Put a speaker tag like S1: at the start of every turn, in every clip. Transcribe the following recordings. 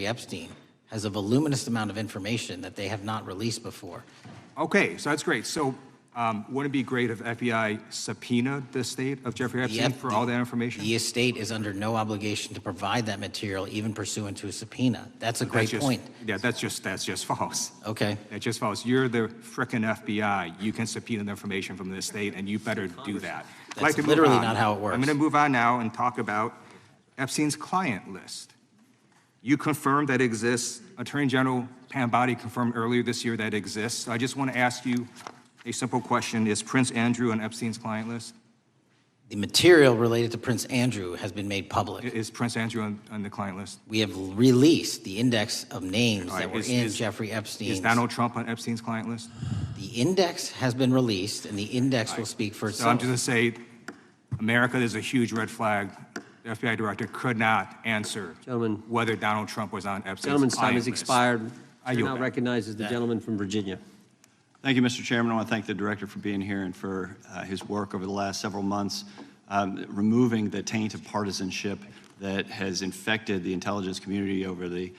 S1: Epstein has a voluminous amount of information that they have not released before.
S2: Okay, so that's great. So wouldn't it be great if FBI subpoenaed the estate of Jeffrey Epstein for all that information?
S1: The estate is under no obligation to provide that material, even pursuant to a subpoena. That's a great point.
S2: Yeah, that's just false.
S1: Okay.
S2: That's just false. You're the frickin' FBI. You can subpoena the information from the estate, and you better do that.
S1: That's literally not how it works.
S2: I'm going to move on now and talk about Epstein's client list. You confirmed that it exists. Attorney General Pam Bondi confirmed earlier this year that it exists. So I just want to ask you a simple question. Is Prince Andrew on Epstein's client list?
S1: The material related to Prince Andrew has been made public.
S2: Is Prince Andrew on the client list?
S1: We have released the index of names that were in Jeffrey Epstein's.
S2: Is Donald Trump on Epstein's client list?
S1: The index has been released, and the index will speak for itself.
S2: So I'm just going to say, America, there's a huge red flag. The FBI director could not answer whether Donald Trump was on Epstein's
S3: Gentleman's time has
S2: list.
S3: expired.
S2: I
S3: Now
S2: yield back.
S3: recognizes the gentleman from Virginia.
S4: Thank you, Mr. Chairman. I want to thank the director for being here and for his work over the last several months, removing the taint of partisanship that has infected the intelligence community over the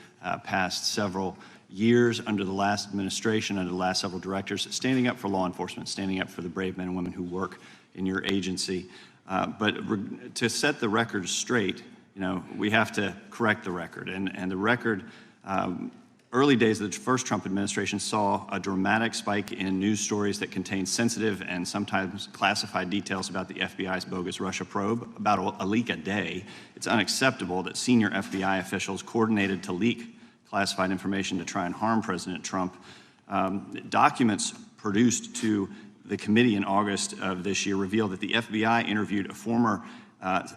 S4: past several years under the last administration, under the last several directors, standing up for law enforcement, standing up for the brave men and women who work in your agency. But to set the record straight, you know, we have to correct the record. And the record, early days of the first Trump administration saw a dramatic spike in news stories that contained sensitive and sometimes classified details about the FBI's bogus Russia probe, about a leak a day. It's unacceptable that senior FBI officials coordinated to leak classified information to try and harm President Trump. Documents produced to the committee in August of this year revealed that the FBI interviewed a former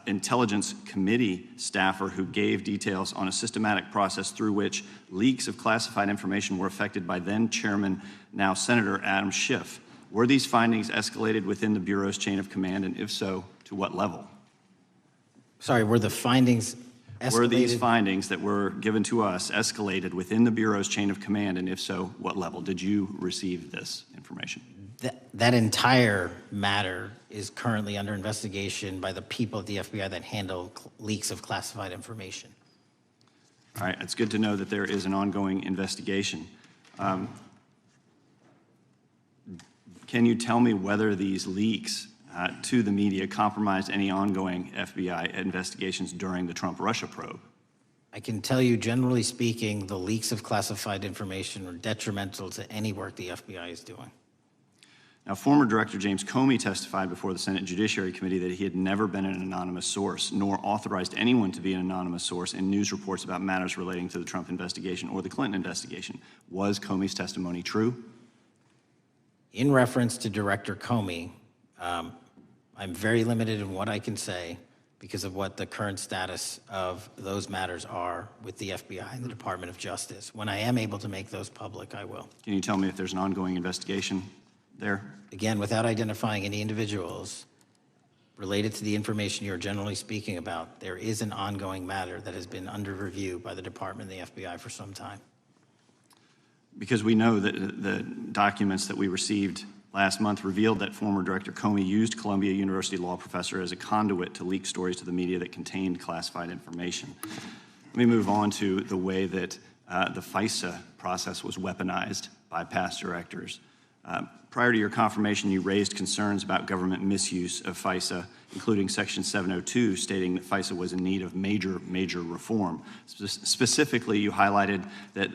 S4: Intelligence Committee staffer who gave details on a systematic process through which leaks of classified information were affected by then Chairman, now Senator Adam Schiff. Were these findings escalated within the Bureau's chain of command, and if so, to what level?
S1: Sorry, were the findings escalated?
S4: Were these findings that were given to us escalated within the Bureau's chain of command, and if so, what level? Did you receive this information?
S1: That entire matter is currently under investigation by the people at the FBI that handle leaks of classified information.
S4: All right, it's good to know that there is an ongoing investigation. Can you tell me whether these leaks to the media compromised any ongoing FBI investigations during the Trump-Russia probe?
S1: I can tell you, generally speaking, the leaks of classified information are detrimental to any work the FBI is doing.
S4: Now, former Director James Comey testified before the Senate Judiciary Committee that he had never been an anonymous source, nor authorized anyone to be an anonymous source in news reports about matters relating to the Trump investigation or the Clinton investigation. Was Comey's testimony true?
S1: In reference to Director Comey, I'm very limited in what I can say because of what the current status of those matters are with the FBI and the Department of Justice. When I am able to make those public, I will.
S4: Can you tell me if there's an ongoing investigation there?
S1: Again, without identifying any individuals related to the information you're generally speaking about, there is an ongoing matter that has been under review by the Department and the FBI for some time.
S4: Because we know that the documents that we received last month revealed that former Director Comey used Columbia University law professor as a conduit to leak stories to the media that contained classified information. Let me move on to the way that the FISA process was weaponized by past directors. Prior to your confirmation, you raised concerns about government misuse of FISA, including Section 702, stating that FISA was in need of major reform. Specifically, you highlighted that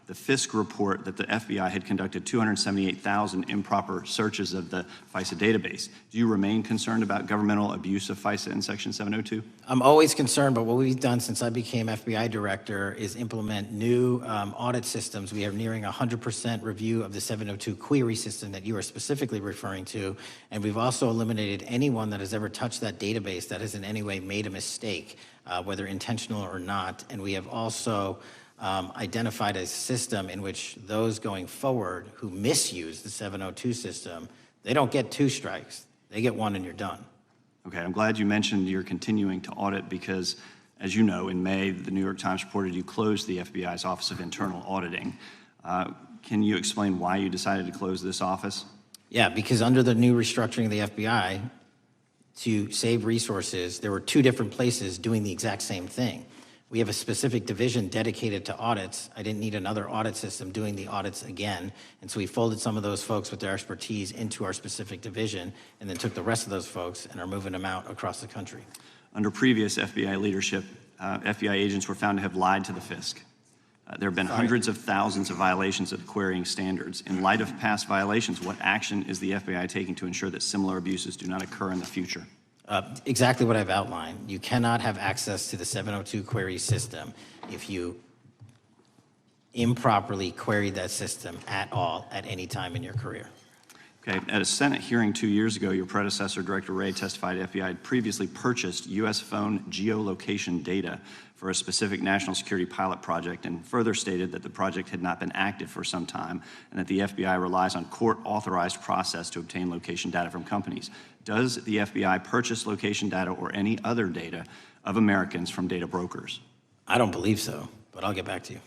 S4: the Fisk report that the FBI had conducted 278,000 improper searches of the FISA database. Do you remain concerned about governmental abuse of FISA in Section 702?
S1: I'm always concerned, but what we've done since I became FBI director is implement new audit systems. We are nearing 100% review of the 702 query system that you are specifically referring to, and we've also eliminated anyone that has ever touched that database that has in any way made a mistake, whether intentional or not. And we have also identified a system in which those going forward who misuse the 702 system, they don't get 2 strikes. They get 1 and you're done.
S4: Okay, I'm glad you mentioned you're continuing to audit because, as you know, in May, the New York Times reported you closed the FBI's Office of Internal Auditing. Can you explain why you decided to close this office?
S1: Yeah, because under the new restructuring of the FBI, to save resources, there were 2 different places doing the exact same thing. We have a specific division dedicated to audits. I didn't need another audit system doing the audits again. And so we folded some of those folks with their expertise into our specific division and then took the rest of those folks and are moving them out across the country.
S4: Under previous FBI leadership, FBI agents were found to have lied to the FISC. There have been hundreds of thousands of violations of the querying standards. In light of past violations, what action is the FBI taking to ensure that similar abuses do not occur in the future?
S1: Exactly what I've outlined. You cannot have access to the 702 query system if you improperly queried that system at all at any time in your career.
S4: Okay, at a Senate hearing 2 years ago, your predecessor, Director Wray, testified FBI had previously purchased U.S. phone geolocation data for a specific national security pilot project and further stated that the project had not been active for some time and that the FBI relies on court-authorized process to obtain location data from companies. Does the FBI purchase location data or any other data of Americans from data brokers?
S1: I don't believe so, but I'll get back to you.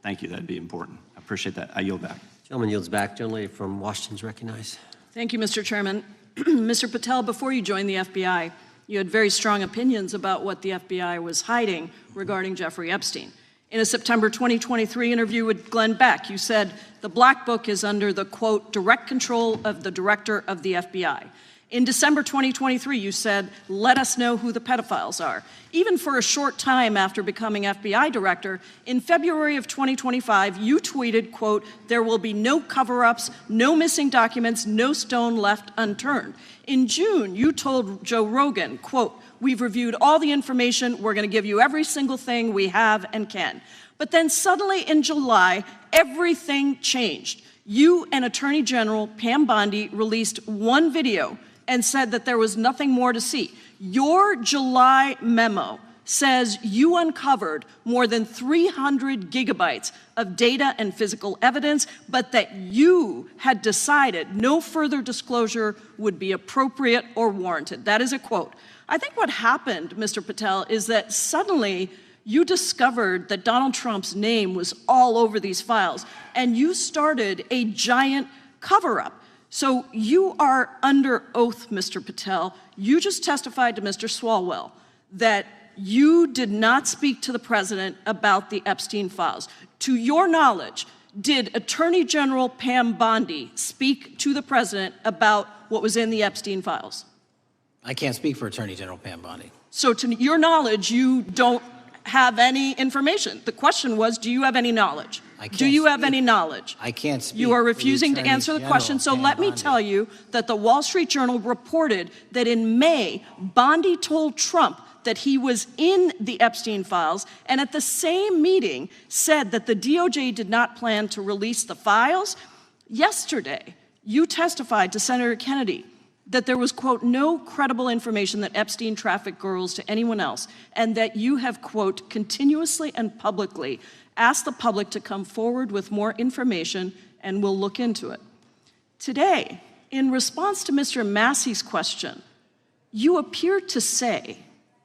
S4: Thank you, that'd be important. I appreciate that. I yield back.
S3: Gentleman yields back. Gentleman from Washington is recognized.
S5: Thank you, Mr. Chairman. Mr. Patel, before you joined the FBI, you had very strong opinions about what the FBI was hiding regarding Jeffrey Epstein. In a September 2023 interview with Glenn Beck, you said, the Black Book is under the, quote, direct control of the director of the FBI. In December 2023, you said, let us know who the pedophiles are. Even for a short time after becoming FBI director, in February of 2025, you tweeted, quote, there will be no cover-ups, no missing documents, no stone left unturned. In June, you told Joe Rogan, quote, we've reviewed all the information, we're gonna give you every single thing we have and can. But then suddenly in July, everything changed. You and Attorney General Pam Bondi released one video and said that there was nothing more to see. Your July memo says you uncovered more than 300 gigabytes of data and physical evidence, but that you had decided no further disclosure would be appropriate or warranted. That is a quote. I think what happened, Mr. Patel, is that suddenly you discovered that Donald Trump's name was all over these files, and you started a giant cover-up. So you are under oath, Mr. Patel. You just testified to Mr. Swalwell that you did not speak to the president about the Epstein files. To your knowledge, did Attorney General Pam Bondi speak to the president about what was in the Epstein files?
S1: I can't speak for Attorney General Pam Bondi.
S5: So to your knowledge, you don't have any information. The question was, do you have any knowledge? Do you have any knowledge?
S1: I can't speak.
S5: You are refusing to answer the question, so let me tell you that the Wall Street Journal reported that in May, Bondi told Trump that he was in the Epstein files, and at the same meeting said that the DOJ did not plan to release the files. Yesterday, you testified to Senator Kennedy that there was, quote, no credible information that Epstein trafficked girls to anyone else, and that you have, quote, continuously and publicly asked the public to come forward with more information, and we'll look into it. Today, in response to Mr. Massey's question, you appear to say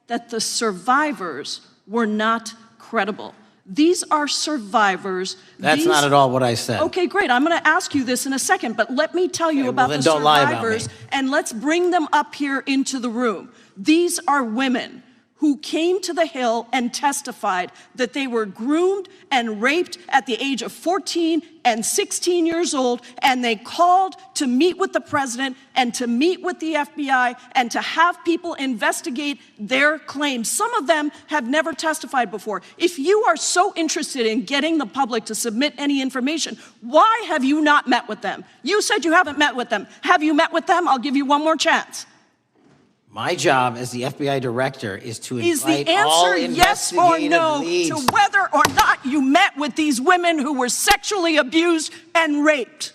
S5: that the survivors were not credible. These are survivors.
S1: That's not at all what I said.
S5: Okay, great. I'm going to ask you this in a second, but let me tell you about the survivors, and let's bring them up here into the room. These are women who came to the Hill and testified that they were groomed and raped at the age of 14 and 16 years old, and they called to meet with the president and to meet with the FBI and to have people investigate their claims. Some of them have never testified before. If you are so interested in getting the public to submit any information, why have you not met with them? You said you haven't met with them. Have you met with them? I'll give you one more chance.
S1: My job as the FBI director is to
S5: Is the
S1: invite all
S5: answer yes or
S1: investigative
S5: no
S1: leads.
S5: to whether or not you met with these women who were sexually abused and raped?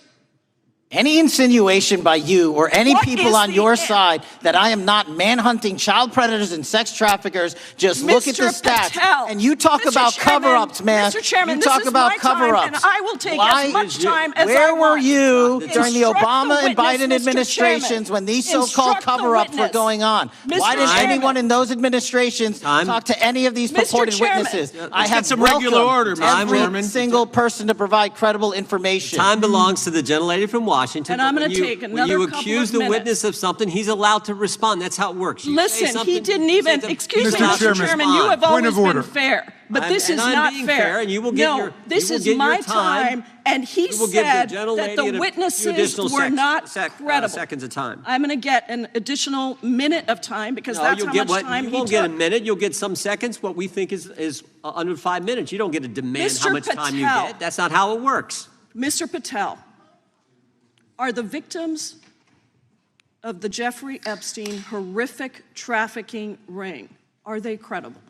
S1: Any insinuation by you or any
S5: What
S1: people
S5: is
S1: on
S5: the
S1: your
S5: an-
S1: side that I am not manhunting child predators and sex traffickers, just look at the
S5: Mr.
S1: stats.
S5: Patel,
S1: And you talk
S5: Mr.
S1: about
S5: Chairman,
S1: cover-ups, man.
S5: Mr. Chairman,
S1: you
S5: this
S1: talk
S5: is
S1: about
S5: my time,
S1: cover-ups.
S5: and I will take as much time as I
S1: Where were
S5: want.
S1: you during the
S5: Instruct the
S1: Obama and
S5: witness,
S1: Biden
S5: Mr.
S1: administrations
S5: Chairman.
S1: when these so-called
S5: Instruct the
S1: cover-ups were
S5: witness.
S1: going on?
S5: Mr.
S1: Why didn't
S5: Chairman.
S1: anyone in those administrations talk to any of these
S5: Mr.
S1: purported
S5: Chairman.
S1: witnesses?
S5: Let's
S1: I have
S6: get some regular
S1: welcomed
S6: order, Mr.
S1: every
S6: Chairman.
S1: single person to provide credible information.
S3: Time belongs to the gentlelady from Washington. Washington.
S5: And I'm
S3: but
S5: going to take
S3: when
S5: another
S3: you
S5: couple
S3: accuse
S5: of
S3: the
S5: minutes.
S3: witness of something, he's allowed to respond. That's how it works. You say
S5: Listen, he
S3: something,
S5: didn't
S3: you say
S5: even,
S3: something,
S5: excuse
S3: he's
S5: me,
S3: allowed to
S5: Mr. Chairman, you have
S3: respond.
S6: Point
S5: always
S6: of order.
S5: been fair, but this
S3: And
S5: is
S3: I'm
S5: not
S3: being
S5: fair.
S3: fair, and you will get
S5: No,
S3: your-
S5: this
S3: you will
S5: is
S3: get your
S5: my
S3: time.
S5: time, and he
S3: You will give the
S5: said that
S3: gentlelady
S5: the
S3: a few
S5: witnesses
S3: additional
S5: were not credible.
S3: seconds of time.
S5: I'm going to get an additional minute of time because
S3: No,
S5: that's
S3: you'll
S5: how
S3: get
S5: much
S3: what,
S5: time
S3: you
S5: he
S3: won't get a
S5: took.
S3: minute, you'll get some seconds, what we think is under 5 minutes. You don't get to demand how
S5: Mr.
S3: much time you
S5: Patel.
S3: get. That's not how it works.
S5: Mr. Patel, are the victims of the Jeffrey Epstein horrific trafficking ring, are they credible?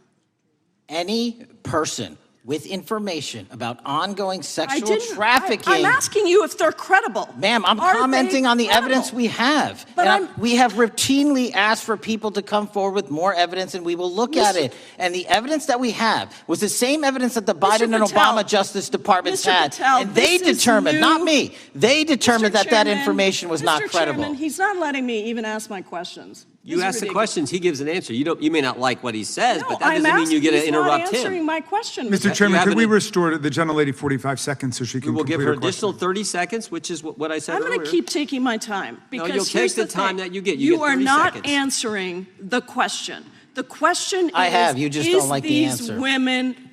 S1: Any person with information about ongoing
S5: I
S1: sexual
S5: didn't.
S1: trafficking.
S5: I'm asking you if they're credible.
S1: Ma'am, I'm
S5: Are they
S1: commenting on the
S5: credible?
S1: evidence we have.
S5: But
S1: And
S5: I'm-
S1: we have routinely asked for people to come forward with more evidence, and we will look at
S5: Mr.
S1: it. And the evidence that we have was the same evidence that the Biden and
S5: Patel,
S1: Obama Justice Departments
S5: Mr.
S1: had.
S5: Patel,
S1: And they
S5: this is
S1: determined, not
S5: new.
S1: me, they determined
S5: Mr.
S1: that
S5: Chairman,
S1: information was not
S5: Mr.
S1: credible.
S5: Chairman, he's not letting me even ask my questions.
S3: You
S5: This is
S3: ask the
S5: ridiculous.
S3: questions, he gives an answer. You may not like what he says,
S5: No,
S3: but that
S5: I'm
S3: doesn't mean you get to
S5: asking, he's not
S3: interrupt
S5: answering
S3: him.
S5: my question.
S6: Mr.
S3: You
S6: Chairman,
S3: have
S6: could we
S3: an-
S6: restore the gentlelady 45 seconds so she
S3: We
S6: can
S3: will give
S6: complete
S3: her
S6: her question?
S3: additional 30 seconds, which is what I said
S5: I'm
S3: earlier.
S5: going to keep taking my time because
S3: you'll take
S5: here's
S3: the
S5: the
S3: time
S5: thing.
S3: that you get. You get
S5: are
S3: 30
S5: not
S3: seconds.
S5: answering the question. The question
S1: I
S5: is,
S1: have, you just don't like the answer.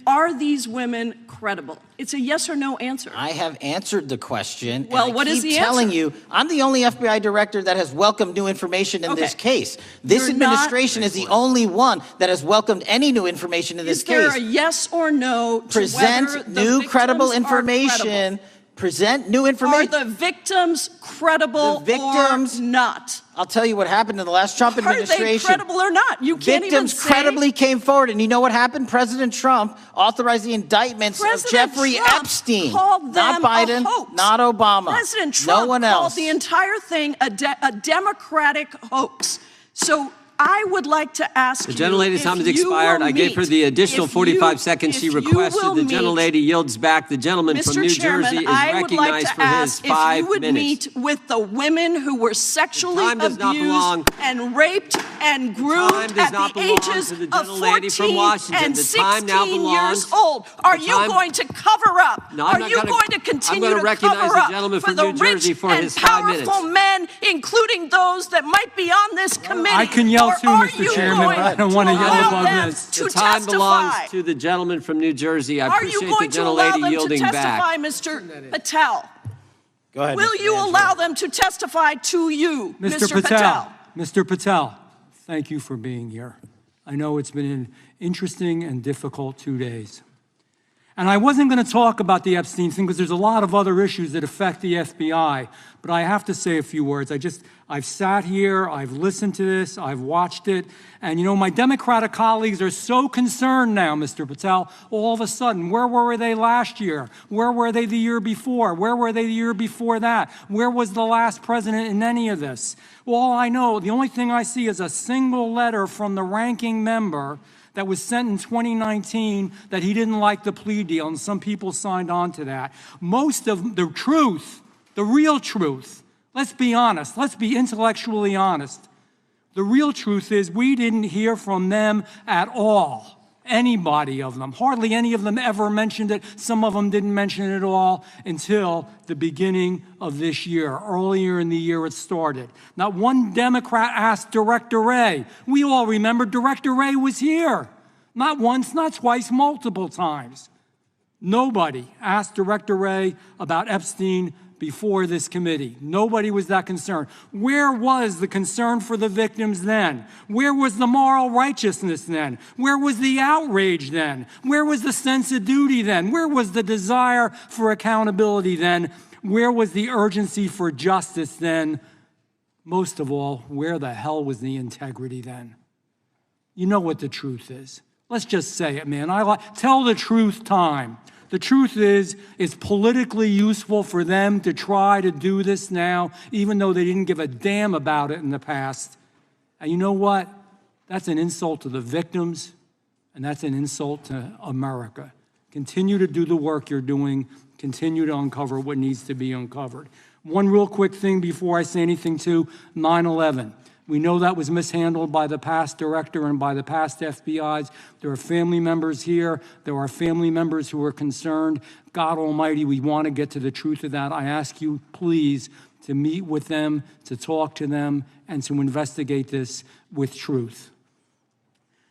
S5: Are these women credible? It's a yes or no answer.
S1: I have answered the question.
S5: Well,
S1: and I
S5: what is
S1: keep
S5: the
S1: telling
S5: answer?
S1: you, I'm the only FBI director that has welcomed new information in this
S5: Okay.
S1: case. This
S5: You're not-
S1: administration is the only one that has welcomed any new information in this
S5: Is there
S1: case.
S5: a yes or no to whether
S1: Present
S5: the
S1: new
S5: victims
S1: credible
S5: are
S1: information.
S5: credible?
S1: Present new
S5: Are
S1: information.
S5: the victims credible
S1: The victims-
S5: or not?
S1: I'll tell you what happened in the last Trump
S5: Are they
S1: administration.
S5: credible or not? You can't even
S1: Victims
S5: say.
S1: credibly came forward, and you know what happened? President Trump authorized the indictments of
S5: President
S1: Jeffrey
S5: Trump
S1: Epstein,
S5: called
S1: not
S5: them
S1: Biden,
S5: a hoax.
S1: not Obama,
S5: President Trump
S1: no one
S5: called
S1: else.
S5: the entire thing a Democratic hoax. So I would like to ask
S3: The
S5: you
S3: gentlelady's
S5: if
S3: time has
S5: you
S3: expired.
S5: will
S3: I gave her
S5: meet-
S3: the additional
S5: if you-
S3: 45 seconds she
S5: if you
S3: requested.
S5: will
S3: The
S5: meet-
S3: gentlelady yields back. The gentleman from
S5: Mr.
S3: New
S5: Chairman,
S3: Jersey is
S5: I would like
S3: recognized
S5: to
S3: for his
S5: ask if
S3: 5
S5: you would
S3: minutes.
S5: meet with the women who were sexually
S3: time does not
S5: abused
S3: belong-
S5: and raped and groomed
S3: time does
S5: at
S3: not
S5: the
S3: belong
S5: ages
S3: to the
S5: of
S3: gentlelady from
S5: 14
S3: Washington.
S5: and
S3: The time now
S5: 16
S3: belongs-
S5: years old. Are
S3: the
S5: you
S3: time-
S5: going to cover up?
S3: No, I'm
S5: Are
S3: not
S5: you
S3: gonna-
S5: going to
S3: I'm
S5: continue
S3: gonna
S5: to
S3: recognize
S5: cover
S3: the
S5: up
S3: gentleman
S5: for
S3: from
S5: the
S3: New Jersey
S5: rich
S3: for
S5: and
S3: his 5 minutes.
S5: powerful men, including those that might be on this committee?
S7: I can yell
S5: Or
S7: too,
S5: are
S7: Mr.
S5: you
S7: Chairman,
S5: going
S7: but I don't wanna yell
S5: allow
S7: above
S5: them
S7: this.
S5: to
S3: The time belongs
S5: testify?
S3: to the gentleman from New Jersey. I
S5: Are you
S3: appreciate
S5: going
S3: the
S5: to allow
S3: gentlelady
S5: them to
S3: yielding
S5: testify,
S3: back.
S5: Mr. Patel?
S1: Go ahead.
S5: Will
S1: Mr.
S5: you
S1: Angelo.
S5: allow them to testify to you,
S7: Mr. Patel, Mr. Patel, thank you for being here. I know it's been an interesting and difficult 2 days. And I wasn't going to talk about the Epstein thing because there's a lot of other issues that affect the FBI, but I have to say a few words. I've sat here, I've listened to this, I've watched it, and you know, my Democratic colleagues are so concerned now, Mr. Patel, all of a sudden. Where were they last year? Where were they the year before? Where were they the year before that? Where was the last president in any of this? Well, all I know, the only thing I see is a single letter from the ranking member that was sent in 2019 that he didn't like the plea deal, and some people signed on to that. Most of the truth, the real truth, let's be honest, let's be intellectually honest. The real truth is we didn't hear from them at all. Anybody of them. Hardly any of them ever mentioned it. Some of them didn't mention it at all until the beginning of this year. Earlier in the year it started. Not one Democrat asked Director Wray. We all remember Director Wray was here. Not once, not twice, multiple times. Nobody asked Director Wray about Epstein before this committee. Nobody was that concerned. Where was the concern for the victims then? Where was the moral righteousness then? Where was the outrage then? Where was the sense of duty then? Where was the desire for accountability then? Where was the urgency for justice then? Most of all, where the hell was the integrity then? You know what the truth is. Let's just say it, man. Tell the truth time. The truth is, it's politically useful for them to try to do this now, even though they didn't give a damn about it in the past. And you know what? That's an insult to the victims, and that's an insult to America. Continue to do the work you're doing. Continue to uncover what needs to be uncovered. One real quick thing before I say anything to 9/11. We know that was mishandled by the past director and by the past FBIs. There are family members here. There are family members who are concerned. God Almighty, we want to get to the truth of that. I ask you, please, to meet with them, to talk to them, and to investigate this with truth.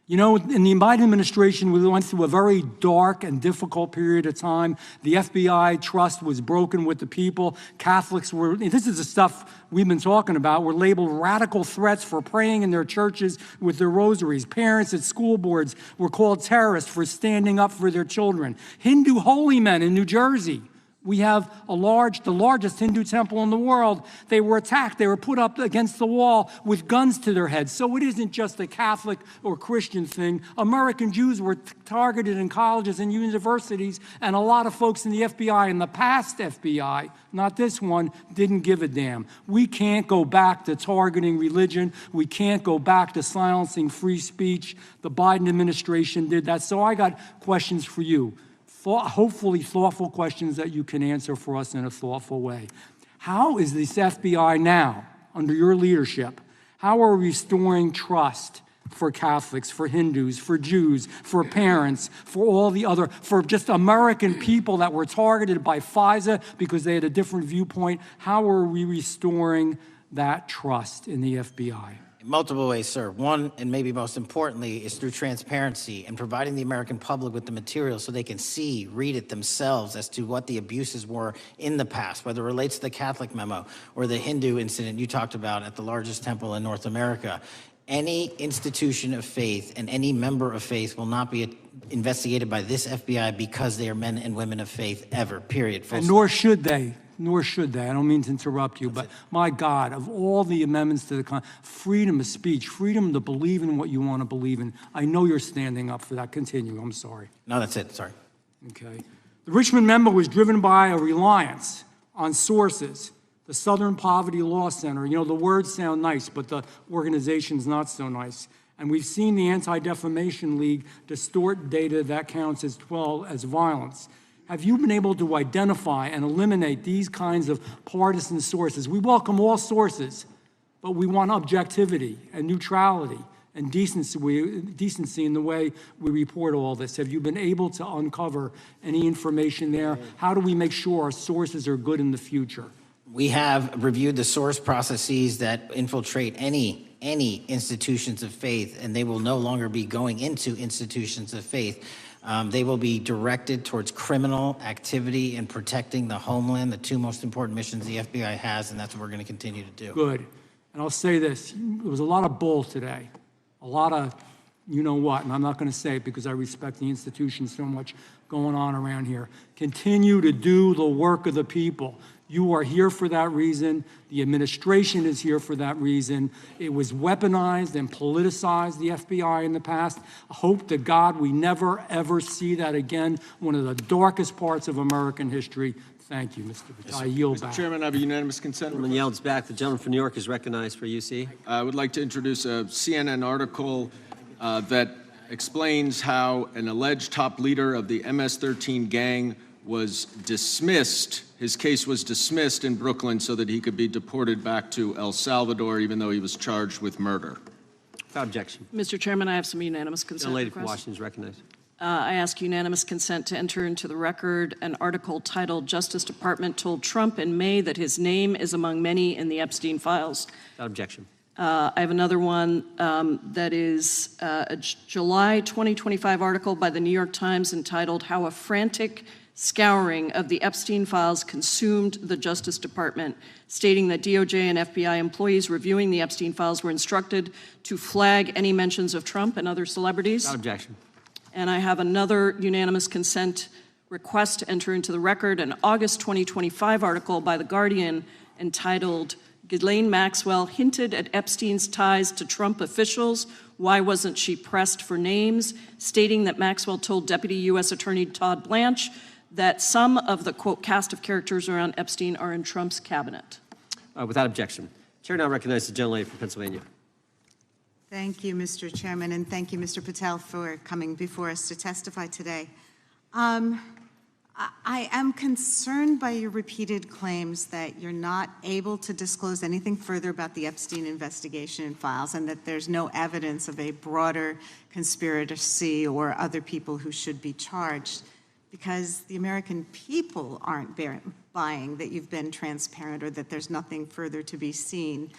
S7: You know, in the Biden administration, we went through a very dark and difficult period of time. The FBI trust was broken with the people. Catholics were, this is the stuff we've been talking about, were labeled radical threats for praying in their churches with their rosaries. Parents at school boards were called terrorists for standing up for their children. Hindu holy men in New Jersey. We have the largest Hindu temple in the world. They were attacked. They were put up against the wall with guns to their heads. So it isn't just a Catholic or Christian thing. American Jews were targeted in colleges and universities, and a lot of folks in the FBI, in the past FBI, not this one, didn't give a damn. We can't go back to targeting religion. We can't go back to silencing free speech. The Biden administration did that. So I got questions for you. Hopefully thoughtful questions that you can answer for us in a thoughtful way. How is this FBI now, under your leadership, how are we restoring trust for Catholics, for Hindus, for Jews, for parents, for all the other, for just American people that were targeted by FISA because they had a different viewpoint? How are we restoring that trust in the FBI?
S1: In multiple ways, sir. One, and maybe most importantly, is through transparency and providing the American public with the material so they can see, read it themselves as to what the abuses were in the past, whether it relates to the Catholic memo or the Hindu incident you talked about at the largest temple in North America. Any institution of faith and any member of faith will not be investigated by this FBI because they are men and women of faith ever, period.
S7: And nor should they. Nor should they. I don't mean to interrupt you, but my God, of all the amendments to the freedom of speech, freedom to believe in what you want to believe in, I know you're standing up for that. Continue. I'm sorry.
S1: No, that's it. Sorry.
S7: Okay. The Richmond memo was driven by a reliance on sources. The Southern Poverty Law Center, you know, the words sound nice, but the organization's not so nice. And we've seen the Anti-Defamation League distort data that counts as violence. Have you been able to identify and eliminate these kinds of partisan sources? We welcome all sources, but we want objectivity and neutrality and decency in the way we report all this. Have you been able to uncover any information there? How do we make sure our sources are good in the future?
S1: We have reviewed the source processes that infiltrate any institutions of faith, and they will no longer be going into institutions of faith. They will be directed towards criminal activity and protecting the homeland, the two most important missions the FBI has, and that's what we're going to continue to do.
S7: Good. And I'll say this, there was a lot of bull today, a lot of you know what, and I'm not going to say it because I respect the institution so much going on around here. Continue to do the work of the people. You are here for that reason. The administration is here for that reason. It was weaponized and politicized, the FBI, in the past. I hope to God we never, ever see that again. One of the darkest parts of American history. Thank you, Mr. Patel. I yield back.
S8: Mr. Chairman, I have a unanimous consent
S3: Gentleman
S8: request.
S3: yields back. The gentleman from New York is recognized for UC.
S8: I would like to introduce a CNN article that explains how an alleged top leader of the MS-13 gang was dismissed. His case was dismissed in Brooklyn so that he could be deported back to El Salvador, even though he was charged with murder.
S3: Without objection.
S5: Mr. Chairman, I have some unanimous
S3: The
S5: consent
S3: lady from
S5: requests.
S3: Washington is recognized.
S5: I ask unanimous consent to enter into the record an article titled "Justice Department Told Trump in May That His Name is Among Many in the Epstein Files."
S3: Without objection.
S5: I have another one that is a July 2025 article by the New York Times entitled "How a Frantic Scouring of the Epstein Files Consumed the Justice Department," stating that DOJ and FBI employees reviewing the Epstein Files were instructed to flag any mentions of Trump and other celebrities.
S3: Without objection.
S5: And I have another unanimous consent request to enter into the record an August 2025 article by The Guardian entitled "Ghislaine Maxwell Hinted at Epstein's Ties to Trump Officials. Why Wasn't She Pressed for Names?" stating that Maxwell told Deputy U.S. Attorney Todd Blanche that some of the, quote, cast of characters around Epstein are in Trump's cabinet.
S3: Without objection. Chair now recognizes the gentlelady from Pennsylvania.
S9: Thank you, Mr. Chairman, and thank you, Mr. Patel, for coming before us to testify today. I am concerned by your repeated claims that you're not able to disclose anything further about the Epstein investigation and files, and that there's no evidence of a broader conspiracy or other people who should be charged. because the American people aren't buying that you've been transparent or that there's nothing further to be seen.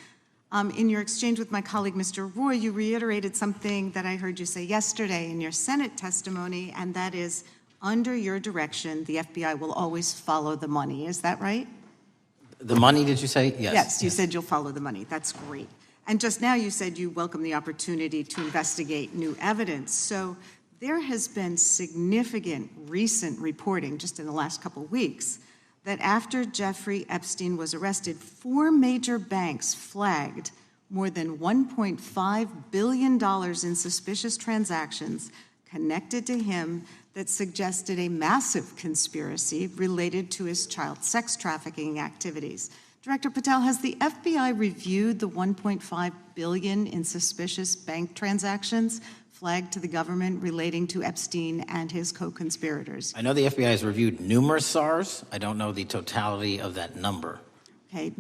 S9: In your exchange with my colleague, Mr. Roy, you reiterated something that I heard you say yesterday in your Senate testimony, and that is, under your direction, the FBI will always follow the money. Is that right?
S1: The money, did you say? Yes.
S9: Yes, you said you'll follow the money. That's great. And just now you said you welcome the opportunity to investigate new evidence. So there has been significant recent reporting just in the last couple of weeks that after Jeffrey Epstein was arrested, 4 major banks flagged more than $1.5 billion in suspicious transactions connected to him that suggested a massive conspiracy related to his child sex trafficking activities. Director Patel, has the FBI reviewed the $1.5 billion in suspicious bank transactions flagged to the government relating to Epstein and his co-conspirators?
S1: I know the FBI has reviewed numerous SARs. I don't know the totality of that number.
S9: Okay,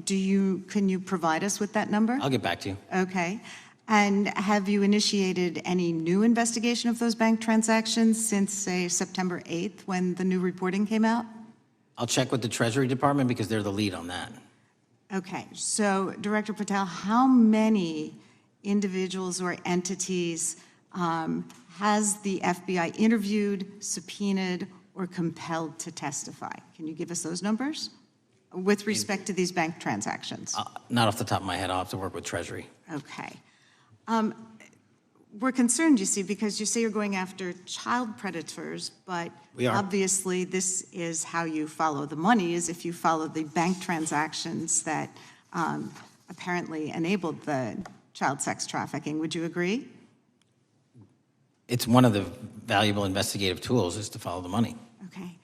S9: can you provide us with that number?
S1: I'll get back to you.
S9: Okay. And have you initiated any new investigation of those bank transactions since, say, September 8th, when the new reporting came out?
S1: I'll check with the Treasury Department because they're the lead on that.
S9: Okay, so Director Patel, how many individuals or entities has the FBI interviewed, subpoenaed, or compelled to testify? Can you give us those numbers with respect to these bank transactions?
S1: Not off the top of my head. I'll have to work with Treasury.
S9: Okay. We're concerned, you see, because you say you're going after child predators, but
S1: We are.
S9: obviously this is how you follow the money, is if you follow the bank transactions that apparently enabled the child sex trafficking. Would you agree?
S1: It's one of the valuable investigative tools is to follow the money.
S9: Okay.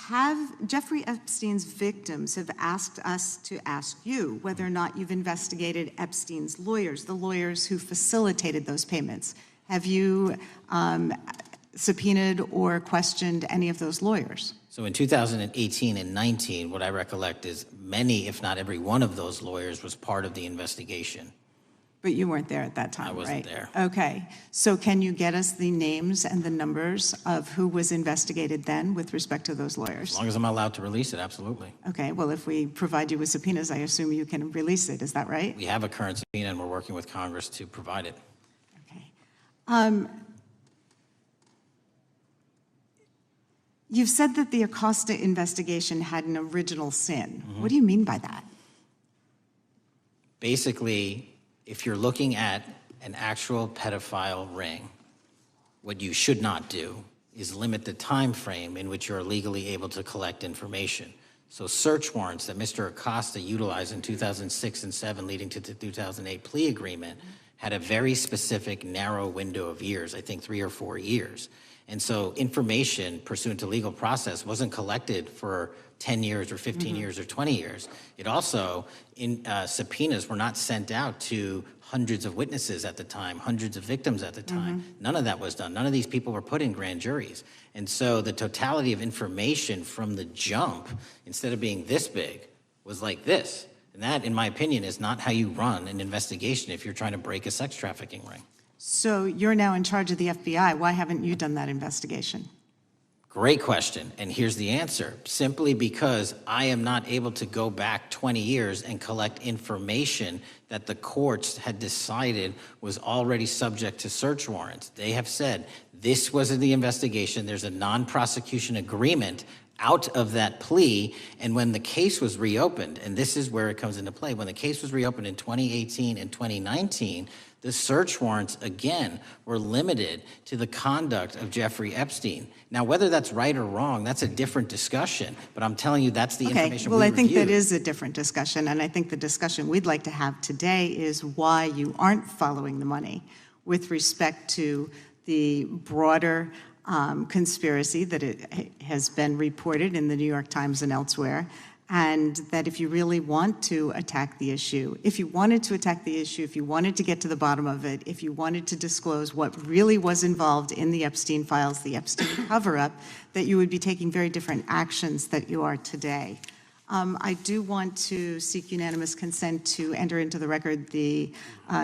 S9: Have Jeffrey Epstein's victims have asked us to ask you whether or not you've investigated Epstein's lawyers, the lawyers who facilitated those payments. Have you subpoenaed or questioned any of those lawyers?
S1: So in 2018 and 19, what I recollect is many, if not every one of those lawyers was part of the investigation.
S9: But you weren't there at that time,
S1: I wasn't
S9: right?
S1: there.
S9: Okay. So can you get us the names and the numbers of who was investigated then with respect to those lawyers?
S1: As long as I'm allowed to release it, absolutely.
S9: Okay. Well, if we provide you with subpoenas, I assume you can release it. Is that right?
S1: We have a current subpoena and we're working with Congress to provide it.
S9: Okay. You've said that the Acosta investigation had an original sin.
S1: Mm-hmm.
S9: What do you mean by that?
S1: Basically, if you're looking at an actual pedophile ring, what you should not do is limit the time frame in which you're legally able to collect information. So search warrants that Mr. Acosta utilized in 2006 and 7 leading to the 2008 plea agreement had a very specific narrow window of years, I think 3 or 4 years. And so information pursuant to legal process wasn't collected for 10 years or 15 years or 20 years. It also, subpoenas were not sent out to hundreds of witnesses at the time, hundreds of victims at the time. None of that was done. None of these people were put in grand juries. And so the totality of information from the jump, instead of being this big, was like this. And that, in my opinion, is not how you run an investigation if you're trying to break a sex trafficking ring.
S9: So you're now in charge of the FBI. Why haven't you done that investigation?
S1: Great question, and here's the answer. Simply because I am not able to go back 20 years and collect information that the courts had decided was already subject to search warrants. They have said this was in the investigation, there's a non-prosecution agreement out of that plea, and when the case was reopened, and this is where it comes into play, when the case was reopened in 2018 and 2019, the search warrants, again, were limited to the conduct of Jeffrey Epstein. Now, whether that's right or wrong, that's a different discussion, but I'm telling you that's the information
S9: well,
S1: we
S9: I think that
S1: reviewed.
S9: is a different discussion, and I think the discussion we'd like to have today is why you aren't following the money with respect to the broader conspiracy that it has been reported in the New York Times and elsewhere, and that if you really want to attack the issue, if you wanted to attack the issue, if you wanted to get to the bottom of it, if you wanted to disclose what really was involved in the Epstein files, the Epstein cover-up, that you would be taking very different actions that you are today. I do want to seek unanimous consent to enter into the record the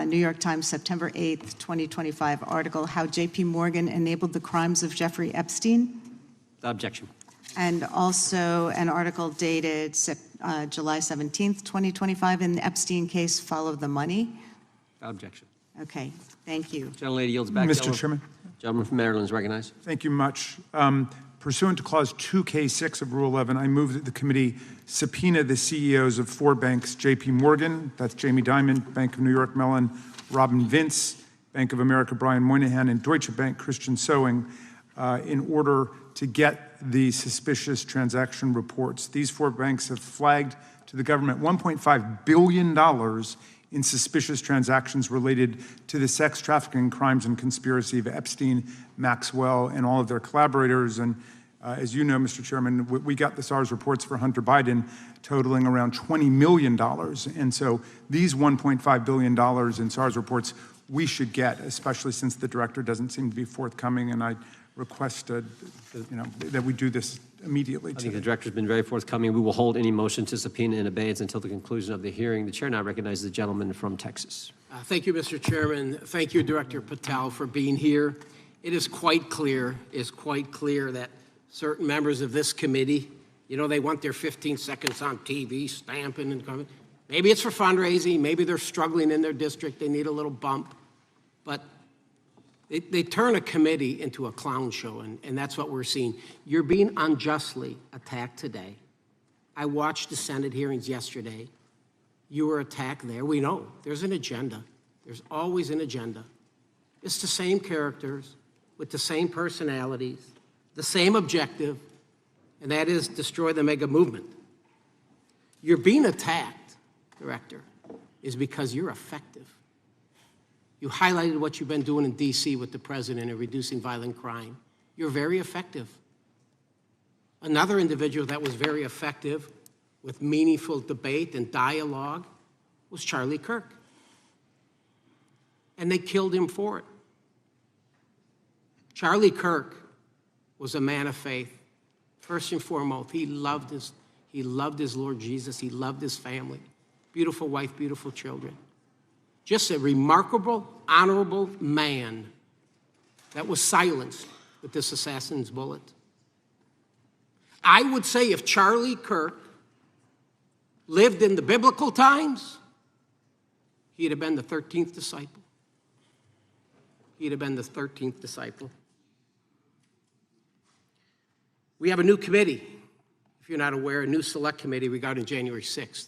S9: New York Times September 8th, 2025 article, How J.P. Morgan Enabled the Crimes of Jeffrey Epstein.
S3: Objection.
S9: And also an article dated July 17th, 2025, in the Epstein case, Follow the Money.
S3: Objection.
S9: Okay, thank you.
S3: Gentlelady yields back.
S6: Mr. Chairman.
S3: Gentleman from Maryland is recognized.
S6: Thank you much. Pursuant to Clause 2K6 of Rule 11, I move that the committee subpoena the CEOs of 4 banks, J.P. Morgan, that's Jamie Dimon, Bank of New York Mellon, Robin Vince, Bank of America, Brian Moynihan, and Deutsche Bank, Christian Sowing, in order to get the suspicious transaction reports. These 4 banks have flagged to the government $1.5 billion in suspicious transactions related to the sex trafficking crimes and conspiracy of Epstein, Maxwell, and all of their collaborators. And as you know, Mr. Chairman, we got the SARS reports for Hunter Biden totaling around $20 million. And so these $1.5 billion in SARS reports we should get, especially since the director doesn't seem to be forthcoming. And I request that we do this immediately.
S3: I think the director's been very forthcoming. We will hold any motion to subpoena in abeyance until the conclusion of the hearing. The chair now recognizes the gentleman from Texas.
S10: Thank you, Mr. Chairman. Thank you, Director Patel, for being here. It is quite clear that certain members of this committee, they want their 15 seconds on TV, stamping and coming. Maybe it's for fundraising. Maybe they're struggling in their district. They need a little bump. But they turn a committee into a clown show, and that's what we're seeing. You're being unjustly attacked today. I watched the Senate hearings yesterday. You were attacked there. We know there's an agenda. There's always an agenda. It's the same characters with the same personalities, the same objective, and that is destroy the mega movement. You're being attacked, Director, is because you're effective. You highlighted what you've been doing in D.C. with the president in reducing violent crime. You're very effective. Another individual that was very effective with meaningful debate and dialogue was Charlie Kirk. And they killed him for it. Charlie Kirk was a man of faith. First and foremost, he loved his Lord Jesus. He loved his family. Beautiful wife, beautiful children. Just a remarkable, honorable man that was silenced with this assassin's bullet. I would say if Charlie Kirk lived in the biblical times, he'd have been the 13th disciple. He'd have been the 13th disciple. We have a new committee, if you're not aware, a new select committee regarding January 6th.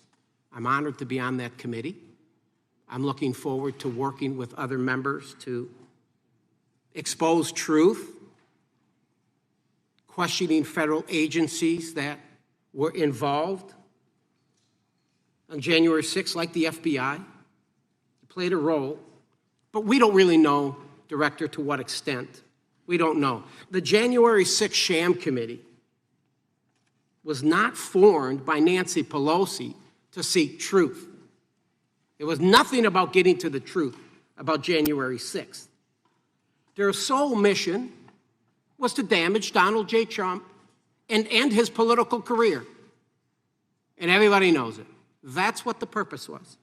S10: I'm honored to be on that committee. I'm looking forward to working with other members to expose truth, questioning federal agencies that were involved on January 6th, like the FBI, played a role, but we don't really know, Director, to what extent. We don't know. The January 6th sham committee was not formed by Nancy Pelosi to seek truth. It was nothing about getting to the truth about January 6th. Their sole mission was to damage Donald J. Trump and end his political career. And everybody knows it. That's what the purpose was.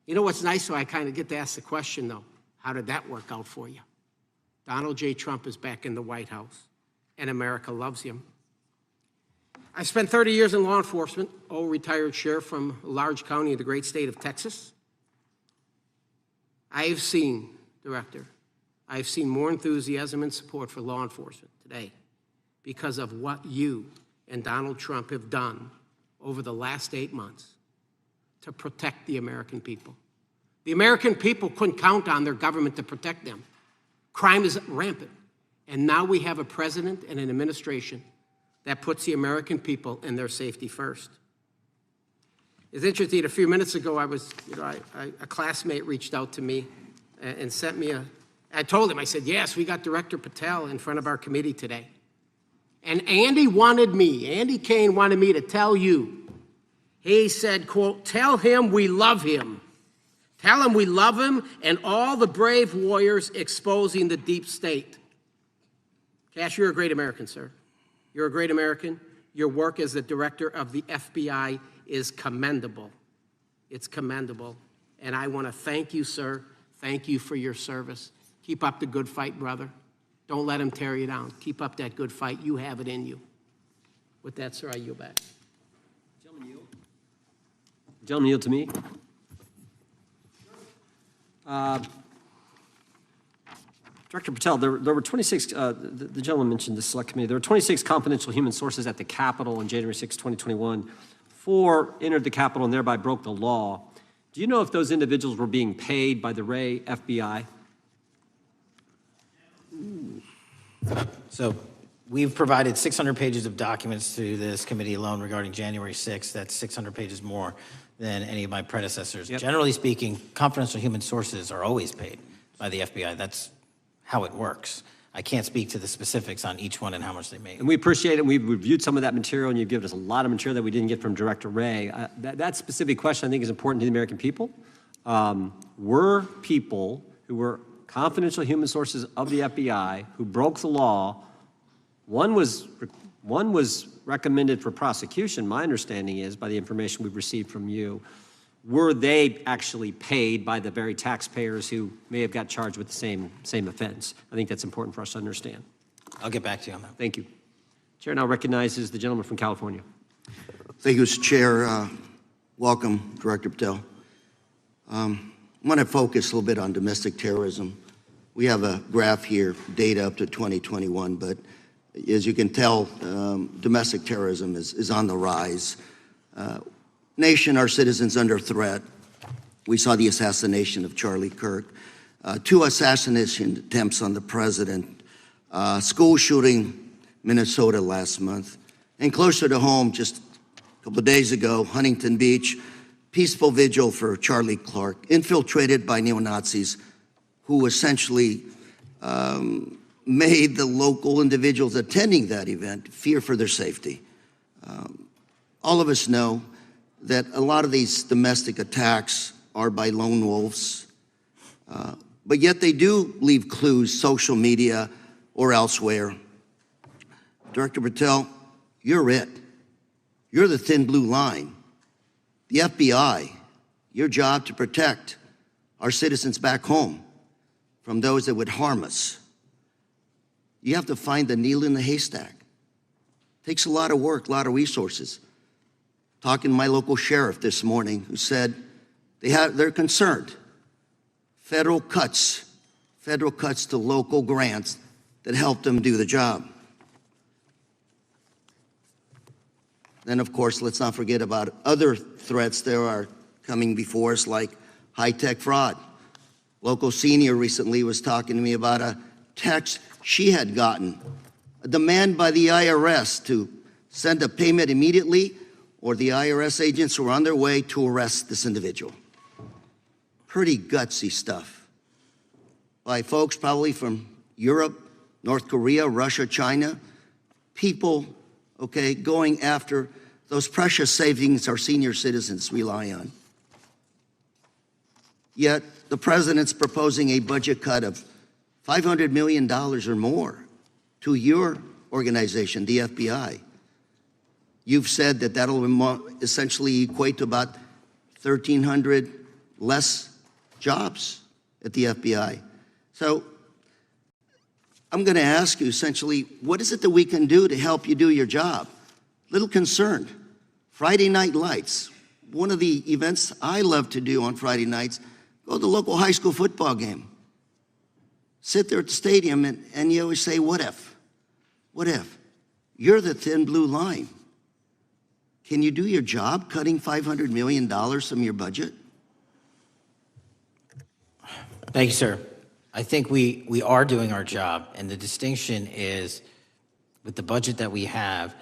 S10: You know what's nice, so I kind of get to ask the question, though, how did that work out for you? Donald J. Trump is back in the White House, and America loves him. I spent 30 years in law enforcement, retired sheriff from a large county in the great state of Texas. I have seen, Director, I've seen more enthusiasm and support for law enforcement today because of what you and Donald Trump have done over the last 8 months to protect the American people. The American people couldn't count on their government to protect them. Crime is rampant. And now we have a president and an administration that puts the American people and their safety first. It's interesting, a few minutes ago, a classmate reached out to me and sent me I told him, I said, yes, we got Director Patel in front of our committee today. And Andy Kane wanted me to tell you, he said, quote, tell him we love him. Tell him we love him and all the brave warriors exposing the deep state. Kash, you're a great American, sir. You're a great American. Your work as the director of the FBI is commendable. It's commendable. And I want to thank you, sir. Thank you for your service. Keep up the good fight, brother. Don't let them tear you down. Keep up that good fight. You have it in you. With that, sir, I yield back.
S3: Gentleman yield to me. Director Patel, there were 26, the gentleman mentioned the select committee, there were 26 confidential human sources at the Capitol on January 6, 2021. 4 entered the Capitol and thereby broke the law. Do you know if those individuals were being paid by the Ray FBI?
S1: So we've provided 600 pages of documents to this committee alone regarding January 6th. That's 600 pages more than any of my predecessors.
S3: Yep.
S1: Generally speaking, confidential human sources are always paid by the FBI. That's how it works. I can't speak to the specifics on each one and how much they make.
S3: And we appreciate it. We've reviewed some of that material, and you've given us a lot of material that we didn't get from Director Ray. That specific question, I think, is important to the American people. Were people who were confidential human sources of the FBI who broke the law, one was recommended for prosecution, my understanding is, by the information we've received from you. Were they actually paid by the very taxpayers who may have got charged with the same offense? I think that's important for us to understand.
S1: I'll get back to you on that.
S3: Thank you. Chair now recognizes the gentleman from California.
S11: Thank you, Mr. Chair. Welcome, Director Patel. I want to focus a little bit on domestic terrorism. We have a graph here, data up to 2021, but as you can tell, domestic terrorism is on the rise. Nation, our citizens under threat. We saw the assassination of Charlie Kirk, 2 assassination attempts on the president, school shooting, Minnesota last month, and closer to home, just a couple of days ago, Huntington Beach, peaceful vigil for Charlie Clark, infiltrated by neo-Nazis who essentially made the local individuals attending that event fear for their safety. All of us know that a lot of these domestic attacks are by lone wolves, but yet they do leave clues, social media or elsewhere. Director Patel, you're it. You're the thin blue line. The FBI, your job to protect our citizens back home from those that would harm us. You have to find the needle in the haystack. Takes a lot of work, a lot of resources. Talking to my local sheriff this morning, who said they're concerned. Federal cuts to local grants that help them do the job. Then, of course, let's not forget about other threats that are coming before us, like high-tech fraud. Local senior recently was talking to me about a text she had gotten, a demand by the IRS to send a payment immediately, or the IRS agents were on their way to arrest this individual. Pretty gutsy stuff by folks probably from Europe, North Korea, Russia, China, people, okay, going after those precious savings our senior citizens rely on. Yet the president's proposing a budget cut of $500 million or more to your organization, the FBI. You've said that that'll essentially equate to about 1,300 less jobs at the FBI. So I'm going to ask you essentially, what is it that we can do to help you do your job? Little concerned. Friday Night Lights. One of the events I love to do on Friday nights, go to the local high school football game. Sit there at the stadium and you always say, what if? What if? You're the thin blue line. Can you do your job cutting $500 million from your budget?
S1: Thank you, sir. I think we are doing our job, and the distinction is with the budget that we have,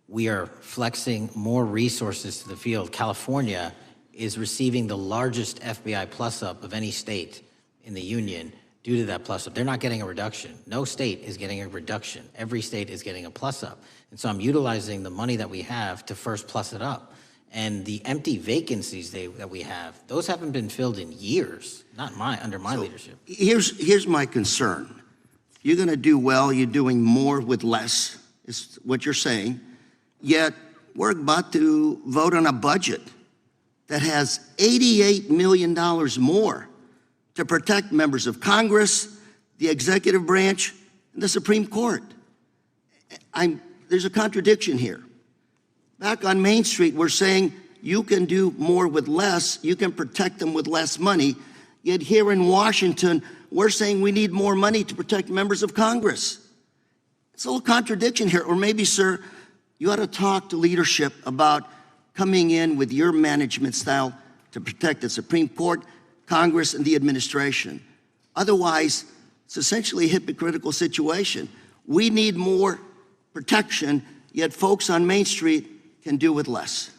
S1: we are flexing more resources to the field. California is receiving the largest FBI plus-up of any state in the union due to that plus-up. They're not getting a reduction. No state is getting a reduction. Every state is getting a plus-up. And so I'm utilizing the money that we have to first plus it up. And the empty vacancies that we have, those haven't been filled in years, not under my leadership.
S11: Here's my concern. You're going to do well. You're doing more with less, is what you're saying. Yet we're about to vote on a budget that has $88 million more to protect members of Congress, the executive branch, in the Supreme Court. There's a contradiction here. Back on Main Street, we're saying you can do more with less, you can protect them with less money, yet here in Washington, we're saying we need more money to protect members of Congress. It's a little contradiction here. Or maybe, sir, you ought to talk to leadership about coming in with your management style to protect the Supreme Court, Congress, and the administration. Otherwise, it's essentially a hypocritical situation. We need more protection, yet folks on Main Street can do with less.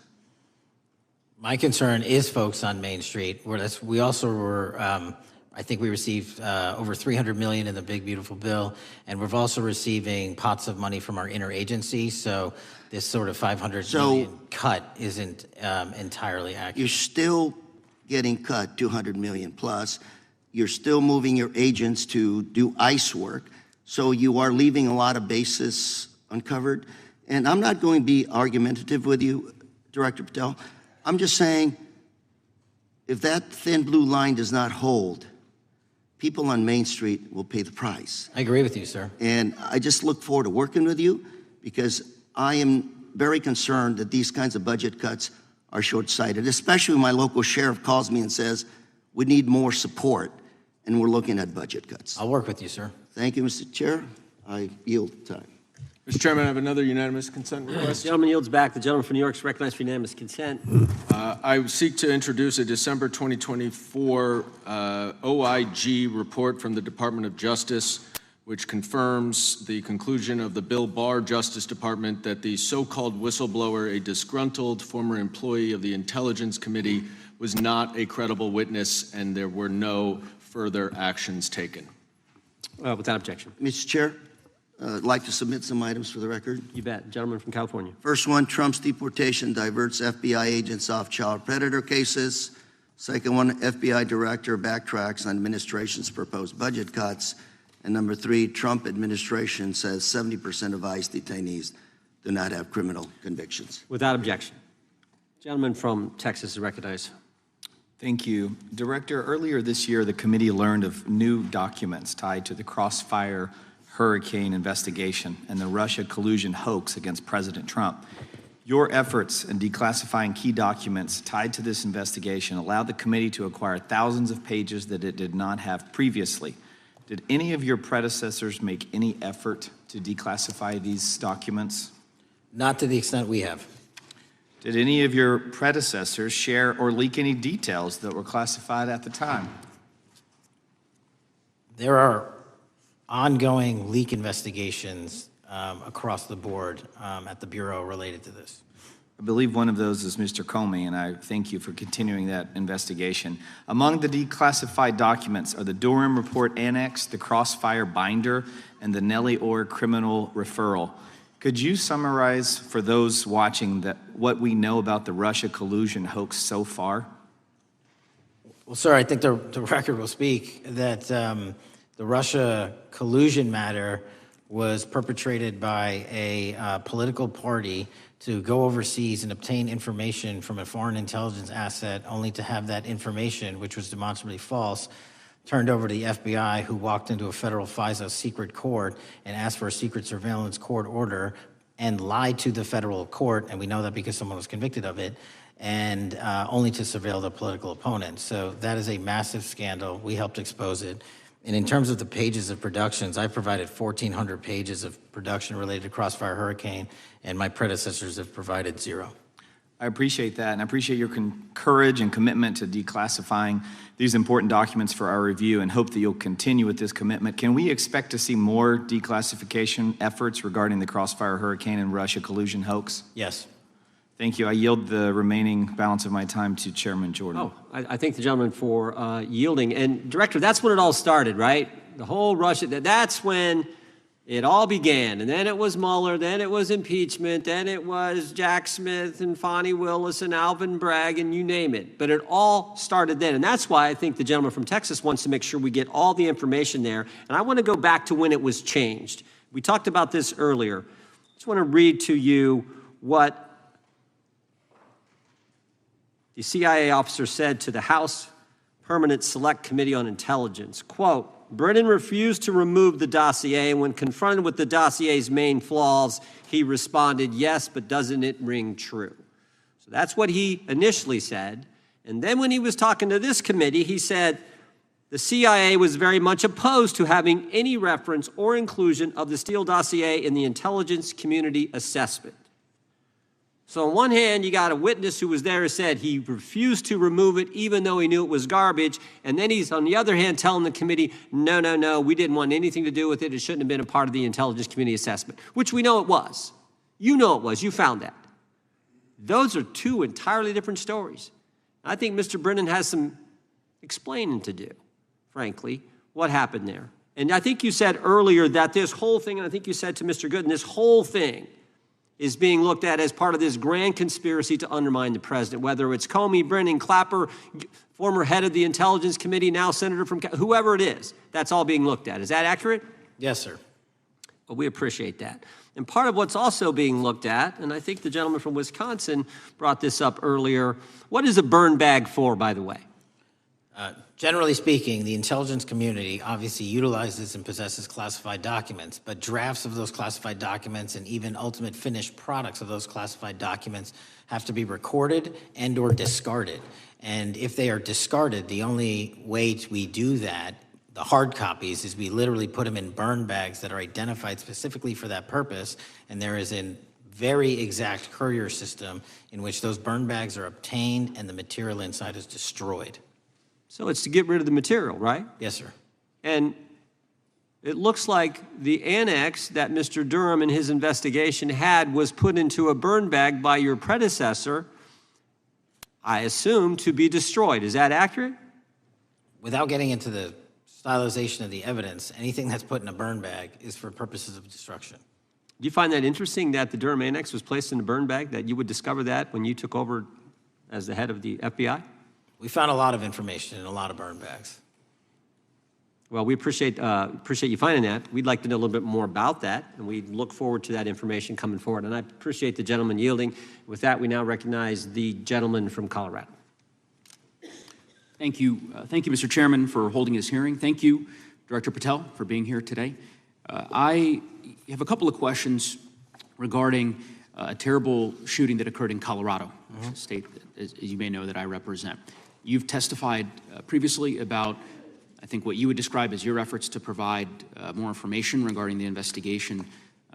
S1: My concern is folks on Main Street. We also were, I think we received over $300 million in the big, beautiful bill, and we're also receiving pots of money from our interagency, so this sort of $500 million cut isn't entirely accurate.
S11: You're still getting cut $200 million plus. You're still moving your agents to do ICE work, so you are leaving a lot of bases uncovered. And I'm not going to be argumentative with you, Director Patel. I'm just saying, if that thin blue line does not hold, people on Main Street will pay the price.
S1: I agree with you, sir.
S11: And I just look forward to working with you, because I am very concerned that these kinds of budget cuts are short-sighted, especially when my local sheriff calls me and says, we need more support, and we're looking at budget cuts.
S1: I'll work with you, sir.
S11: Thank you, Mr. Chair. I yield time.
S8: Mr. Chairman, I have another unanimous consent
S3: The
S8: request.
S3: gentleman yields back. The gentleman from New York is recognized for unanimous consent.
S8: I seek to introduce a December 2024 OIG report from the Department of Justice, which confirms the conclusion of the Bill Barr Justice Department that the so-called whistleblower, a disgruntled former employee of the Intelligence Committee, was not a credible witness, and there were no further actions taken.
S3: Without objection.
S11: Mr. Chair, I'd like to submit some items for the record.
S3: You bet. Gentleman from California.
S11: First one, Trump's deportation diverts FBI agents off child predator cases. Second one, FBI director backtracks on administration's proposed budget cuts. And number three, Trump administration says 70% of ICE detainees do not have criminal convictions.
S3: Without objection. Gentleman from Texas is recognized.
S12: Thank you. Director, earlier this year, the committee learned of new documents tied to the Crossfire Hurricane investigation and the Russia collusion hoax against President Trump. Your efforts in declassifying key documents tied to this investigation allowed the committee to acquire thousands of pages that it did not have previously. Did any of your predecessors make any effort to declassify these documents?
S1: Not to the extent we have.
S12: Did any of your predecessors share or leak any details that were classified at the time?
S1: There are ongoing leak investigations across the board at the Bureau related to this.
S12: I believe one of those is Mr. Comey, and I thank you for continuing that investigation. Among the declassified documents are the Durham Report Annex, the Crossfire Binder, and the Nellie Orr Criminal Referral. Could you summarize for those watching what we know about the Russia collusion hoax so far?
S1: Well, sir, I think the record will speak that the Russia collusion matter was perpetrated by a political party to go overseas and obtain information from a foreign intelligence asset, only to have that information, which was demonstrably false, turned over to the FBI, who walked into a federal FISA secret court and asked for a secret surveillance court order and lied to the federal court, and we know that because someone was convicted of it, and only to surveil the political opponent. So that is a massive scandal. We helped expose it. And in terms of the pages of productions, I provided 1,400 pages of production related to Crossfire Hurricane, and my predecessors have provided 0.
S12: I appreciate that, and I appreciate your courage and commitment to declassifying these important documents for our review, and hope that you'll continue with this commitment. Can we expect to see more declassification efforts regarding the Crossfire Hurricane and Russia collusion hoax?
S1: Yes.
S12: Thank you. I yield the remaining balance of my time to Chairman Jordan.
S3: Oh, I thank the gentleman for yielding. And Director, that's when it all started, right? The whole Russia, that's when it all began. And then it was Mueller, then it was impeachment, then it was Jack Smith and Fonnie Willis and Alvin Bragg and you name it. But it all started then. And that's why I think the gentleman from Texas wants to make sure we get all the information there. And I want to go back to when it was changed. We talked about this earlier. I just want to read to you what the CIA officer said to the House Permanent Select Committee on Intelligence. Quote, Brennan refused to remove the dossier, and when confronted with the dossier's main flaws, he responded, yes, but doesn't it ring true? So that's what he initially said. And then when he was talking to this committee, he said the CIA was very much opposed to having any reference or inclusion of the Steele dossier in the intelligence community assessment. So on one hand, you got a witness who was there who said he refused to remove it even though he knew it was garbage. And then he's, on the other hand, telling the committee, no, no, no, we didn't want anything to do with it. It shouldn't have been a part of the intelligence community assessment, which we know it was. You know it was. You found that. Those are two entirely different stories. I think Mr. Brennan has some explaining to do, frankly, what happened there. And I think you said earlier that this whole thing, and I think you said to Mr. Gooden, this whole thing is being looked at as part of this grand conspiracy to undermine the president, whether it's Comey, Brennan, Clapper, former head of the Intelligence Committee, now senator from, whoever it is, that's all being looked at. Is that accurate?
S1: Yes, sir.
S3: Well, we appreciate that. And part of what's also being looked at, and I think the gentleman from Wisconsin brought this up earlier, what is a burn bag for, by the way?
S1: Generally speaking, the intelligence community obviously utilizes and possesses classified documents, but drafts of those classified documents and even ultimate finished products of those classified documents have to be recorded and or discarded. And if they are discarded, the only way we do that, the hard copies, is we literally put them in burn bags that are identified specifically for that purpose, and there is a very exact courier system in which those burn bags are obtained and the material inside is destroyed.
S3: So it's to get rid of the material, right?
S1: Yes, sir.
S3: And it looks like the annex that Mr. Durham in his investigation had was put into a burn bag by your predecessor, I assume, to be destroyed. Is that accurate?
S1: Without getting into the stylization of the evidence, anything that's put in a burn bag is for purposes of destruction.
S3: Do you find that interesting that the Durham annex was placed in a burn bag, that you would discover that when you took over as the head of the FBI?
S1: We found a lot of information in a lot of burn bags.
S3: Well, we appreciate you finding that. We'd like to know a little bit more about that, and we look forward to that information coming forward. And I appreciate the gentleman yielding. With that, we now recognize the gentleman from Colorado.
S13: Thank you, Mr. Chairman, for holding this hearing. Thank you, Director Patel, for being here today. I have a couple of questions regarding a terrible shooting that occurred in Colorado, a state, as you may know, that I represent. You've testified previously about, I think, what you would describe as your efforts to provide more information regarding the investigation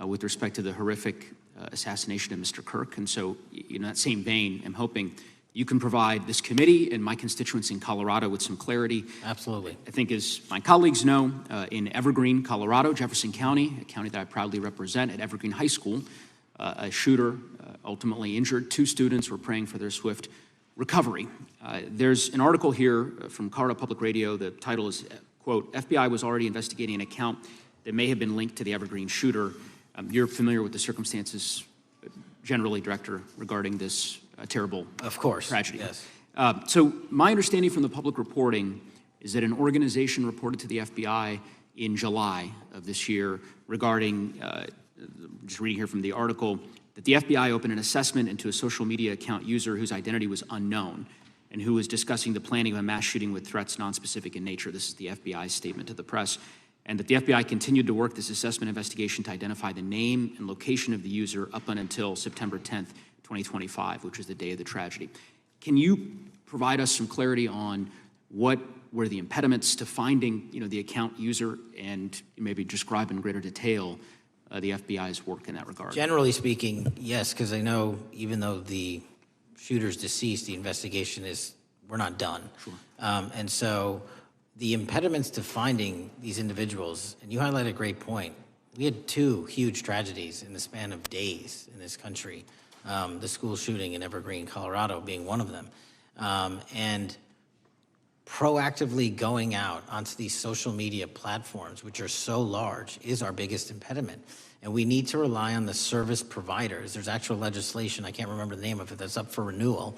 S13: with respect to the horrific assassination of Mr. Kirk. And so, in that same vein, I'm hoping you can provide this committee and my constituents in Colorado with some clarity.
S1: Absolutely.
S13: I think, as my colleagues know, in Evergreen, Colorado, Jefferson County, a county that I proudly represent, at Evergreen High School, a shooter ultimately injured. 2 students were praying for their swift recovery. There's an article here from Colorado Public Radio. The title is, quote, FBI was already investigating an account that may have been linked to the Evergreen shooter. You're familiar with the circumstances generally, Director, regarding this terrible tragedy.
S1: Yes.
S13: So my understanding from the public reporting is that an organization reported to the FBI in July of this year regarding, just reading here from the article, that the FBI opened an assessment into a social media account user whose identity was unknown and who was discussing the planning of a mass shooting with threats nonspecific in nature. This is the FBI's statement to the press. And that the FBI continued to work this assessment investigation to identify the name and location of the user up until September 10th, 2025, which was the day of the tragedy. Can you provide us some clarity on what were the impediments to finding, the account user, and maybe describe in greater detail the FBI's work in that regard?
S1: Generally speaking, yes, because I know even though the shooter's deceased, the investigation we're not done.
S13: Sure.
S1: And so the impediments to finding these individuals, and you highlight a great point. We had 2 huge tragedies in the span of days in this country. The school shooting in Evergreen, Colorado being one of them. And proactively going out onto these social media platforms, which are so large, is our biggest impediment. And we need to rely on the service providers. There's actual legislation, I can't remember the name of it, that's up for renewal,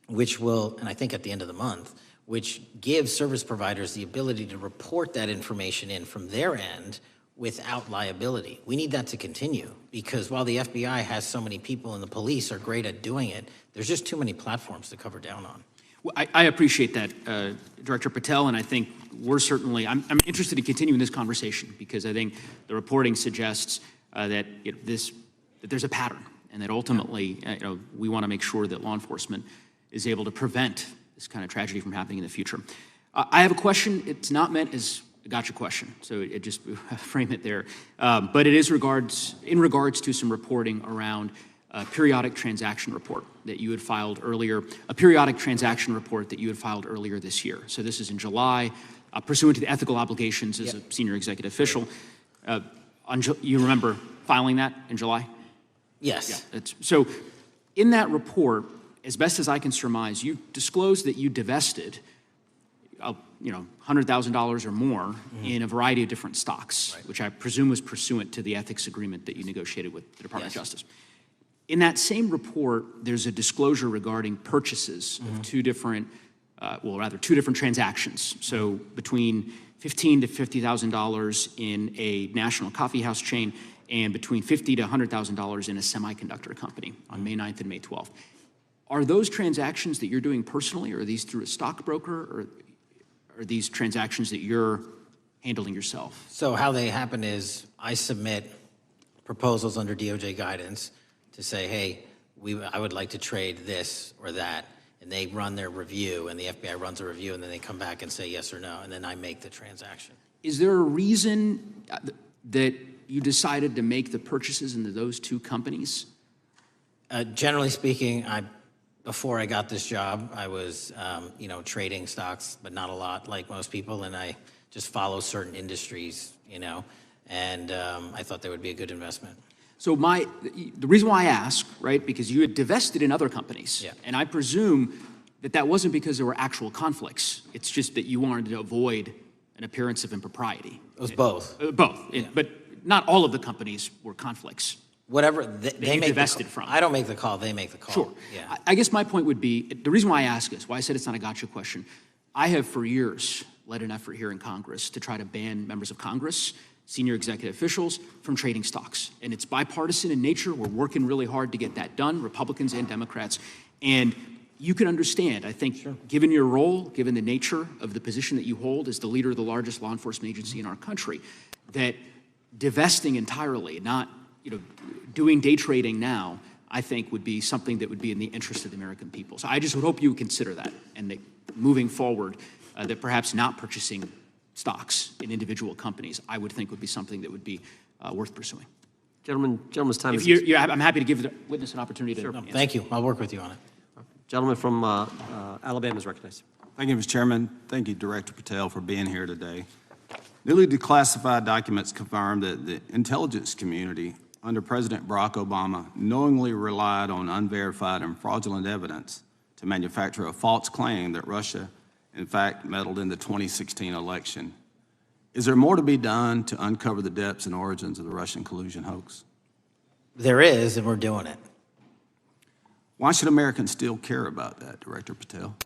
S1: which will, and I think at the end of the month, which gives service providers the ability to report that information in from their end without liability. We need that to continue, because while the FBI has so many people and the police are great at doing it, there's just too many platforms to cover down on.
S13: Well, I appreciate that, Director Patel, and I think we're certainly, I'm interested in continuing this conversation because I think the reporting suggests that there's a pattern and that ultimately, we want to make sure that law enforcement is able to prevent this kind of tragedy from happening in the future. I have a question. It's not meant as a gotcha question, so it just frame it there. But it is in regards to some reporting around a periodic transaction report that you had filed earlier, this year. So this is in July, pursuant to the ethical obligations as a senior executive official. You remember filing that in July?
S1: Yes.
S13: Yeah, so in that report, as best as I can surmise, you disclosed that you divested $100,000 or more in a variety of different stocks, which I presume was pursuant to the ethics agreement that you negotiated with the Department of Justice. In that same report, there's a disclosure regarding purchases of two different transactions. So between $15,000 to $50,000 in a national coffee house chain and between $50,000 to $100,000 in a semiconductor company on May 9th and May 12th. Are those transactions that you're doing personally, or are these through a stockbroker, or are these transactions that you're handling yourself?
S1: So how they happen is I submit proposals under DOJ guidance to say, hey, I would like to trade this or that, and they run their review, and the FBI runs a review, and then they come back and say yes or no, and then I make the transaction.
S13: Is there a reason that you decided to make the purchases into those two companies?
S1: Generally speaking, before I got this job, I was, trading stocks, but not a lot like most people, and I just follow certain industries, and I thought they would be a good investment.
S13: So the reason why I ask, right, because you had divested in other companies, and I presume that wasn't because there were actual conflicts. It's just that you wanted to avoid an appearance of impropriety.
S1: It was both.
S13: Both, but not all of the companies were conflicts.
S1: Whatever they make
S13: divested from.
S1: I don't make the call, they make the call.
S13: Sure.
S1: Yeah.
S13: I guess my point would be, the reason why I ask this, why I said it's not a gotcha question, I have for years led an effort here in Congress to try to ban members of Congress, senior executive officials, from trading stocks. And it's bipartisan in nature. We're working really hard to get that done, Republicans and Democrats. And you can understand, I think, given your role, given the nature of the position that you hold as the leader of the largest law enforcement agency in our country, that divesting entirely, not doing day trading now, I think would be something that would be in the interest of the American people. So I just would hope you would consider that, and that moving forward, that perhaps not purchasing stocks in individual companies, I would think would be something that would be worth pursuing.
S3: Gentleman's time is...
S13: I'm happy to give the witness an opportunity to answer.
S1: Thank you. I'll work with you on it.
S3: Gentleman from Alabama is recognized.
S14: Thank you, Mr. Chairman. Thank you, Director Patel, for being here today. Newly declassified documents confirm that the intelligence community under President Barack Obama knowingly relied on unverified and fraudulent evidence to manufacture a false claim that Russia, in fact, meddled in the 2016 election. Is there more to be done to uncover the depths and origins of the Russian collusion hoax?
S1: There is, and we're doing it.
S14: Why should Americans still care about that, Director Patel?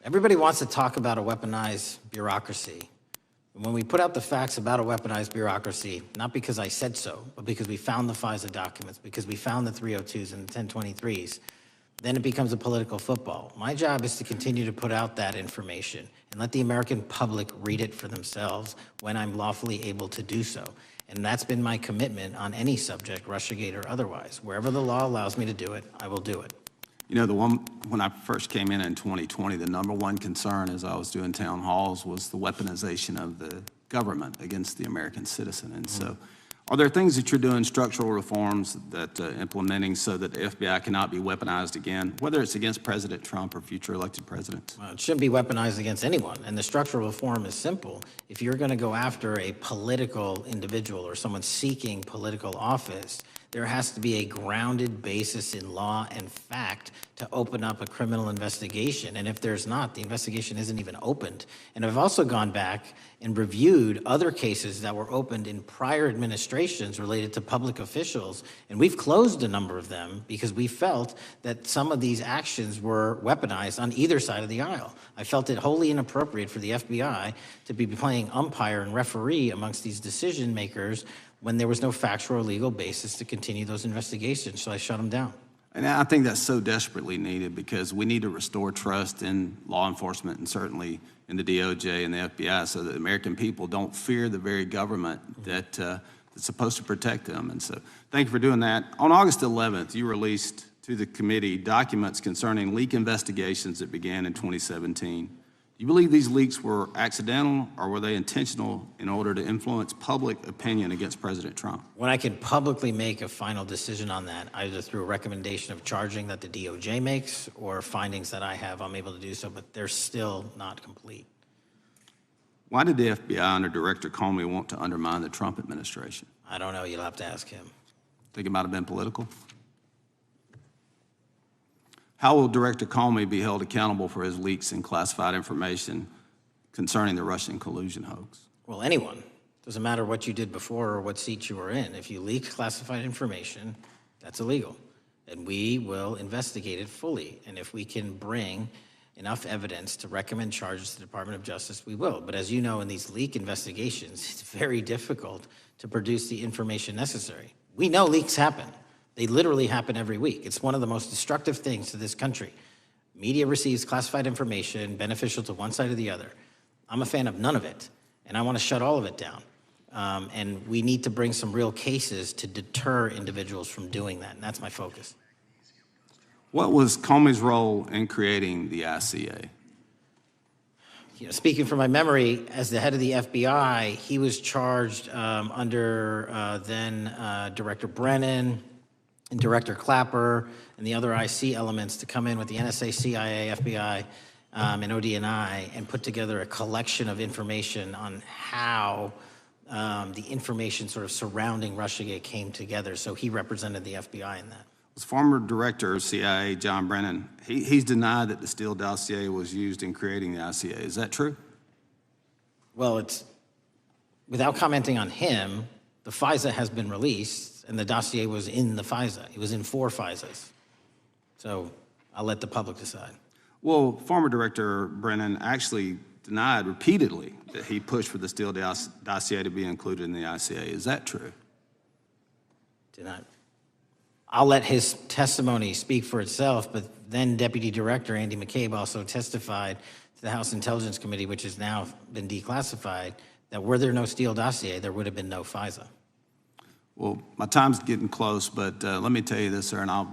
S1: Everybody wants to talk about a weaponized bureaucracy. When we put out the facts about a weaponized bureaucracy, not because I said so, but because we found the FISA documents, because we found the 302s and the 1023s, then it becomes a political football. My job is to continue to put out that information and let the American public read it for themselves when I'm lawfully able to do so. And that's been my commitment on any subject, Russiagate or otherwise. Wherever the law allows me to do it, I will do it.
S14: When I first came in 2020, the number one concern as I was doing town halls was the weaponization of the government against the American citizen. And so are there things that you're doing, structural reforms that implementing so that the FBI cannot be weaponized again, whether it's against President Trump or future elected presidents?
S1: Well, it shouldn't be weaponized against anyone. And the structural reform is simple. If you're going to go after a political individual or someone seeking political office, there has to be a grounded basis in law and fact to open up a criminal investigation. And if there's not, the investigation isn't even opened. And I've also gone back and reviewed other cases that were opened in prior administrations related to public officials. And we've closed a number of them because we felt that some of these actions were weaponized on either side of the aisle. I felt it wholly inappropriate for the FBI to be playing umpire and referee amongst these decision makers when there was no factual or legal basis to continue those investigations, so I shut them down.
S14: And I think that's so desperately needed because we need to restore trust in law enforcement and certainly in the DOJ and the FBI so that the American people don't fear the very government that's supposed to protect them. And so thank you for doing that. On August 11th, you released to the committee documents concerning leak investigations that began in 2017. Do you believe these leaks were accidental or were they intentional in order to influence public opinion against President Trump?
S1: When I can publicly make a final decision on that, either through a recommendation of charging that the DOJ makes or findings that I have, I'm able to do so, but they're still not complete.
S14: Why did the FBI under Director Comey want to undermine the Trump administration?
S1: I don't know. You'll have to ask him.
S14: Think it might have been political? How will Director Comey be held accountable for his leaks and classified information concerning the Russian collusion hoax?
S1: Well, anyone. Doesn't matter what you did before or what seat you were in. If you leak classified information, that's illegal. And we will investigate it fully. And if we can bring enough evidence to recommend charges to the Department of Justice, we will. But as you know, in these leak investigations, it's very difficult to produce the information necessary. We know leaks happen. They literally happen every week. It's one of the most destructive things to this country. Media receives classified information beneficial to one side or the other. I'm a fan of none of it, and I want to shut all of it down. And we need to bring some real cases to deter individuals from doing that, and that's my focus.
S14: What was Comey's role in creating the ICA?
S1: Speaking from my memory, as the head of the FBI, he was charged under then Director Brennan and Director Clapper and the other IC elements to come in with the NSA, CIA, FBI, and ODNI and put together a collection of information on how the information sort of surrounding Russiagate came together. So he represented the FBI in that.
S14: Was former Director of CIA, John Brennan, he's denied that the Steele dossier was used in creating the ICA. Is that true?
S1: Well, without commenting on him, the FISA has been released, and the dossier was in the FISA. It was in 4 FISAs. So I'll let the public decide.
S14: Well, former Director Brennan actually denied repeatedly that he pushed for the Steele dossier to be included in the ICA. Is that true?
S1: Denied. I'll let his testimony speak for itself, but then Deputy Director Andy McCabe also testified to the House Intelligence Committee, which has now been declassified, that were there no Steele dossier, there would have been no FISA.
S14: Well, my time's getting close, but let me tell you this, sir, and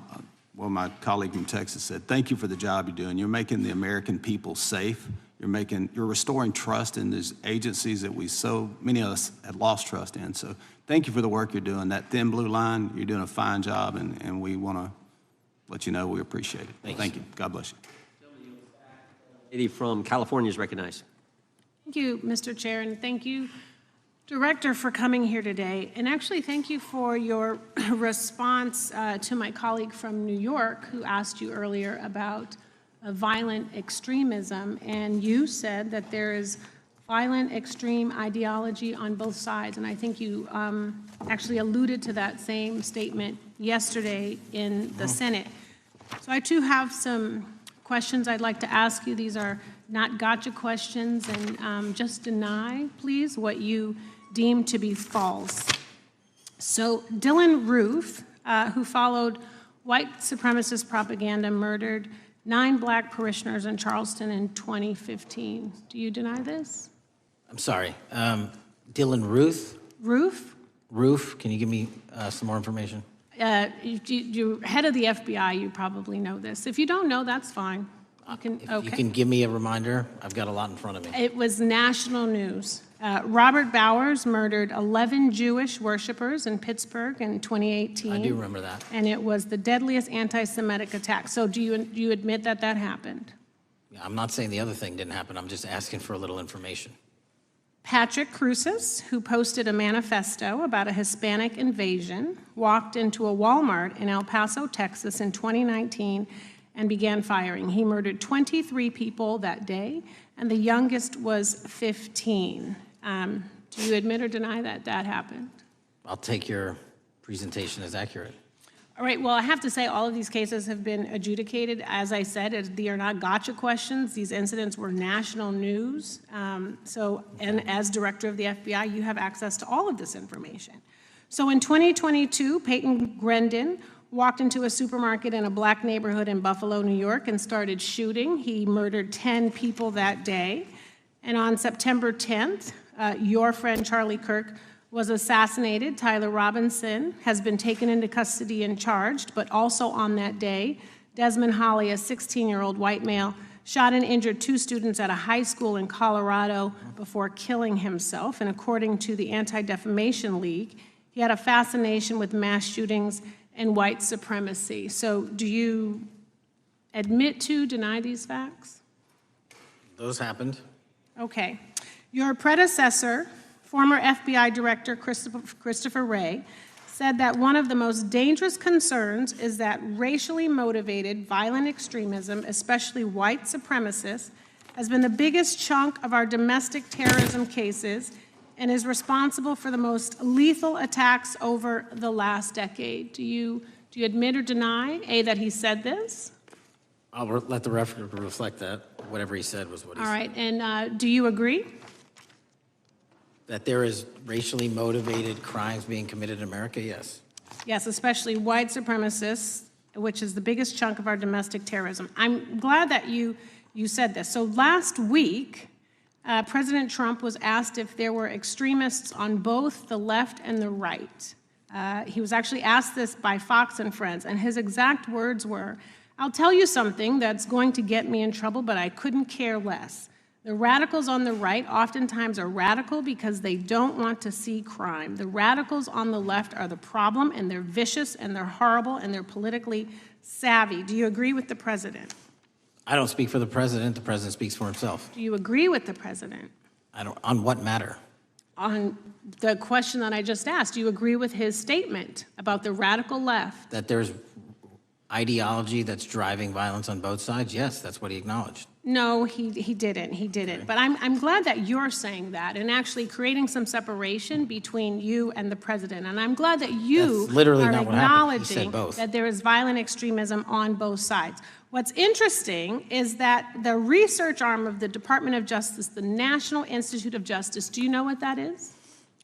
S14: my colleague from Texas said, thank you for the job you're doing. You're making the American people safe. You're restoring trust in these agencies that so many of us had lost trust in. So thank you for the work you're doing. That thin blue line, you're doing a fine job, and we want to let you know we appreciate it. Thank you. God bless you.
S3: Lady from California is recognized.
S15: Thank you, Mr. Chair, and thank you, Director, for coming here today. And actually, thank you for your response to my colleague from New York who asked you earlier about violent extremism. And you said that there is violent extreme ideology on both sides. And I think you actually alluded to that same statement yesterday in the Senate. So I too have some questions I'd like to ask you. These are not gotcha questions, and just deny, please, what you deem to be false. So Dylan Roof, who followed white supremacist propaganda, murdered 9 black parishioners in Charleston in 2015. Do you deny this?
S1: I'm sorry. Dylan Ruth?
S15: Roof?
S1: Roof, can you give me some more information?
S15: You're head of the FBI, you probably know this. If you don't know, that's fine.
S1: You can give me a reminder. I've got a lot in front of me.
S15: It was national news. Robert Bowers murdered 11 Jewish worshipers in Pittsburgh in 2018.
S1: I do remember that.
S15: And it was the deadliest anti-Semitic attack. So do you admit that that happened?
S1: I'm not saying the other thing didn't happen. I'm just asking for a little information.
S15: Patrick Cruces, who posted a manifesto about a Hispanic invasion, walked into a Walmart in El Paso, Texas in 2019 and began firing. He murdered 23 people that day, and the youngest was 15. Do you admit or deny that that happened?
S1: I'll take your presentation as accurate.
S15: All right, well, I have to say all of these cases have been adjudicated. As I said, they are not gotcha questions. These incidents were national news. And as director of the FBI, you have access to all of this information. So in 2022, Peyton Grendon walked into a supermarket in a black neighborhood in Buffalo, New York, and started shooting. He murdered 10 people that day. And on September 10th, your friend Charlie Kirk was assassinated. Tyler Robinson has been taken into custody and charged, but also on that day, Desmond Holley, a 16-year-old white male, shot and injured 2 students at a high school in Colorado before killing himself. And according to the Anti-Defamation League, he had a fascination with mass shootings and white supremacy. So do you admit to, deny these facts?
S1: Those happened.
S15: Okay. Your predecessor, former FBI Director Christopher Wray, said that one of the most dangerous concerns is that racially motivated violent extremism, especially white supremacists, has been the biggest chunk of our domestic terrorism cases and is responsible for the most lethal attacks over the last decade. Do you admit or deny, A, that he said this?
S1: I'll let the record reflect that. Whatever he said was what he
S15: All
S1: said.
S15: right, and do you agree?
S1: That there is racially motivated crimes being committed in America, yes.
S15: Yes, especially white supremacists, which is the biggest chunk of our domestic terrorism. I'm glad that you said this. So last week, President Trump was asked if there were extremists on both the left and the right. He was actually asked this by Fox and Friends, and his exact words were, "I'll tell you something that's going to get me in trouble, but I couldn't care less. The radicals on the right oftentimes are radical because they don't want to see crime. The radicals on the left are the problem, and they're vicious, and they're horrible, and they're politically savvy." Do you agree with the president?
S1: I don't speak for the president. The president speaks for himself.
S15: Do you agree with the president?
S1: On what matter?
S15: On the question that I just asked, do you agree with his statement about the radical left?
S1: That there's ideology that's driving violence on both sides? Yes, that's what he acknowledged.
S15: No, he didn't. He didn't.
S1: Okay.
S15: But I'm glad that you're saying that and actually creating some separation between you and the president. And I'm glad that you
S1: That's literally
S15: are
S1: not what happened. He said
S15: acknowledging
S1: both.
S15: that there is violent extremism on both sides. What's interesting is that the research arm of the Department of Justice, the National Institute of Justice, do you know what that is?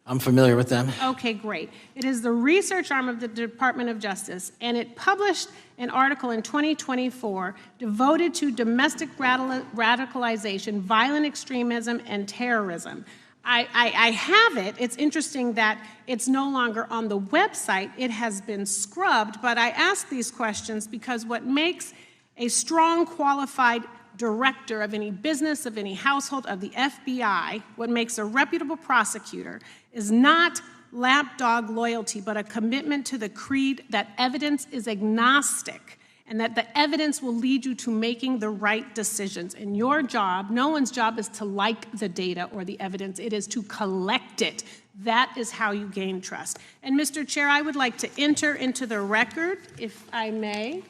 S1: I'm familiar with them.
S15: Okay, great. It is the research arm of the Department of Justice, and it published an article in 2024 devoted to domestic radicalization, violent extremism, and terrorism. I have it. It's interesting that it's no longer on the website. It has been scrubbed, but I ask these questions because what makes a strong, qualified director of any business, of any household, of the FBI, what makes a reputable prosecutor is not lapdog loyalty, but a commitment to the creed that evidence is agnostic and that the evidence will lead you to making the right decisions. And your job, no one's job is to like the data or the evidence, it is to collect it. That is how you gain trust. And Mr. Chair, I would like to enter into the record, if I may.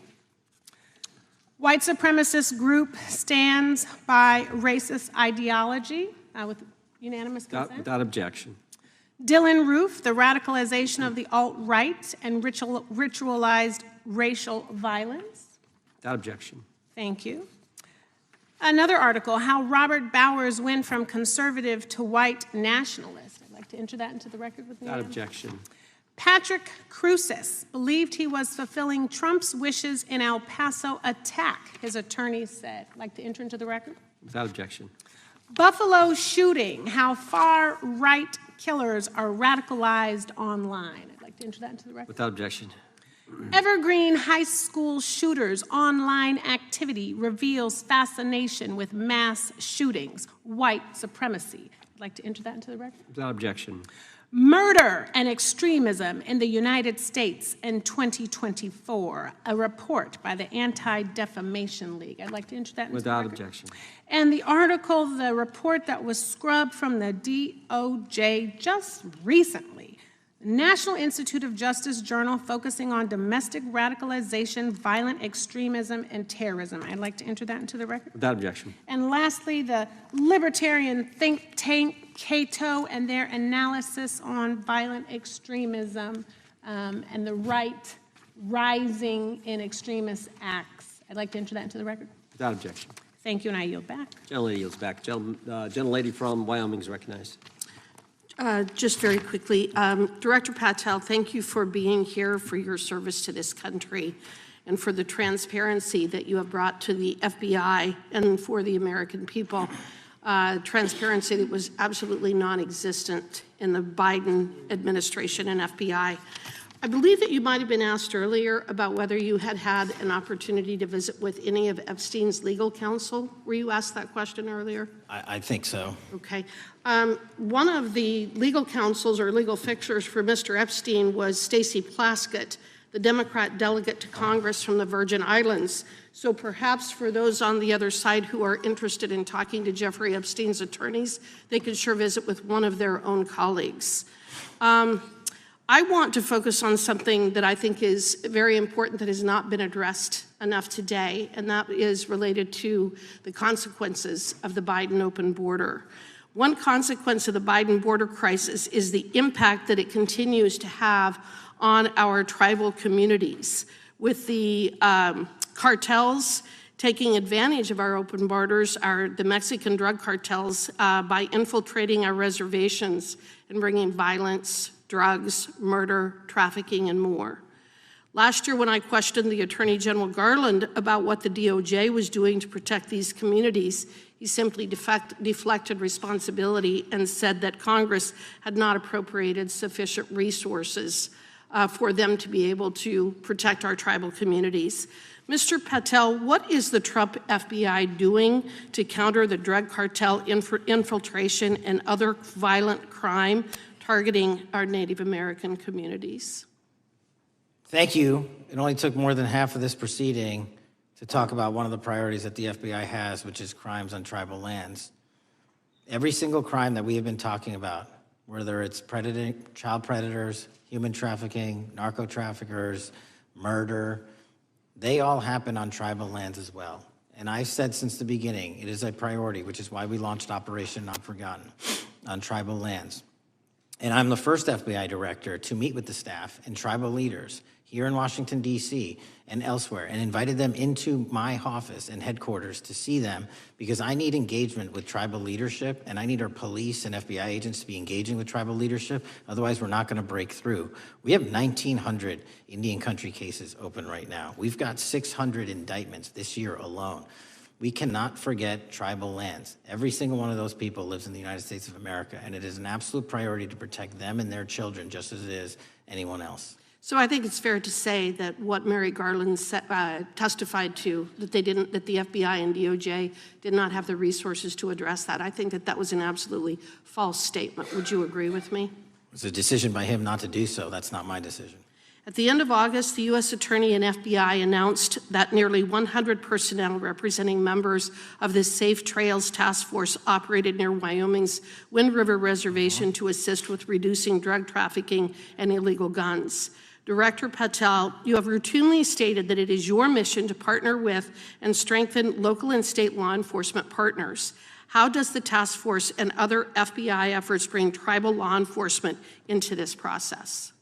S15: White supremacist group stands by racist ideology with unanimous consent.
S3: Without objection.
S15: Dylan Roof, the radicalization of the alt-right and ritualized racial violence.
S3: Without objection.
S15: Thank you. Another article, how Robert Bowers went from conservative to white nationalist. I'd like to enter that into the record with me.
S3: Without objection.
S15: Patrick Cruces believed he was fulfilling Trump's wishes in El Paso attack, his attorneys said. I'd like to enter into the record.
S3: Without objection.
S15: Buffalo shooting, how far-right killers are radicalized online. I'd like to enter that into the record.
S3: Without objection.
S15: Evergreen high school shooters online activity reveals fascination with mass shootings, white supremacy. I'd like to enter that into the record.
S3: Without objection.
S15: Murder and extremism in the United States in 2024, a report by the Anti-Defamation League. I'd like to enter that into
S3: Without
S15: the record.
S3: objection.
S15: And the article, the report that was scrubbed from the DOJ just recently, National Institute of Justice Journal focusing on domestic radicalization, violent extremism, and terrorism. I'd like to enter that into the record.
S3: Without objection.
S15: And lastly, the libertarian think tank Cato and their analysis on violent extremism and the right rising in extremist acts. I'd like to enter that into the record.
S3: Without objection.
S15: Thank you, and I yield back.
S3: Gentlelady yields back. Gentlelady from Wyoming is recognized.
S16: Just very quickly, Director Patel, thank you for being here, for your service to this country, and for the transparency that you have brought to the FBI and for the American people. Transparency that was absolutely non-existent in the Biden administration and FBI. I believe that you might have been asked earlier about whether you had had an opportunity to visit with any of Epstein's legal counsel. Were you asked that question earlier?
S1: I think so.
S16: Okay. One of the legal counsels or legal fixers for Mr. Epstein was Stacey Plaskett, the Democrat delegate to Congress from the Virgin Islands. So perhaps for those on the other side who are interested in talking to Jeffrey Epstein's attorneys, they could sure visit with one of their own colleagues. I want to focus on something that I think is very important that has not been addressed enough today, and that is related to the consequences of the Biden open border. One consequence of the Biden border crisis is the impact that it continues to have on our tribal communities, with the cartels taking advantage of our open borders, the Mexican drug cartels, by infiltrating our reservations and bringing violence, drugs, murder, trafficking, and more. Last year, when I questioned the Attorney General Garland about what the DOJ was doing to protect these communities, he simply deflected responsibility and said that Congress had not appropriated sufficient resources for them to be able to protect our tribal communities. Mr. Patel, what is the Trump FBI doing to counter the drug cartel infiltration and other violent crime targeting our Native American communities?
S1: Thank you. It only took more than half of this proceeding to talk about one of the priorities that the FBI has, which is crimes on tribal lands. Every single crime that we have been talking about, whether it's child predators, human trafficking, narco traffickers, murder, they all happen on tribal lands as well. And I've said since the beginning, it is a priority, which is why we launched Operation Not Forgotten on tribal lands. And I'm the first FBI director to meet with the staff and tribal leaders here in Washington, D.C. and elsewhere, and invited them into my office and headquarters to see them, because I need engagement with tribal leadership, and I need our police and FBI agents to be engaging with tribal leadership. Otherwise, we're not going to break through. We have 1,900 Indian country cases open right now. We've got 600 indictments this year alone. We cannot forget tribal lands. Every single one of those people lives in the United States of America, and it is an absolute priority to protect them and their children just as it is anyone else.
S16: So I think it's fair to say that what Mary Garland testified to, that the FBI and DOJ did not have the resources to address that. I think that was an absolutely false statement. Would you agree with me?
S1: It's a decision by him not to do so. That's not my decision.
S16: At the end of August, the U.S. Attorney and FBI announced that nearly 100 personnel representing members of the Safe Trails Task Force operated near Wyoming's Wind River Reservation to assist with reducing drug trafficking and illegal guns. Director Patel, you have routinely stated that it is your mission to partner with and strengthen local and state law enforcement partners. How does the task force and other FBI efforts bring tribal law enforcement into this process?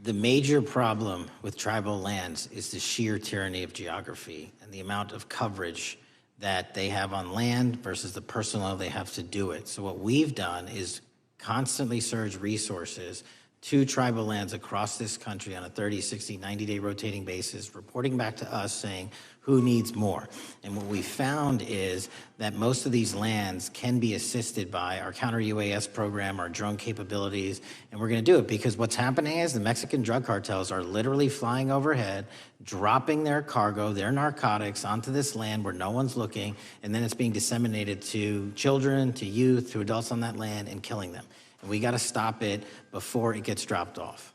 S1: The major problem with tribal lands is the sheer tyranny of geography and the amount of coverage that they have on land versus the personnel they have to do it. So what we've done is constantly surge resources to tribal lands across this country on a 30, 60, 90-day rotating basis, reporting back to us saying who needs more. And what we found is that most of these lands can be assisted by our counter-UAS program, our drone capabilities, and we're gonna do it because what's happening is the Mexican drug cartels are literally flying overhead, dropping their cargo, their narcotics onto this land where no one's looking, and then it's being disseminated to children, to youth, to adults on that land and killing them. And we gotta stop it before it gets dropped off.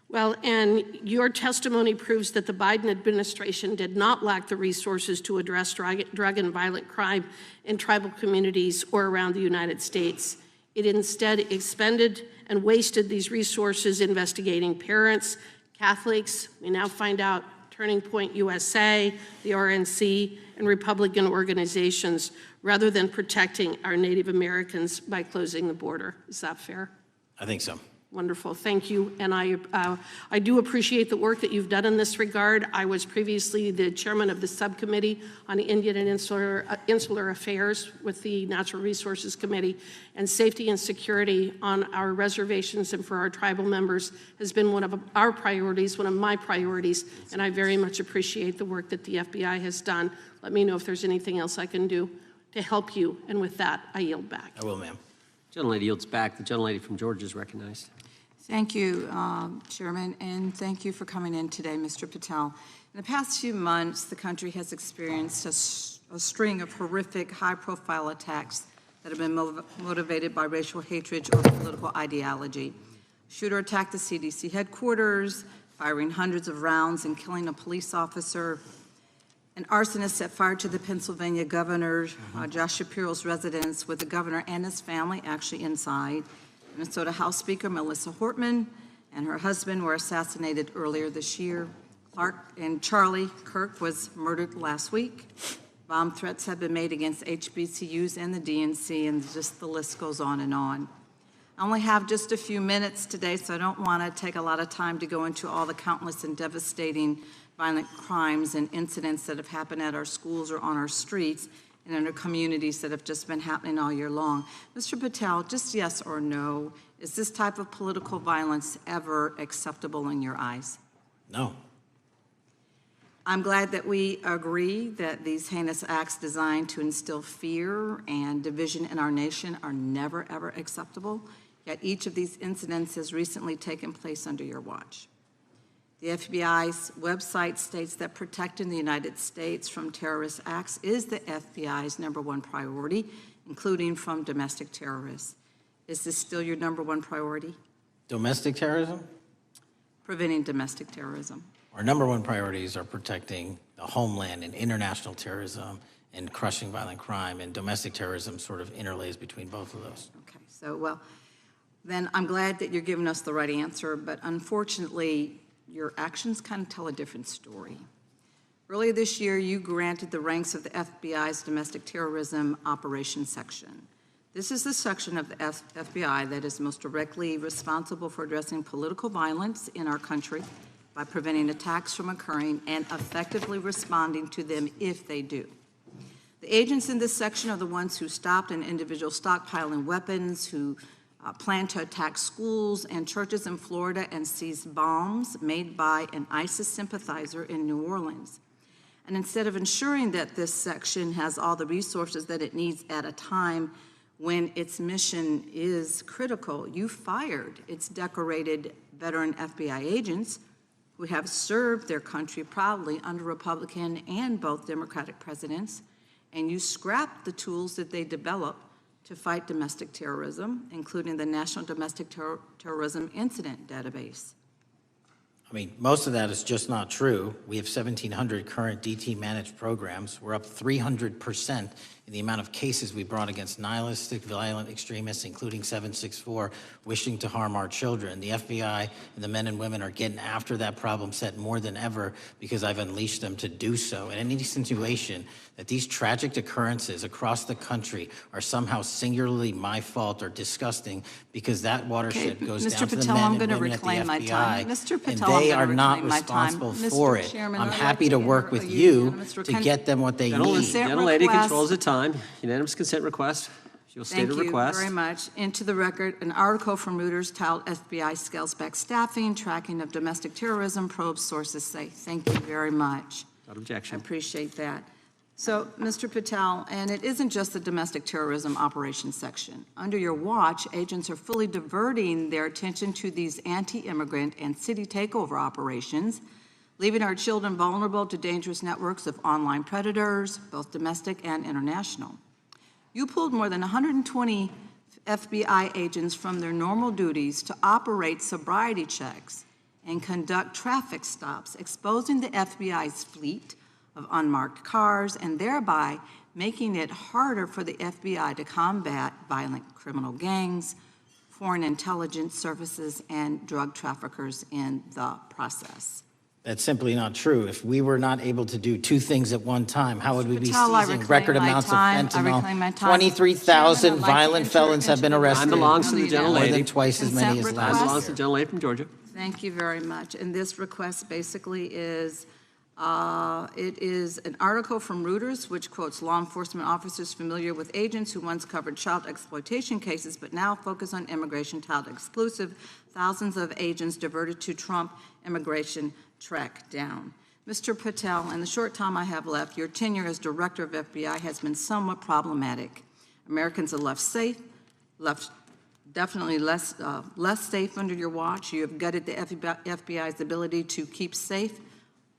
S16: Well, and your testimony proves that the Biden administration did not lack the resources to address drug and violent crime in tribal communities or around the United States. It instead expended and wasted these resources investigating parents, Catholics, we now find out Turning Point USA, the RNC, and Republican organizations, rather than protecting our Native Americans by closing the border. Is that fair?
S1: I think so.
S16: Wonderful, thank you. And I do appreciate the work that you've done in this regard. I was previously the chairman of the subcommittee on Indian and Insular Affairs with the Natural Resources Committee, and safety and security on our reservations and for our tribal members has been one of our priorities, one of my priorities, and I very much appreciate the work that the FBI has done. Let me know if there's anything else I can do to help you, and with that, I yield back.
S1: I will, ma'am.
S3: Gentlelady yields back. The gentlelady from Georgia is recognized.
S17: Thank you, Chairman, and thank you for coming in today, Mr. Patel. In the past few months, the country has experienced a string of horrific, high-profile attacks that have been motivated by racial hatred or political ideology. Shooter attacked the CDC headquarters, firing hundreds of rounds and killing a police officer. An arsonist set fire to the Pennsylvania governor, Josh Shapiro's residence, with the governor and his family actually inside. Minnesota House Speaker Melissa Hortman and her husband were assassinated earlier this year. Clark and Charlie Kirk was murdered last week. Bomb threats have been made against HBCUs and the DNC, and just the list goes on and on. I only have just a few minutes today, so I don't want to take a lot of time to go into all the countless and devastating violent crimes and incidents that have happened at our schools or on our streets and in our communities that have just been happening all year long. Mr. Patel, just yes or no, is this type of political violence ever acceptable in your eyes?
S1: No.
S17: I'm glad that we agree that these heinous acts designed to instill fear and division in our nation are never, ever acceptable, yet each of these incidents has recently taken place under your watch. The FBI's website states that protecting the United States from terrorist acts is the FBI's #1 priority, including from domestic terrorists. Is this still your #1 priority?
S1: Domestic terrorism?
S17: Preventing domestic terrorism.
S1: Our #1 priorities are protecting the homeland and international terrorism and crushing violent crime, and domestic terrorism sort of interlays between both of those.
S17: Okay, so, well, then I'm glad that you're giving us the right answer, but unfortunately, your actions kind of tell a different story. Earlier this year, you granted the ranks of the FBI's Domestic Terrorism Operations Section. This is the section of the FBI that is most directly responsible for addressing political violence in our country by preventing attacks from occurring and effectively responding to them if they do. The agents in this section are the ones who stopped an individual stockpiling weapons, who planned to attack schools and churches in Florida and seized bombs made by an ISIS sympathizer in New Orleans. And instead of ensuring that this section has all the resources that it needs at a time when its mission is critical, you fired its decorated veteran FBI agents who have served their country proudly under Republican and both Democratic presidents, and you scrapped the tools that they developed to fight domestic terrorism, including the National Domestic Terrorism Incident Database.
S1: I mean, most of that is just not true. We have 1,700 current DT managed programs. We're up 300% in the amount of cases we brought against nihilistic, violent extremists, including 764, wishing to harm our children. The FBI and the men and women are getting after that problem set more than ever because I've unleashed them to do so. And any insinuation that these tragic occurrences across the country are somehow singularly my fault or disgusting because that watershed goes
S17: Mr.
S1: down to the
S17: Patel,
S1: men
S17: I'm
S1: and
S17: going to
S1: women at the
S17: reclaim my time.
S1: FBI,
S17: Mr. Patel,
S1: and they
S17: I'm
S1: are
S17: going to
S1: not
S17: reclaim my time.
S1: responsible
S17: Mr.
S1: for it.
S17: Chairman,
S1: I'm
S17: I'd
S1: happy
S17: like
S1: to
S17: to
S1: work
S17: enter
S1: with
S17: a
S1: you
S17: unanimous
S1: to
S17: consent-
S1: get them what they
S3: Gentlelady,
S1: need.
S17: Consent
S3: gentlelady
S17: request.
S3: controls the time. Unanimous consent request. She'll state a request.
S17: Thank you very much. Into the record, an article from Reuters titled FBI Scales Back Staffing, Tracking of Domestic Terrorism, Probes Sources Say. Thank you very much.
S3: Without objection.
S17: I appreciate that. So, Mr. Patel, and it isn't just the domestic terrorism operations section. Under your watch, agents are fully diverting their attention to these anti-immigrant and city takeover operations, leaving our children vulnerable to dangerous networks of online predators, both domestic and international. You pulled more than 120 FBI agents from their normal duties to operate sobriety checks and conduct traffic stops, exposing the FBI's fleet of unmarked cars and thereby making it harder for the FBI to combat violent criminal gangs, foreign intelligence services, and drug traffickers in the process.
S1: That's simply not true. If we were not able to do two things at one time, how would we be
S17: Patel, I
S1: seizing
S17: reclaim
S1: record
S17: my
S1: amounts of
S17: time. I reclaim my
S1: fentanyl?
S17: time.
S1: 23,000
S17: Chairman, I'd like to
S1: violent
S17: enter
S1: felons have
S17: into
S1: been
S17: the
S1: arrested.
S3: Time belongs to the
S17: Consent
S3: gentlelady.
S1: More than twice as many as
S17: request.
S1: last
S3: Time belongs to
S1: year.
S3: the gentlelady from Georgia.
S17: Thank you very much. And this request basically is, it is an article from Reuters, which quotes law enforcement officers familiar with agents who once covered child exploitation cases, but now focus on immigration child exclusive. Thousands of agents diverted to Trump immigration track down. Mr. Patel, in the short time I have left, your tenure as director of FBI has been somewhat problematic. Americans are left safe, definitely less safe under your watch. You have gutted the FBI's ability to keep safe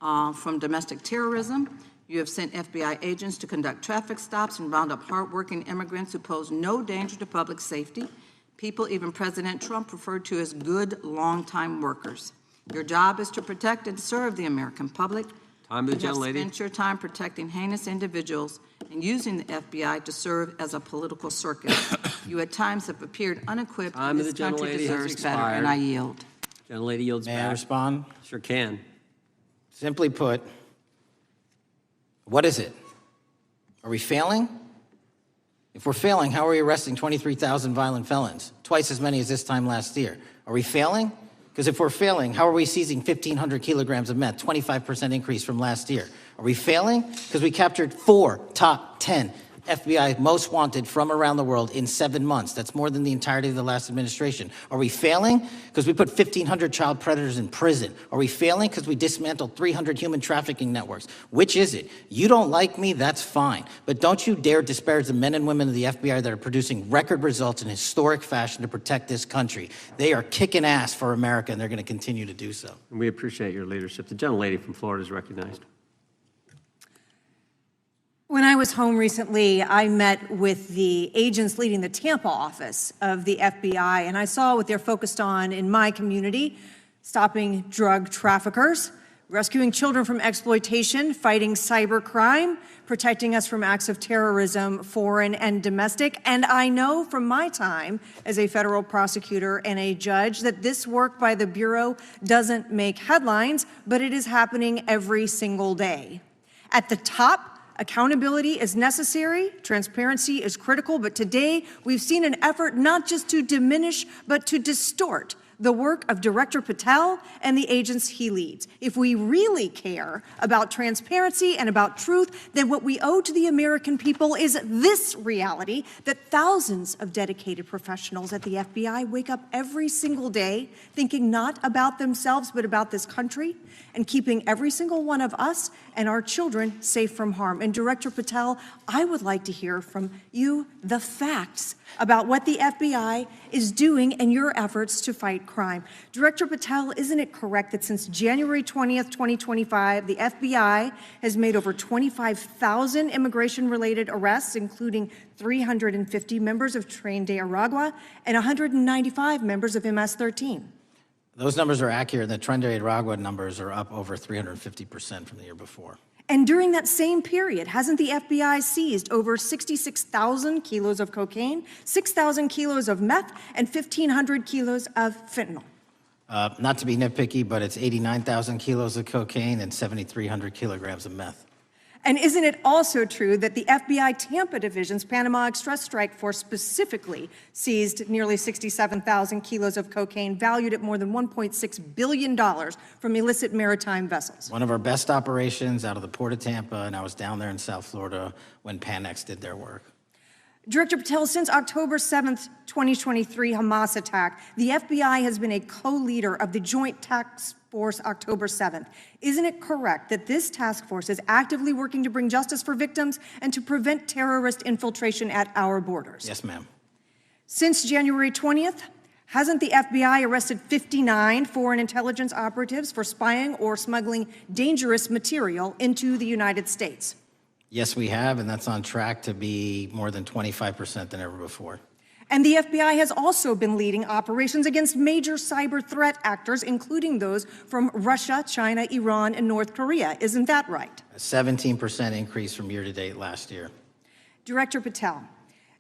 S17: from domestic terrorism. You have sent FBI agents to conduct traffic stops and round up hardworking immigrants who pose no danger to public safety. People even President Trump referred to as good, long-time workers. Your job is to protect and serve the American public.
S3: Time to the
S17: You have
S3: gentlelady.
S17: spent your time protecting heinous individuals and using the FBI to serve as a political circus. You at times have appeared unequipped.
S3: Time to
S17: This
S3: the
S17: country
S3: gentlelady has
S17: deserves better,
S3: expired.
S17: and I yield.
S3: Gentlelady yields
S1: May
S3: back.
S1: I respond?
S3: Sure can.
S1: Simply put, what is it? Are we failing? If we're failing, how are we arresting 23,000 violent felons? Twice as many as this time last year. Are we failing? Because if we're failing, how are we seizing 1,500 kilograms of meth, 25% increase from last year? Are we failing? Because we captured 4 top 10 FBI most wanted from around the world in 7 months. That's more than the entirety of the last administration. Are we failing? Because we put 1,500 child predators in prison. Are we failing? Because we dismantled 300 human trafficking networks. Which is it? You don't like me, that's fine. But don't you dare disparage the men and women of the FBI that are producing record results in historic fashion to protect this country. They are kicking ass for America, and they're going to continue to do so.
S3: And we appreciate your leadership. The gentlelady from Florida is recognized.
S18: When I was home recently, I met with the agents leading the Tampa office of the FBI, and I saw what they're focused on in my community: stopping drug traffickers, rescuing children from exploitation, fighting cybercrime, protecting us from acts of terrorism, foreign and domestic. And I know from my time as a federal prosecutor and a judge that this work by the Bureau doesn't make headlines, but it is happening every single day. At the top, accountability is necessary, transparency is critical, but today we've seen an effort not just to diminish, but to distort the work of Director Patel and the agents he leads. If we really care about transparency and about truth, then what we owe to the American people is this reality: that thousands of dedicated professionals at the FBI wake up every single day thinking not about themselves, but about this country, and keeping every single one of us and our children safe from harm. And Director Patel, I would like to hear from you the facts about what the FBI is doing in your efforts to fight crime. Director Patel, isn't it correct that since January 20th, 2025, the FBI has made over 25,000 immigration-related arrests, including 350 members of Tren de Aragua and 195 members of MS-13?
S1: Those numbers are accurate. The Tren de Aragua numbers are up over 350% from the year before.
S18: And during that same period, hasn't the FBI seized over 66,000 kilos of cocaine, 6,000 kilos of meth, and 1,500 kilos of fentanyl?
S1: Not to be nitpicky, but it's 89,000 kilos of cocaine and 7,300 kilograms of meth.
S18: And isn't it also true that the FBI Tampa Division's Panama Express Strike Force specifically seized nearly 67,000 kilos of cocaine valued at more than $1.6 billion from illicit maritime vessels?
S1: One of our best operations out of the Port of Tampa, and I was down there in South Florida when Panex did their work.
S18: Director Patel, since October 7th, 2023 Hamas attack, the FBI has been a co-leader of the Joint Task Force October 7th. Isn't it correct that this task force is actively working to bring justice for victims and to prevent terrorist infiltration at our borders?
S1: Yes, ma'am.
S18: Since January 20th, hasn't the FBI arrested 59 foreign intelligence operatives for spying or smuggling dangerous material into the United States?
S1: Yes, we have, and that's on track to be more than 25% than ever before.
S18: And the FBI has also been leading operations against major cyber threat actors, including those from Russia, China, Iran, and North Korea. Isn't that right?
S1: A 17% increase from year to date last year.
S18: Director Patel,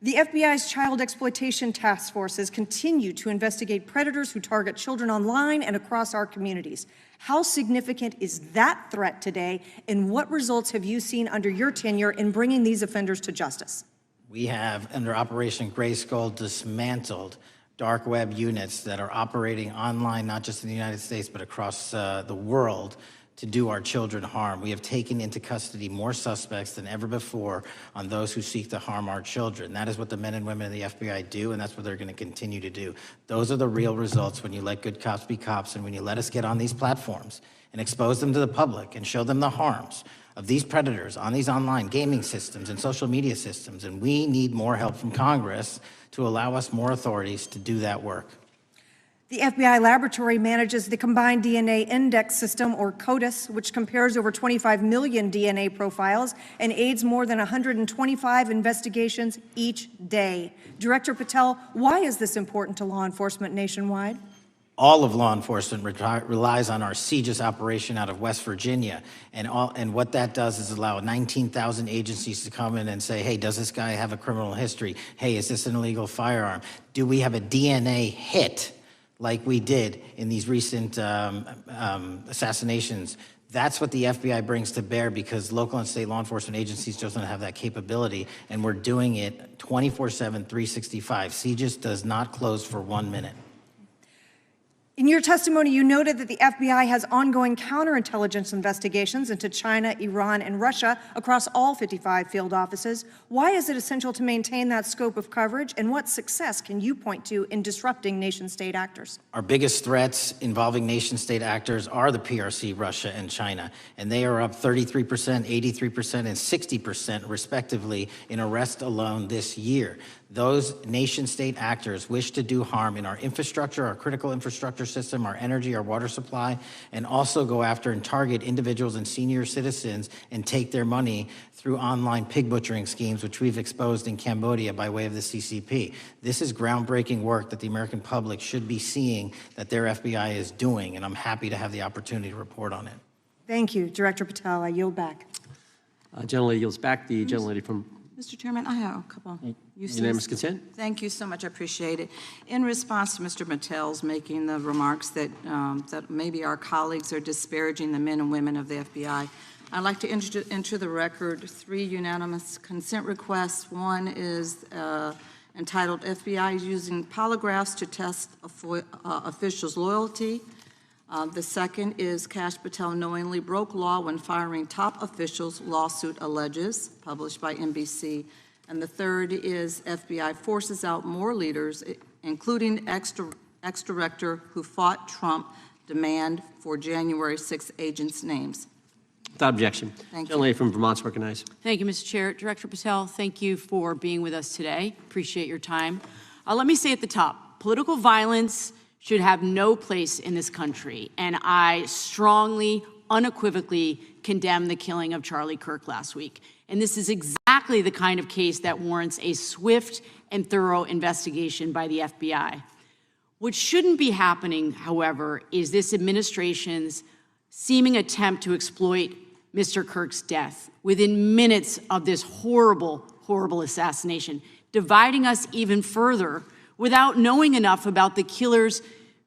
S18: The FBI's child exploitation task forces continue to investigate predators who target children online and across our communities. How significant is that threat today, and what results have you seen under your tenure in bringing these offenders to justice?
S1: We have, under Operation Grayskull, dismantled dark web units that are operating online, not just in the United States, but across the world, to do our children harm. We have taken into custody more suspects than ever before on those who seek to harm our children. That is what the men and women of the FBI do, and that's what they're going to continue to do. Those are the real results when you let good cops be cops, and when you let us get on these platforms and expose them to the public and show them the harms of these predators on these online gaming systems and social media systems. And we need more help from Congress to allow us more authorities to do that work.
S18: The FBI laboratory manages the Combined DNA Index System, or CODIS, which compares over 25 million DNA profiles and aids more than 125 investigations each day. Director Patel, why is this important to law enforcement nationwide?
S1: All of law enforcement relies on our CJIS operation out of West Virginia. And what that does is allow 19,000 agencies to come in and say, hey, does this guy have a criminal history? Hey, is this an illegal firearm? Do we have a DNA hit like we did in these recent assassinations? That's what the FBI brings to bear, because local and state law enforcement agencies just don't have that capability, and we're doing it 24/7, 365. CJIS does not close for 1 minute.
S18: In your testimony, you noted that the FBI has ongoing counterintelligence investigations into China, Iran, and Russia across all 55 field offices. Why is it essential to maintain that scope of coverage, and what success can you point to in disrupting nation-state actors?
S1: Our biggest threats involving nation-state actors are the PRC, Russia, and China, and they are up 33%, 83%, and 60% respectively in arrests alone this year. Those nation-state actors wish to do harm in our infrastructure, our critical infrastructure system, our energy, our water supply, and also go after and target individuals and senior citizens and take their money through online pig butchering schemes, which we've exposed in Cambodia by way of the CCP. This is groundbreaking work that the American public should be seeing that their FBI is doing, and I'm happy to have the opportunity to report on it.
S18: Thank you. Director Patel, I yield back.
S3: Gentlelady yields back. The gentlelady from
S17: Mr. Chairman, I have a couple.
S3: Unanimous consent.
S17: Thank you so much. I appreciate it. In response to Mr. Mattel's making the remarks that that maybe our colleagues are disparaging the men and women of the FBI, I'd like to enter the record 3 unanimous consent requests. One is entitled FBI using polygraphs to test officials' loyalty. The second is Kash Patel knowingly broke law when firing top officials, lawsuit alleges, published by NBC. And the third is FBI forces out more leaders, including ex-director who fought Trump, demand for January 6 agents' names.
S3: Without objection.
S17: Thank you.
S3: Gentlelady from Vermont's recognized.
S19: Thank you, Mr. Chair. Director Patel, thank you for being with us today. Appreciate your time. Let me say at the top, political violence should have no place in this country, and I strongly, unequivocally condemn the killing of Charlie Kirk last week. And this is exactly the kind of case that warrants a swift and thorough investigation by the FBI. What shouldn't be happening, however, is this administration's seeming attempt to exploit Mr. Kirk's death within minutes of this horrible, horrible assassination, dividing us even further without knowing enough about the killer's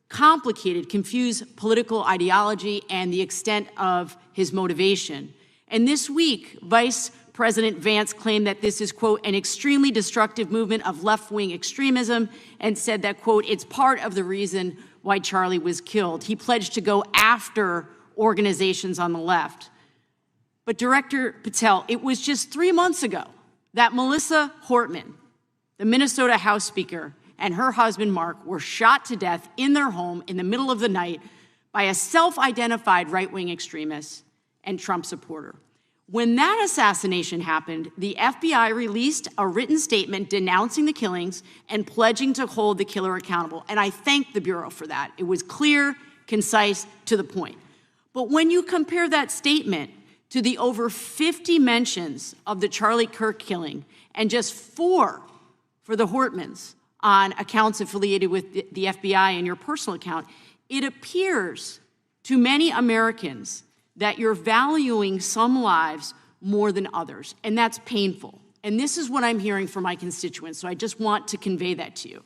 S19: complicated, confused political ideology and the extent of his motivation. And this week, Vice President Vance claimed that this is, quote, an extremely destructive movement of left-wing extremism, and said that, quote, it's part of the reason why Charlie was killed. He pledged to go after organizations on the left. But Director Patel, it was just 3 months ago that Melissa Hortman, the Minnesota House Speaker, and her husband, Mark, were shot to death in their home in the middle of the night by a self-identified right-wing extremist and Trump supporter. When that assassination happened, the FBI released a written statement denouncing the killings and pledging to hold the killer accountable. And I thank the Bureau for that. It was clear, concise, to the point. But when you compare that statement to the over 50 mentions of the Charlie Kirk killing and just 4 for the Hortmans on accounts affiliated with the FBI and your personal account, it appears to many Americans that you're valuing some lives more than others, and that's painful. And this is what I'm hearing from my constituents, so I just want to convey that to you.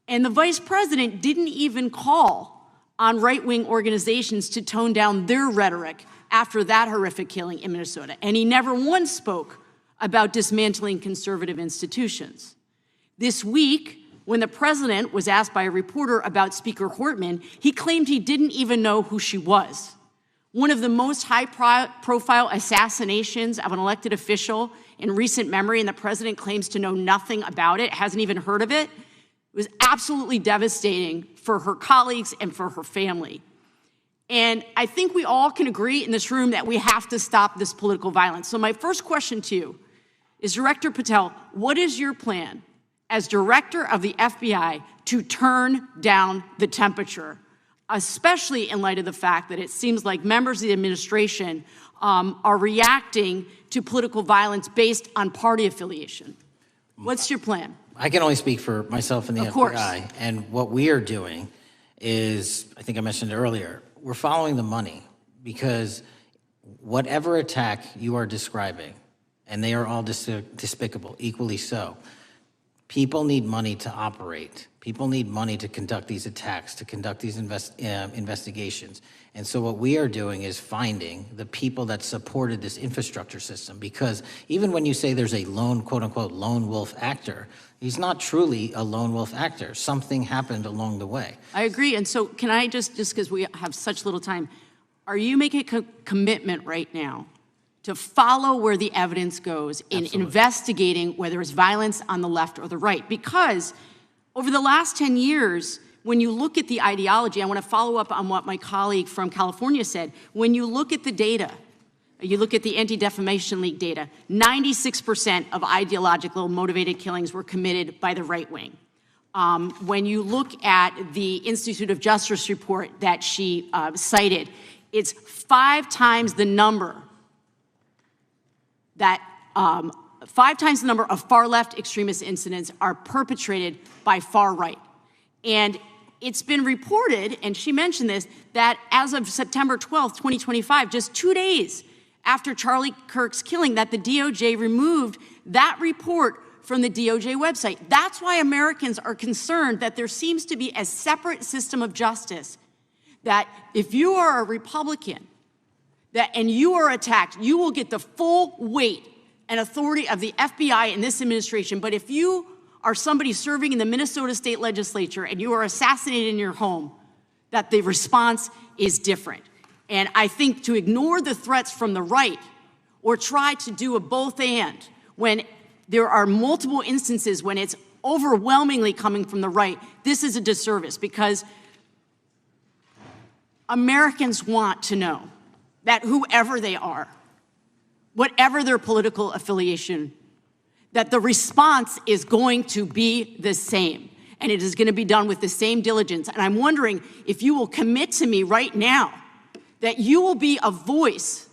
S19: And the vice president didn't even call on right-wing organizations to tone down their rhetoric after that horrific killing in Minnesota. And he never once spoke about dismantling conservative institutions. This week, when the president was asked by a reporter about Speaker Hortman, he claimed he didn't even know who she was. One of the most high-profile assassinations of an elected official in recent memory, and the president claims to know nothing about it, hasn't even heard of it. It was absolutely devastating for her colleagues and for her family. And I think we all can agree in this room that we have to stop this political violence. So my first question to you is, Director Patel, what is your plan as director of the FBI to turn down the temperature, especially in light of the fact that it seems like members of the administration are reacting to political violence based on party affiliation? What's your plan?
S1: I can only speak for myself and the
S19: Of course.
S1: FBI. And what we are doing is, I think I mentioned earlier, we're following the money, because whatever attack you are describing, and they are all despicable, equally so, people need money to operate. People need money to conduct these attacks, to conduct these investigations. And so what we are doing is finding the people that supported this infrastructure system, because even when you say there's a lone, quote unquote, lone wolf actor, he's not truly a lone wolf actor. Something happened along the way.
S19: I agree. And so can I just because we have such little time, are you making a commitment right now to follow where the evidence goes in investigating whether it's violence on the left or the right? Because over the last 10 years, when you look at the ideology, I want to follow up on what my colleague from California said. When you look at the data, you look at the Anti-Defamation League data, 96% of ideological motivated killings were committed by the right wing. When you look at the Institute of Justice report that she cited, it's 5 times the number that 5 times the number of far left extremist incidents are perpetrated by far right. And it's been reported, and she mentioned this, that as of September 12th, 2025, just 2 days after Charlie Kirk's killing, that the DOJ removed that report from the DOJ website. That's why Americans are concerned that there seems to be a separate system of justice, that if you are a Republican and you are attacked, you will get the full weight and authority of the FBI in this administration. But if you are somebody serving in the Minnesota State Legislature and you are assassinated in your home, that the response is different. And I think to ignore the threats from the right or try to do a both and when there are multiple instances when it's overwhelmingly coming from the right, this is a disservice, because Americans want to know that whoever they are, whatever their political affiliation, that the response is going to be the same, and it is going to be done with the same diligence. And I'm wondering if you will commit to me right now that you will be a voice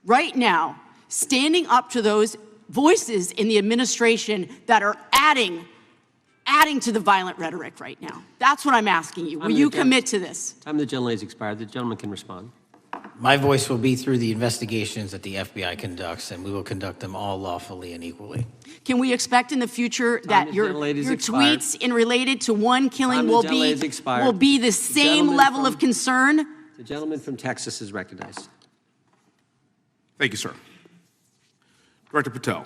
S19: right now standing up to those voices in the administration that are adding to the violent rhetoric right now. That's what I'm asking you. Will you commit to this?
S3: Time the gentlelady has expired. The gentleman can respond.
S1: My voice will be through the investigations that the FBI conducts, and we will conduct them all lawfully and equally.
S19: Can we expect in the future that your tweets in related to one killing will be the same level of concern?
S3: The gentleman from Texas is recognized.
S20: Thank you, sir. Director Patel,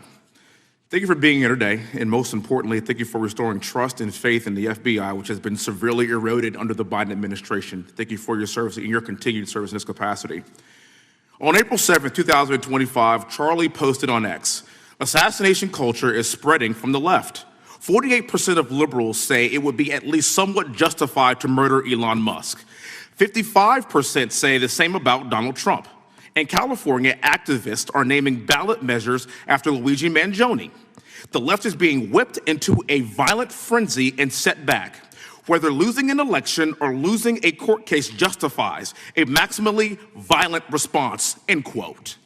S20: thank you for being here today, and most importantly, thank you for restoring trust and faith in the FBI, which has been severely eroded under the Biden administration. Thank you for your service and your continued service in this capacity. On April 7th, 2025, Charlie posted on X, "Assassination culture is spreading from the left. 48% of liberals say it would be at least somewhat justified to murder Elon Musk. 55% say the same about Donald Trump. In California, activists are naming ballot measures after Luigi Mangione. The left is being whipped into a violent frenzy and set back. Whether losing an election or losing a court case justifies a maximally violent response," end quote.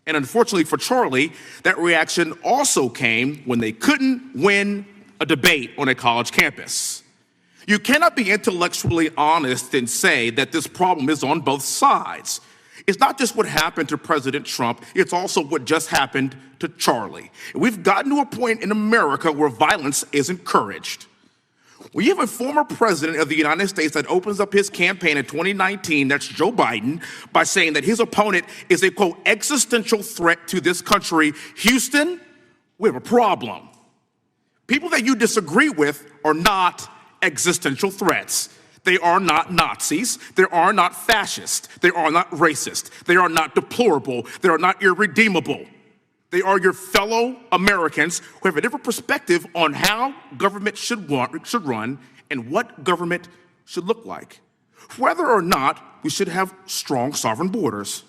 S20: And unfortunately for Charlie, that reaction also came when they couldn't win a debate on a college campus. You cannot be intellectually honest and say that this problem is on both sides. It's not just what happened to President Trump, it's also what just happened to Charlie. And we've gotten to a point in America where violence is encouraged. We have a former president of the United States that opens up his campaign in 2019, that's Joe Biden, by saying that his opponent is a, quote, existential threat to this country. Houston, we have a problem. People that you disagree with are not existential threats. They are not Nazis. They are not fascist. They are not racist. They are not deplorable. They are not irredeemable. They are your fellow Americans who have a different perspective on how government should run and what government should look like. Whether or not we should have strong sovereign borders,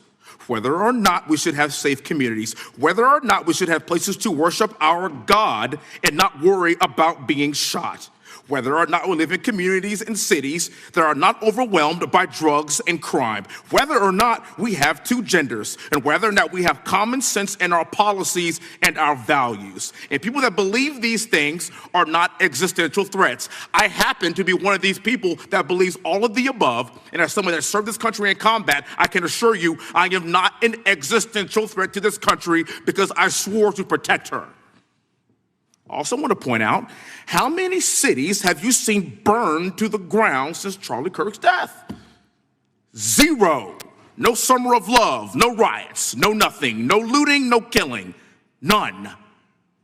S20: whether or not we should have safe communities, whether or not we should have places to worship our God and not worry about being shot, whether or not we live in communities and cities that are not overwhelmed by drugs and crime, whether or not we have two genders, and whether or not we have common sense in our policies and our values. And people that believe these things are not existential threats. I happen to be one of these people that believes all of the above, and as someone that served this country in combat, I can assure you I am not an existential threat to this country because I swore to protect her. I also want to point out, how many cities have you seen burned to the ground since Charlie Kirk's death? 0. No summer of love, no riots, no nothing, no looting, no killing, none.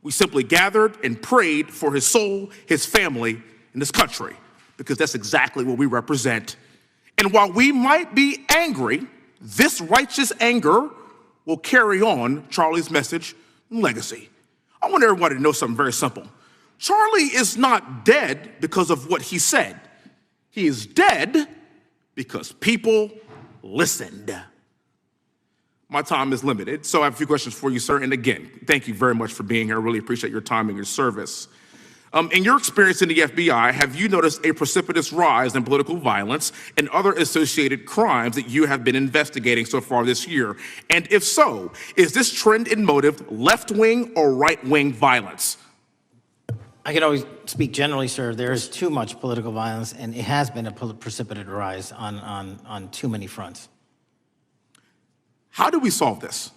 S20: We simply gathered and prayed for his soul, his family, and this country, because that's exactly what we represent. And while we might be angry, this righteous anger will carry on Charlie's message and legacy. I want everybody to know something very simple. Charlie is not dead because of what he said. He is dead because people listened. My time is limited, so I have a few questions for you, sir. And again, thank you very much for being here. I really appreciate your time and your service. In your experience in the FBI, have you noticed a precipitous rise in political violence and other associated crimes that you have been investigating so far this year? And if so, is this trend in motive left-wing or right-wing violence?
S1: I can always speak generally, sir. There is too much political violence, and it has been a precipitate rise on too many fronts.
S20: How do we solve this?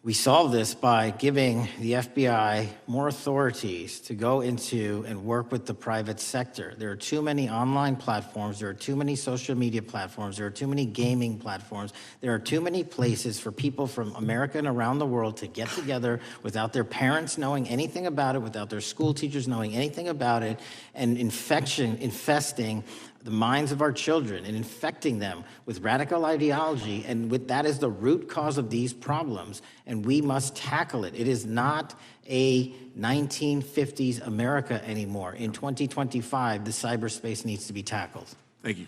S1: We solve this by giving the FBI more authorities to go into and work with the private sector. There are too many online platforms. There are too many social media platforms. There are too many gaming platforms. There are too many places for people from America and around the world to get together without their parents knowing anything about it, without their school teachers knowing anything about it, and infesting the minds of our children and infecting them with radical ideology, and that is the root cause of these problems, and we must tackle it. It is not a 1950s America anymore. In 2025, the cyberspace needs to be tackled.
S20: Thank you.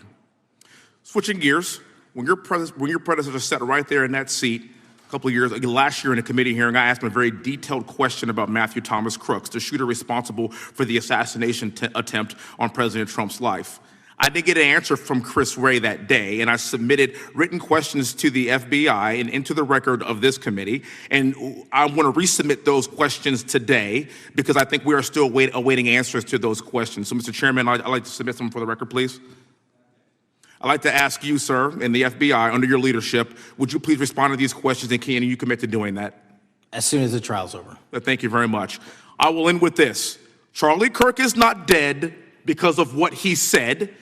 S20: Switching gears, when your predecessor sat right there in that seat a couple of years, last year in a committee hearing, I asked him a very detailed question about Matthew Thomas Crooks, the shooter responsible for the assassination attempt on President Trump's life. I didn't get an answer from Chris Wray that day, and I submitted written questions to the FBI and into the record of this committee, and I want to resubmit those questions today because I think we are still awaiting answers to those questions. So, Mr. Chairman, I'd like to submit them for the record, please. I'd like to ask you, sir, and the FBI, under your leadership, would you please respond to these questions, and can you commit to doing that?
S1: As soon as the trial's over.
S20: Thank you very much. I will end with this. Charlie Kirk is not dead because of what he said.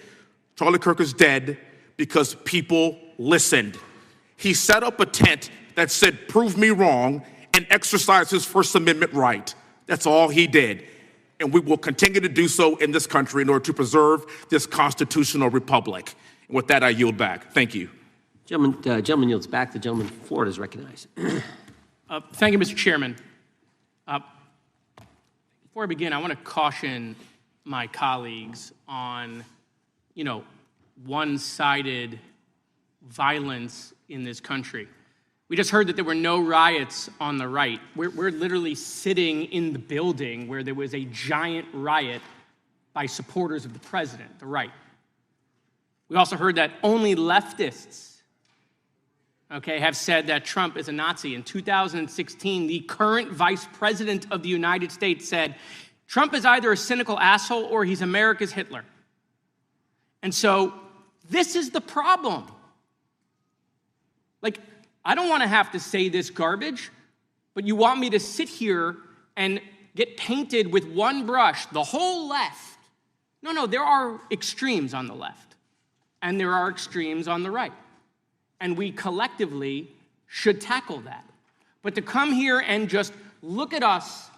S20: Charlie Kirk is dead because people listened. He set up a tent that said, "Prove me wrong," and exercised his First Amendment right. That's all he did. And we will continue to do so in this country in order to preserve this constitutional republic. And with that, I yield back. Thank you.
S3: Gentleman yields back. The gentleman from Florida is recognized.
S21: Thank you, Mr. Chairman. Before I begin, I want to caution my colleagues on one-sided violence in this country. We just heard that there were no riots on the right. We're literally sitting in the building where there was a giant riot by supporters of the president, the right. We also heard that only leftists, have said that Trump is a Nazi. In 2016, the current vice president of the United States said, Trump is either a cynical asshole or he's America's Hitler. And so this is the problem. Like, I don't want to have to say this garbage, but you want me to sit here and get painted with one brush, the whole left. No, there are extremes on the left, and there are extremes on the right. And we collectively should tackle that. But to come here and just look at us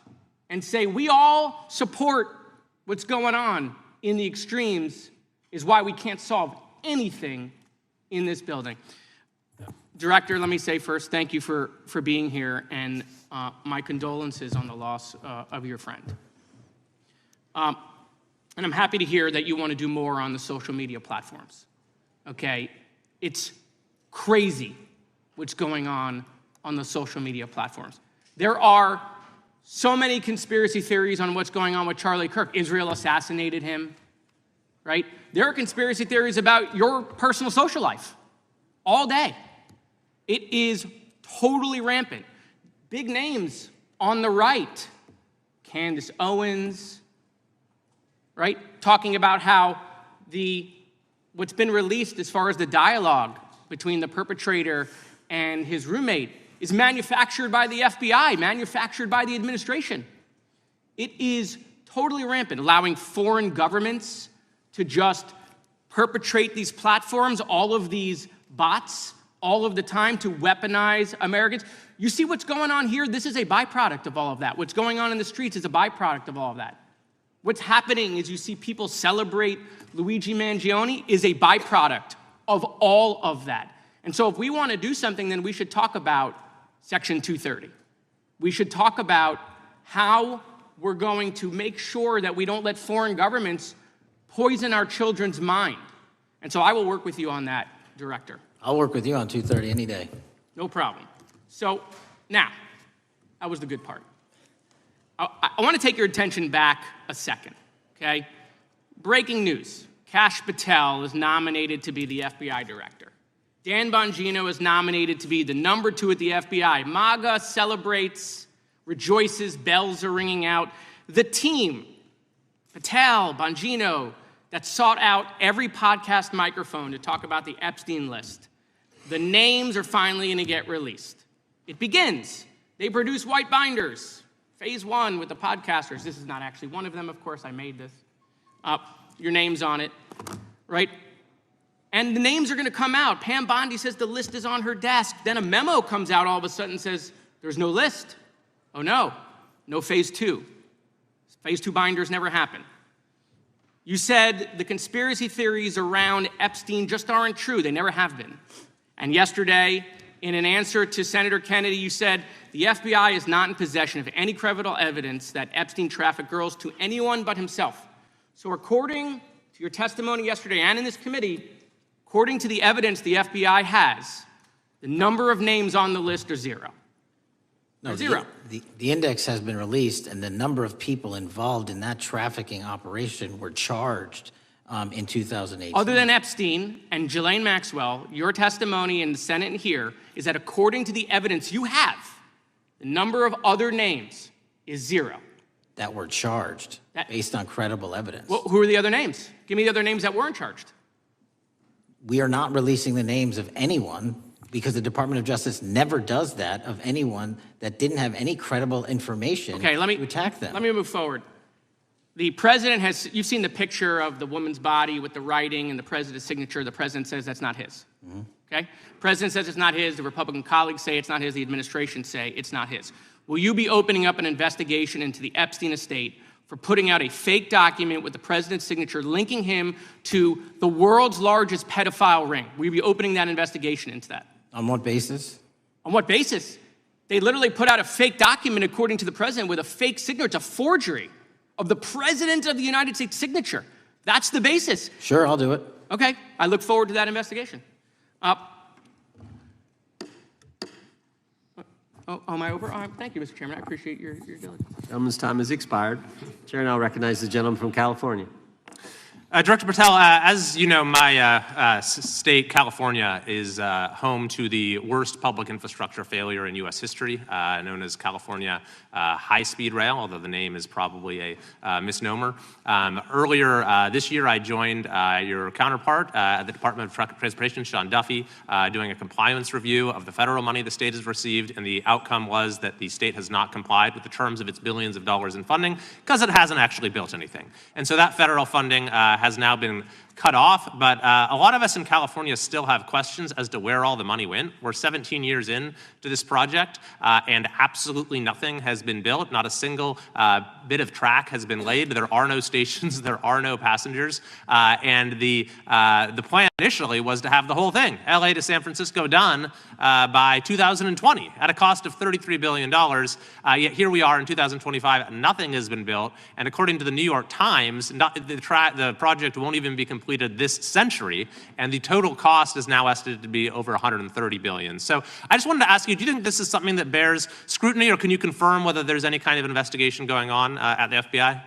S21: and say we all support what's going on in the extremes is why we can't solve anything in this building. Director, let me say first, thank you for being here, and my condolences on the loss of your friend. And I'm happy to hear that you want to do more on the social media platforms. Okay, it's crazy what's going on the social media platforms. There are so many conspiracy theories on what's going on with Charlie Kirk. Israel assassinated him, right? There are conspiracy theories about your personal social life all day. It is totally rampant. Big names on the right, Candace Owens, right? Talking about how what's been released as far as the dialogue between the perpetrator and his roommate is manufactured by the FBI, manufactured by the administration. It is totally rampant, allowing foreign governments to just perpetrate these platforms, all of these bots, all of the time to weaponize Americans. You see what's going on here? This is a byproduct of all of that. What's going on in the streets is a byproduct of all of that. What's happening is you see people celebrate Luigi Mangione is a byproduct of all of that. And so if we want to do something, then we should talk about Section 230. We should talk about how we're going to make sure that we don't let foreign governments poison our children's mind. And so I will work with you on that, Director.
S1: I'll work with you on 230 any day.
S21: No problem. So now, that was the good part. I want to take your attention back a second, okay? Breaking news. Kash Patel is nominated to be the FBI director. Dan Bongino is nominated to be the number 2 at the FBI. MAGA celebrates, rejoices, bells are ringing out. The team, Patel, Bongino, that sought out every podcast microphone to talk about the Epstein list. The names are finally going to get released. It begins. They produce white binders. Phase 1 with the podcasters. This is not actually one of them, of course. I made this. Your name's on it, right? And the names are going to come out. Pam Bondi says the list is on her desk. Then a memo comes out all of a sudden and says, there's no list. Oh, no phase 2. Phase 2 binders never happen. You said the conspiracy theories around Epstein just aren't true. They never have been. And yesterday, in an answer to Senator Kennedy, you said the FBI is not in possession of any credible evidence that Epstein trafficked girls to anyone but himself. So according to your testimony yesterday and in this committee, according to the evidence the FBI has, the number of names on the list are 0.
S1: No,
S21: zero.
S1: The index has been released, and the number of people involved in that trafficking operation were charged in 2018.
S21: Other than Epstein and Ghislaine Maxwell, your testimony in the Senate and here is that according to the evidence you have, the number of other names is 0.
S1: That were charged based on credible evidence.
S21: Well, who are the other names? Give me the other names that weren't charged.
S1: We are not releasing the names of anyone because the Department of Justice never does that, of anyone that didn't have any credible information to attack them.
S21: Let me move forward. The president has, you've seen the picture of the woman's body with the writing and the president's signature. The president says that's not his, okay? President says it's not his. The Republican colleagues say it's not his. The administration say it's not his. Will you be opening up an investigation into the Epstein estate for putting out a fake document with the president's signature linking him to the world's largest pedophile ring? Will you be opening that investigation into that?
S1: On what basis?
S21: On what basis? They literally put out a fake document, according to the president, with a fake signature. It's a forgery of the president of the United States signature. That's the basis.
S1: Sure, I'll do it.
S21: Okay, I look forward to that investigation. Am I over? Thank you, Mr. Chairman. I appreciate your diligence.
S3: Gentleman's time has expired. Chair now recognizes the gentleman from California.
S2: Director Patel, as you know, my state, California, is home to the worst public infrastructure failure in U.S. history, known as California High-Speed Rail, although the name is probably a misnomer. Earlier this year, I joined your counterpart at the Department of Transportation, Sean Duffy, doing a compliance review of the federal money the state has received, and the outcome was that the state has not complied with the terms of its billions of dollars in funding because it hasn't actually built anything. And so that federal funding has now been cut off, but a lot of us in California still have questions as to where all the money went. We're 17 years in to this project, and absolutely nothing has been built. Not a single bit of track has been laid. There are no stations, there are no passengers, and the plan initially was to have the whole thing, LA to San Francisco, done by 2020 at a cost of $33 billion. Yet here we are in 2025, nothing has been built, and according to the New York Times, the project won't even be completed this century, and the total cost is now estimated to be over $130 billion. So I just wanted to ask you, do you think this is something that bears scrutiny, or can you confirm whether there's any kind of investigation going on at the FBI?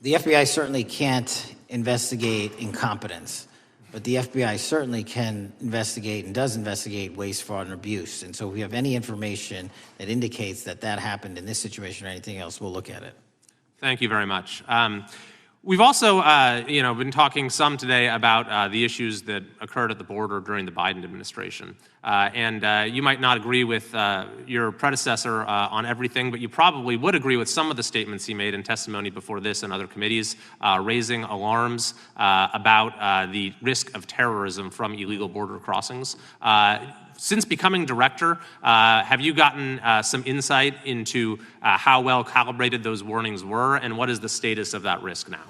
S1: The FBI certainly can't investigate incompetence, but the FBI certainly can investigate and does investigate waste, fraud, and abuse. And so if we have any information that indicates that that happened in this situation or anything else, we'll look at it.
S2: Thank you very much. We've also, been talking some today about the issues that occurred at the border during the Biden administration. You might not agree with your predecessor on everything, but you probably would agree with some of the statements he made in testimony before this and other committees, raising alarms about the risk of terrorism from illegal border crossings. Since becoming director, have you gotten some insight into how well calibrated those warnings were, and what is the status of that risk now?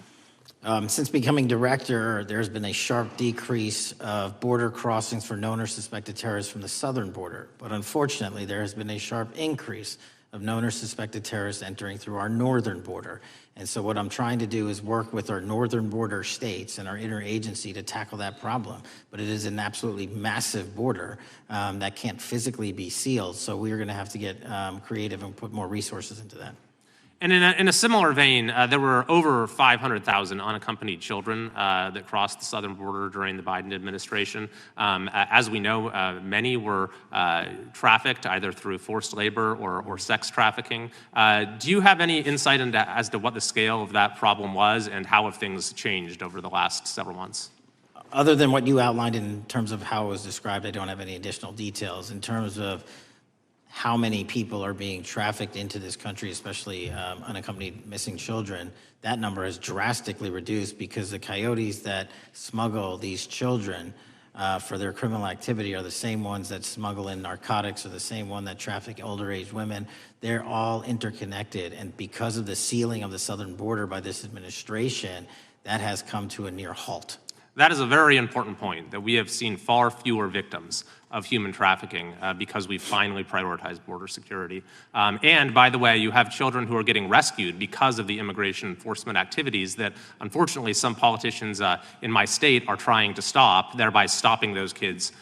S1: Since becoming director, there's been a sharp decrease of border crossings for known or suspected terrorists from the southern border. But unfortunately, there has been a sharp increase of known or suspected terrorists entering through our northern border. And so what I'm trying to do is work with our northern border states and our interagency to tackle that problem. But it is an absolutely massive border that can't physically be sealed. So we're going to have to get creative and put more resources into that.
S2: And in a similar vein, there were over 500,000 unaccompanied children that crossed the southern border during the Biden administration. As we know, many were trafficked either through forced labor or sex trafficking. Do you have any insight as to what the scale of that problem was and how have things changed over the last several months?
S1: Other than what you outlined in terms of how it was described, I don't have any additional details. In terms of how many people are being trafficked into this country, especially unaccompanied missing children, that number has drastically reduced because the coyotes that smuggle these children for their criminal activity are the same ones that smuggle in narcotics, or the same one that traffic older age women. They're all interconnected, and because of the sealing of the southern border by this administration, that has come to a near halt.
S2: That is a very important point, that we have seen far fewer victims of human trafficking because we've finally prioritized border security. And by the way, you have children who are getting rescued because of the immigration enforcement activities that unfortunately some politicians in my state are trying to stop, thereby stopping those kids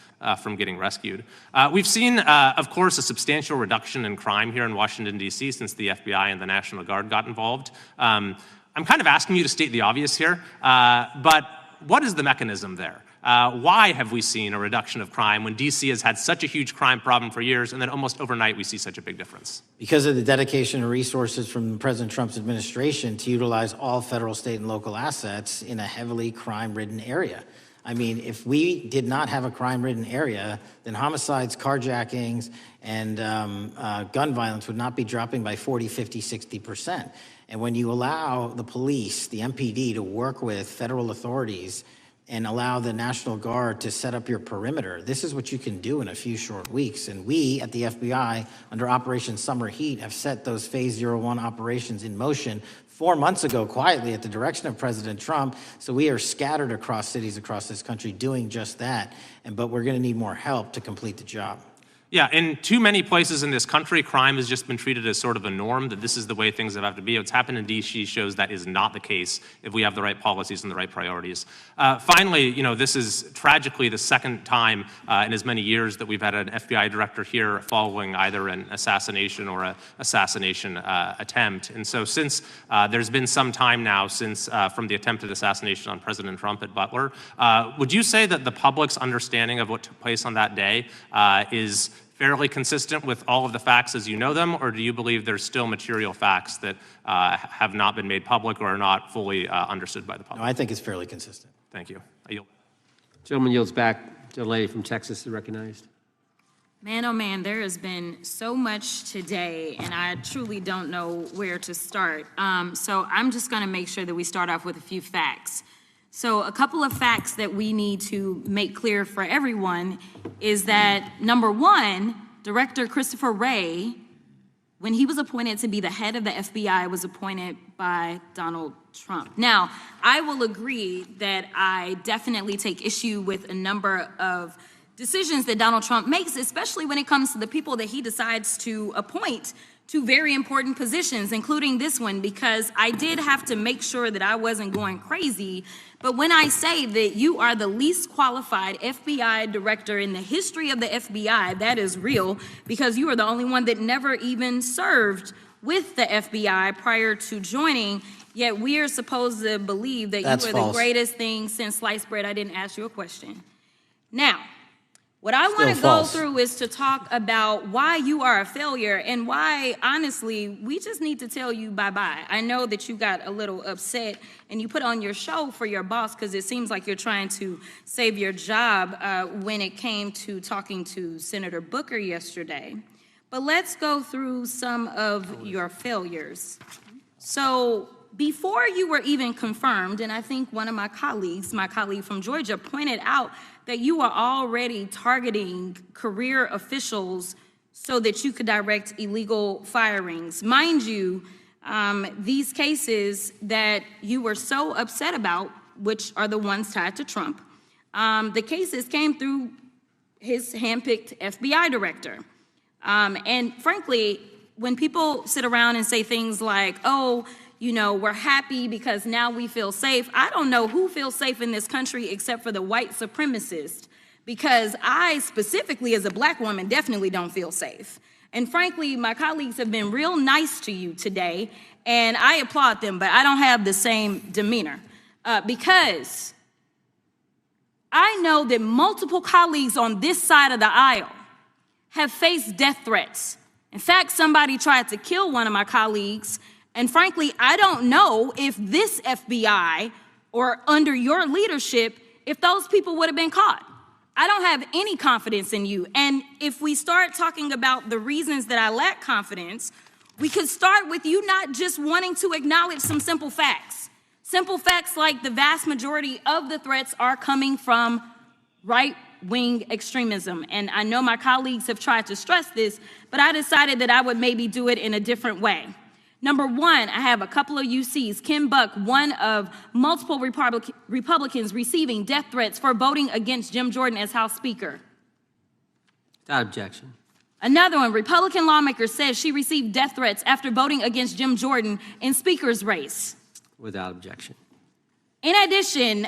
S2: from getting rescued. We've seen, of course, a substantial reduction in crime here in Washington, D.C. since the FBI and the National Guard got involved. I'm kind of asking you to state the obvious here, but what is the mechanism there? Why have we seen a reduction of crime when D.C. has had such a huge crime problem for years, and then almost overnight we see such a big difference?
S1: Because of the dedication and resources from President Trump's administration to utilize all federal, state, and local assets in a heavily crime-ridden area. I mean, if we did not have a crime-ridden area, then homicides, carjackings, and gun violence would not be dropping by 40, 50, 60%. And when you allow the police, the MPD, to work with federal authorities and allow the National Guard to set up your perimeter, this is what you can do in a few short weeks. And we at the FBI, under Operation Summer Heat, have set those Phase 01 operations in motion 4 months ago, quietly at the direction of President Trump. So we are scattered across cities across this country doing just that. But we're going to need more help to complete the job.
S2: Yeah, in too many places in this country, crime has just been treated as sort of a norm, that this is the way things have to be. What's happened in D.C. shows that is not the case if we have the right policies and the right priorities. Finally, this is tragically the second time in as many years that we've had an FBI director here following either an assassination or an assassination attempt. And so since there's been some time now since from the attempted assassination on President Trump at Butler, would you say that the public's understanding of what took place on that day is fairly consistent with all of the facts as you know them, or do you believe there's still material facts that have not been made public or are not fully understood by the public?
S1: No, I think it's fairly consistent.
S2: Thank you. I yield.
S3: Gentleman yields back. The lady from Texas is recognized.
S4: Man, oh man, there has been so much today, and I truly don't know where to start. So I'm just going to make sure that we start off with a few facts. So a couple of facts that we need to make clear for everyone is that, number one, Director Christopher Wray, when he was appointed to be the head of the FBI, was appointed by Donald Trump. Now, I will agree that I definitely take issue with a number of decisions that Donald Trump makes, especially when it comes to the people that he decides to appoint to very important positions, including this one, because I did have to make sure that I wasn't going crazy. But when I say that you are the least qualified FBI director in the history of the FBI, that is real, because you are the only one that never even served with the FBI prior to joining, yet we are supposed to believe that
S1: That's
S4: you are
S1: false.
S4: the greatest thing since sliced bread. I didn't ask you a question. Now, what I want to
S1: Still
S4: go
S1: false.
S4: through is to talk about why you are a failure and why, honestly, we just need to tell you bye-bye. I know that you got a little upset and you put on your show for your boss because it seems like you're trying to save your job when it came to talking to Senator Booker yesterday. But let's go through some of your failures. So before you were even confirmed, and I think one of my colleague from Georgia, pointed out that you are already targeting career officials so that you could direct illegal firings. Mind you, these cases that you were so upset about, which are the ones tied to Trump, the cases came through his handpicked FBI director. And frankly, when people sit around and say things like, oh, we're happy because now we feel safe. I don't know who feels safe in this country except for the white supremacists, because I specifically as a black woman definitely don't feel safe. And frankly, my colleagues have been real nice to you today, and I applaud them, but I don't have the same demeanor because I know that multiple colleagues on this side of the aisle have faced death threats. In fact, somebody tried to kill one of my colleagues. And frankly, I don't know if this FBI or under your leadership, if those people would have been caught. I don't have any confidence in you. And if we start talking about the reasons that I lack confidence, we could start with you not just wanting to acknowledge some simple facts. Simple facts like the vast majority of the threats are coming from right-wing extremism. And I know my colleagues have tried to stress this, but I decided that I would maybe do it in a different way. Number one, I have a couple of UCs. Kim Buck, one of multiple Republicans receiving death threats for voting against Jim Jordan as House Speaker.
S3: Without objection.
S4: Another one, Republican lawmaker says she received death threats after voting against Jim Jordan in Speaker's race.
S3: Without objection.
S4: In addition,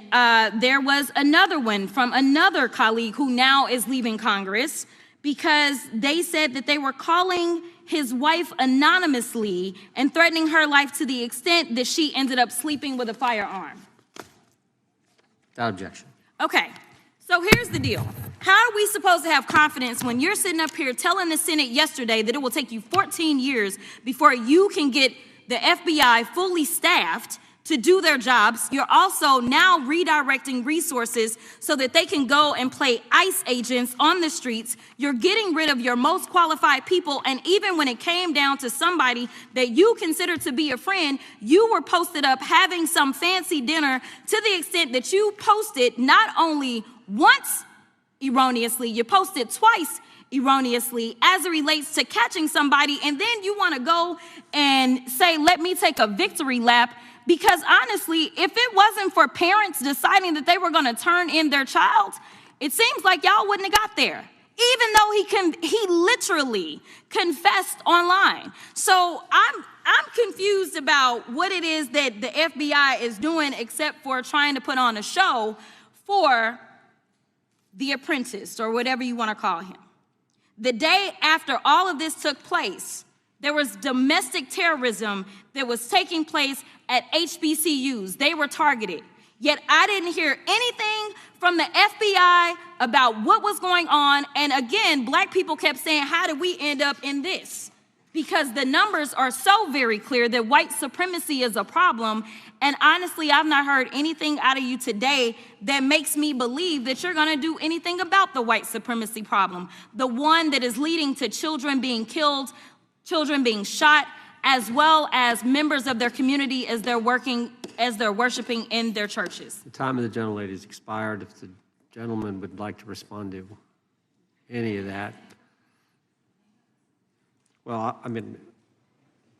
S4: there was another one from another colleague who now is leaving Congress because they said that they were calling his wife anonymously and threatening her life to the extent that she ended up sleeping with a firearm.
S3: Without objection.
S4: Okay, so here's the deal. How are we supposed to have confidence when you're sitting up here telling the Senate yesterday that it will take you 14 years before you can get the FBI fully staffed to do their jobs? You're also now redirecting resources so that they can go and play ICE agents on the streets. You're getting rid of your most qualified people, and even when it came down to somebody that you consider to be a friend, you were posted up having some fancy dinner to the extent that you posted not only once erroneously, you posted twice erroneously as it relates to catching somebody, and then you want to go and say, let me take a victory lap. Because honestly, if it wasn't for parents deciding that they were going to turn in their child, it seems like y'all wouldn't have got there. even though he literally confessed online. So I'm confused about what it is that the FBI is doing except for trying to put on a show for the apprentice or whatever you want to call him. The day after all of this took place, there was domestic terrorism that was taking place at HBCUs. They were targeted. Yet I didn't hear anything from the FBI about what was going on. And again, black people kept saying, how did we end up in this? Because the numbers are so very clear that white supremacy is a problem. And honestly, I've not heard anything out of you today that makes me believe that you're going to do anything about the white supremacy problem. The one that is leading to children being killed, children being shot, as well as members of their community as they're worshiping in their churches.
S3: The time of the gentlelady has expired. If the gentleman would like to respond to any of that. Well, I mean,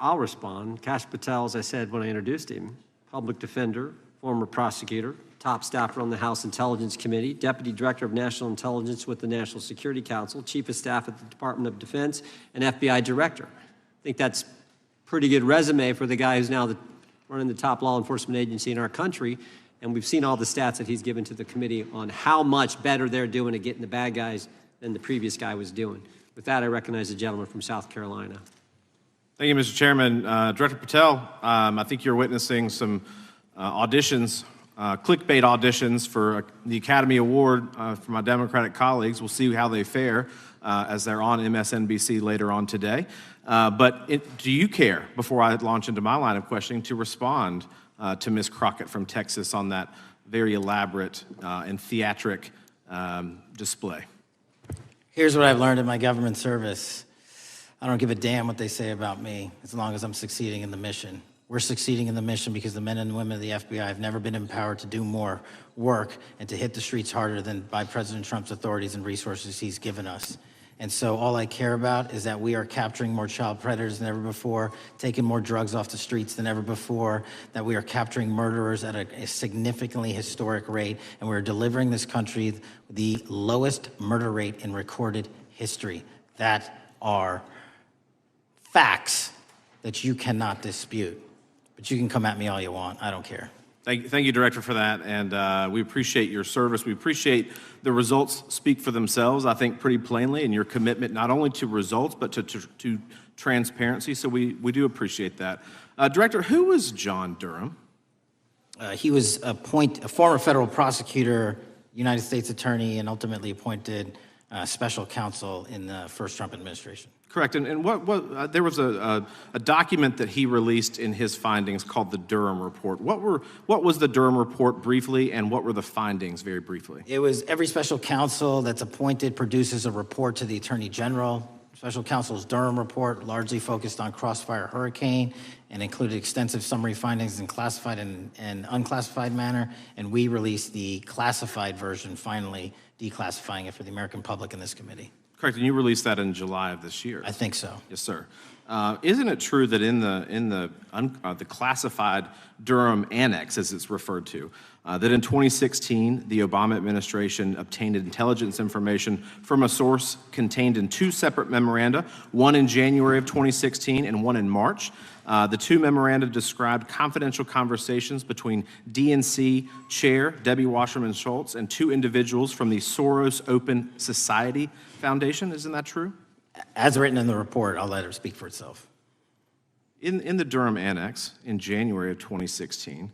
S3: I'll respond. Kash Patel, as I said when I introduced him, public defender, former prosecutor, top staffer on the House Intelligence Committee, Deputy Director of National Intelligence with the National Security Council, Chief of Staff at the Department of Defense, and FBI Director. I think that's a pretty good resume for the guy who's now running the top law enforcement agency in our country. And we've seen all the stats that he's given to the committee on how much better they're doing at getting the bad guys than the previous guy was doing. With that, I recognize the gentleman from South Carolina.
S7: Thank you, Mr. Chairman. Director Patel, I think you're witnessing some auditions, clickbait auditions for the Academy Award for my Democratic colleagues. We'll see how they fare as they're on MSNBC later on today. But do you care, before I launch into my line of questioning, to respond to Ms. Crockett from Texas on that very elaborate and theatric display?
S1: Here's what I've learned in my government service. I don't give a damn what they say about me as long as I'm succeeding in the mission. We're succeeding in the mission because the men and women of the FBI have never been empowered to do more work and to hit the streets harder than by President Trump's authorities and resources he's given us. And so all I care about is that we are capturing more child predators than ever before, taking more drugs off the streets than ever before, that we are capturing murderers at a significantly historic rate, and we're delivering this country the lowest murder rate in recorded history. That are facts that you cannot dispute. But you can come at me all you want. I don't care.
S7: Thank you, Director, for that, and we appreciate your service. We appreciate the results speak for themselves, I think, pretty plainly, and your commitment not only to results, but to transparency, so we do appreciate that. Director, who was John Durham?
S1: He was a former federal prosecutor, United States attorney, and ultimately appointed special counsel in the first Trump administration.
S7: Correct, and there was a document that he released in his findings called the Durham Report. What was the Durham Report briefly, and what were the findings very briefly?
S1: It was every special counsel that's appointed produces a report to the Attorney General. Special counsel's Durham Report largely focused on Crossfire Hurricane and included extensive summary findings in classified and unclassified manner, and we released the classified version, finally declassifying it for the American public in this committee.
S7: Correct, and you released that in July of this year.
S1: I think so.
S7: Yes, sir. Isn't it true that in the classified Durham Annex, as it's referred to, that in 2016 the Obama administration obtained intelligence information from a source contained in two separate memoranda, one in January of 2016 and one in March? The two memoranda described confidential conversations between DNC Chair Debbie Wasserman Schultz and two individuals from the Soros Open Society Foundation. Isn't that true?
S1: As written in the report, I'll let it speak for itself.
S7: In the Durham Annex in January of 2016,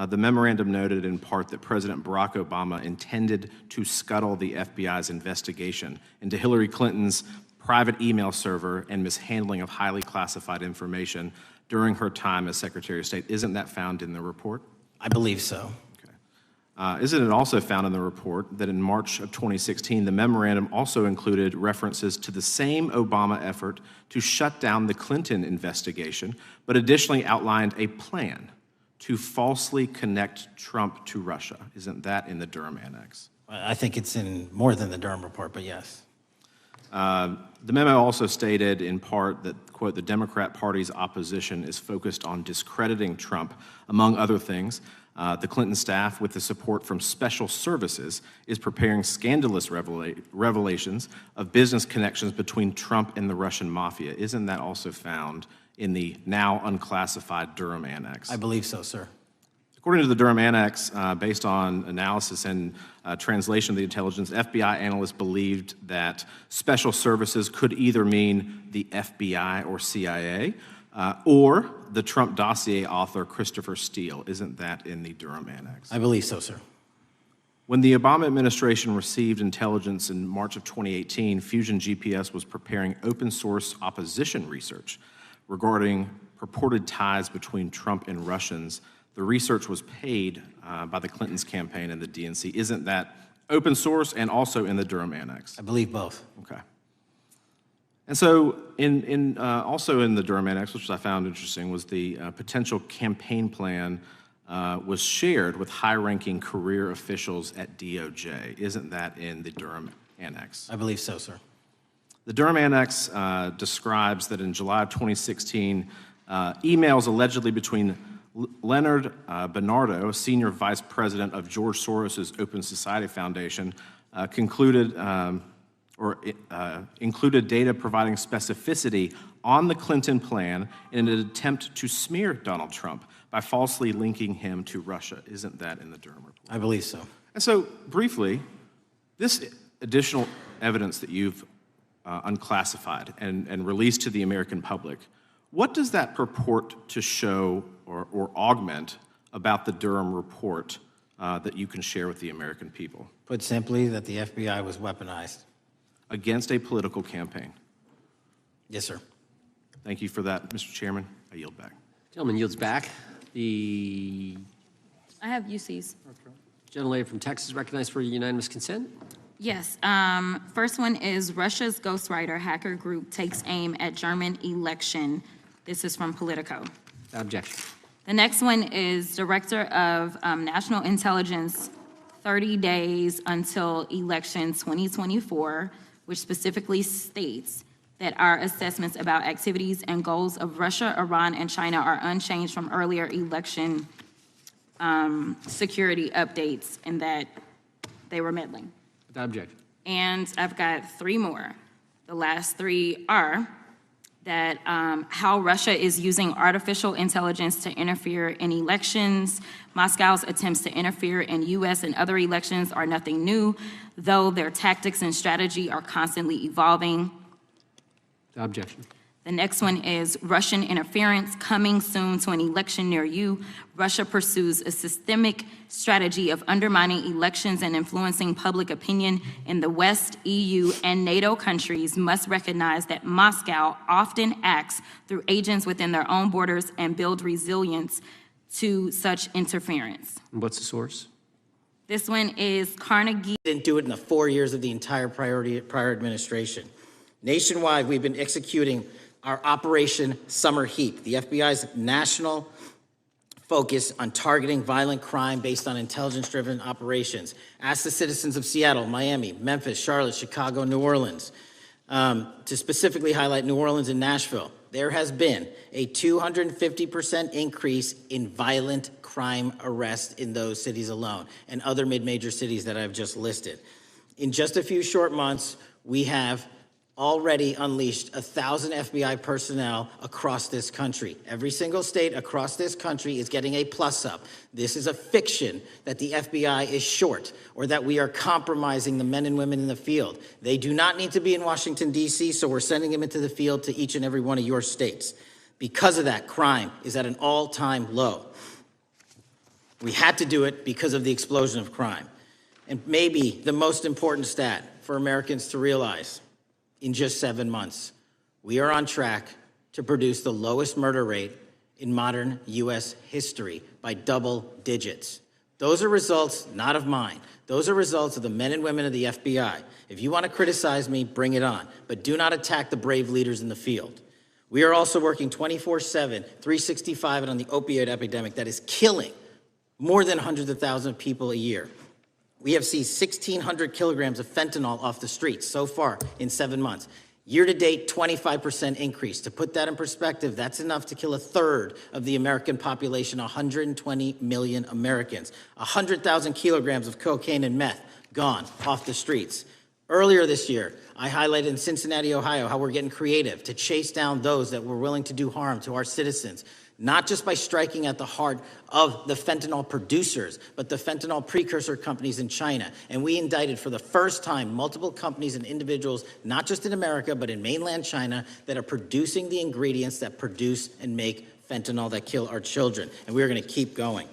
S7: the memorandum noted in part that President Barack Obama intended to scuttle the FBI's investigation into Hillary Clinton's private email server and mishandling of highly classified information during her time as Secretary of State. Isn't that found in the report?
S1: I believe so.
S7: Isn't it also found in the report that in March of 2016, the memorandum also included references to the same Obama effort to shut down the Clinton investigation, but additionally outlined a plan to falsely connect Trump to Russia? Isn't that in the Durham Annex?
S1: I think it's in more than the Durham Report, but yes.
S7: The memo also stated in part that, quote, the Democrat Party's opposition is focused on discrediting Trump, among other things. The Clinton staff, with the support from special services, is preparing scandalous revelations of business connections between Trump and the Russian mafia. Isn't that also found in the now unclassified Durham Annex?
S1: I believe so, sir.
S7: According to the Durham Annex, based on analysis and translation of the intelligence, FBI analysts believed that special services could either mean the FBI or CIA, or the Trump dossier author Christopher Steele. Isn't that in the Durham Annex?
S1: I believe so, sir.
S7: When the Obama administration received intelligence in March of 2018, Fusion GPS was preparing open source opposition research regarding purported ties between Trump and Russians. The research was paid by the Clintons campaign and the DNC. Isn't that open source and also in the Durham Annex?
S1: I believe both.
S7: Okay. And so also in the Durham Annex, which I found interesting, was the potential campaign plan was shared with high-ranking career officials at DOJ. Isn't that in the Durham Annex?
S1: I believe so, sir.
S7: The Durham Annex describes that in July of 2016, emails allegedly between Leonard Bernardo, a senior vice president of George Soros's Open Society Foundation, included data providing specificity on the Clinton plan in an attempt to smear Donald Trump by falsely linking him to Russia. Isn't that in the Durham report?
S1: I believe so.
S7: And so, briefly, this additional evidence that you've unclassified and released to the American public, what does that purport to show or augment about the Durham report that you can share with the American people?
S1: Put simply, that the FBI was weaponized.
S7: Against a political campaign.
S1: Yes, sir.
S7: Thank you for that, Mr. Chairman. I yield back.
S3: Gentleman yields back. The
S4: I have UCs.
S3: gentlelady from Texas recognized for unanimous consent.
S4: Yes. First one is Russia's ghostwriter hacker group takes aim at German election. This is from Politico.
S3: Objection.
S4: The next one is Director of National Intelligence, 30 days until election 2024, which specifically states that our assessments about activities and goals of Russia, Iran, and China are unchanged from earlier election security updates, and that they were meddling.
S3: Without objection.
S4: And I've got three more. The last three are that how Russia is using artificial intelligence to interfere in elections. Moscow's attempts to interfere in U.S. and other elections are nothing new, though their tactics and strategy are constantly evolving.
S3: Without objection.
S4: The next one is Russian interference coming soon to an election near you. Russia pursues a systemic strategy of undermining elections and influencing public opinion in the West. EU and NATO countries must recognize that Moscow often acts through agents within their own borders and build resilience to such interference.
S3: And what's the source?
S4: This one is Carnegie.
S1: Didn't do it in the 4 years of the entire prior administration. Nationwide, we've been executing our Operation Summer Heat, the FBI's national focus on targeting violent crime based on intelligence-driven operations. Ask the citizens of Seattle, Miami, Memphis, Charlotte, Chicago, New Orleans, to specifically highlight New Orleans and Nashville. There has been a 250% increase in violent crime arrests in those cities alone, and other mid-major cities that I've just listed. In just a few short months, we have already unleashed 1,000 FBI personnel across this country. Every single state across this country is getting a plus-up. This is a fiction that the FBI is short or that we are compromising the men and women in the field. They do not need to be in Washington, D.C., so we're sending them into the field to each and every one of your states. Because of that, crime is at an all-time low. We had to do it because of the explosion of crime. And maybe the most important stat for Americans to realize, in just 7 months, we are on track to produce the lowest murder rate in modern U.S. history by double digits. Those are results not of mine. Those are results of the men and women of the FBI. If you want to criticize me, bring it on, but do not attack the brave leaders in the field. We are also working 24/7, 365 on the opioid epidemic that is killing more than hundreds of thousands of people a year. We have seized 1,600 kilograms of fentanyl off the streets so far in 7 months. Year-to-date, 25% increase. To put that in perspective, that's enough to kill a third of the American population, 120 million Americans. 100,000 kilograms of cocaine and meth gone off the streets. Earlier this year, I highlighted in Cincinnati, Ohio, how we're getting creative to chase down those that were willing to do harm to our citizens, not just by striking at the heart of the fentanyl producers, but the fentanyl precursor companies in China. And we indicted for the first time multiple companies and individuals, not just in America, but in mainland China, that are producing the ingredients that produce and make fentanyl that kill our children. And we're going to keep going.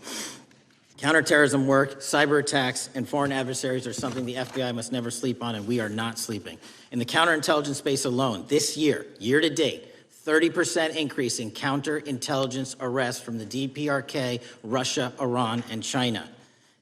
S1: Counterterrorism work, cyber attacks, and foreign adversaries are something the FBI must never sleep on, and we are not sleeping. In the counterintelligence space alone, this year, year-to-date, 30% increase in counterintelligence arrests from the DPRK, Russia, Iran, and China.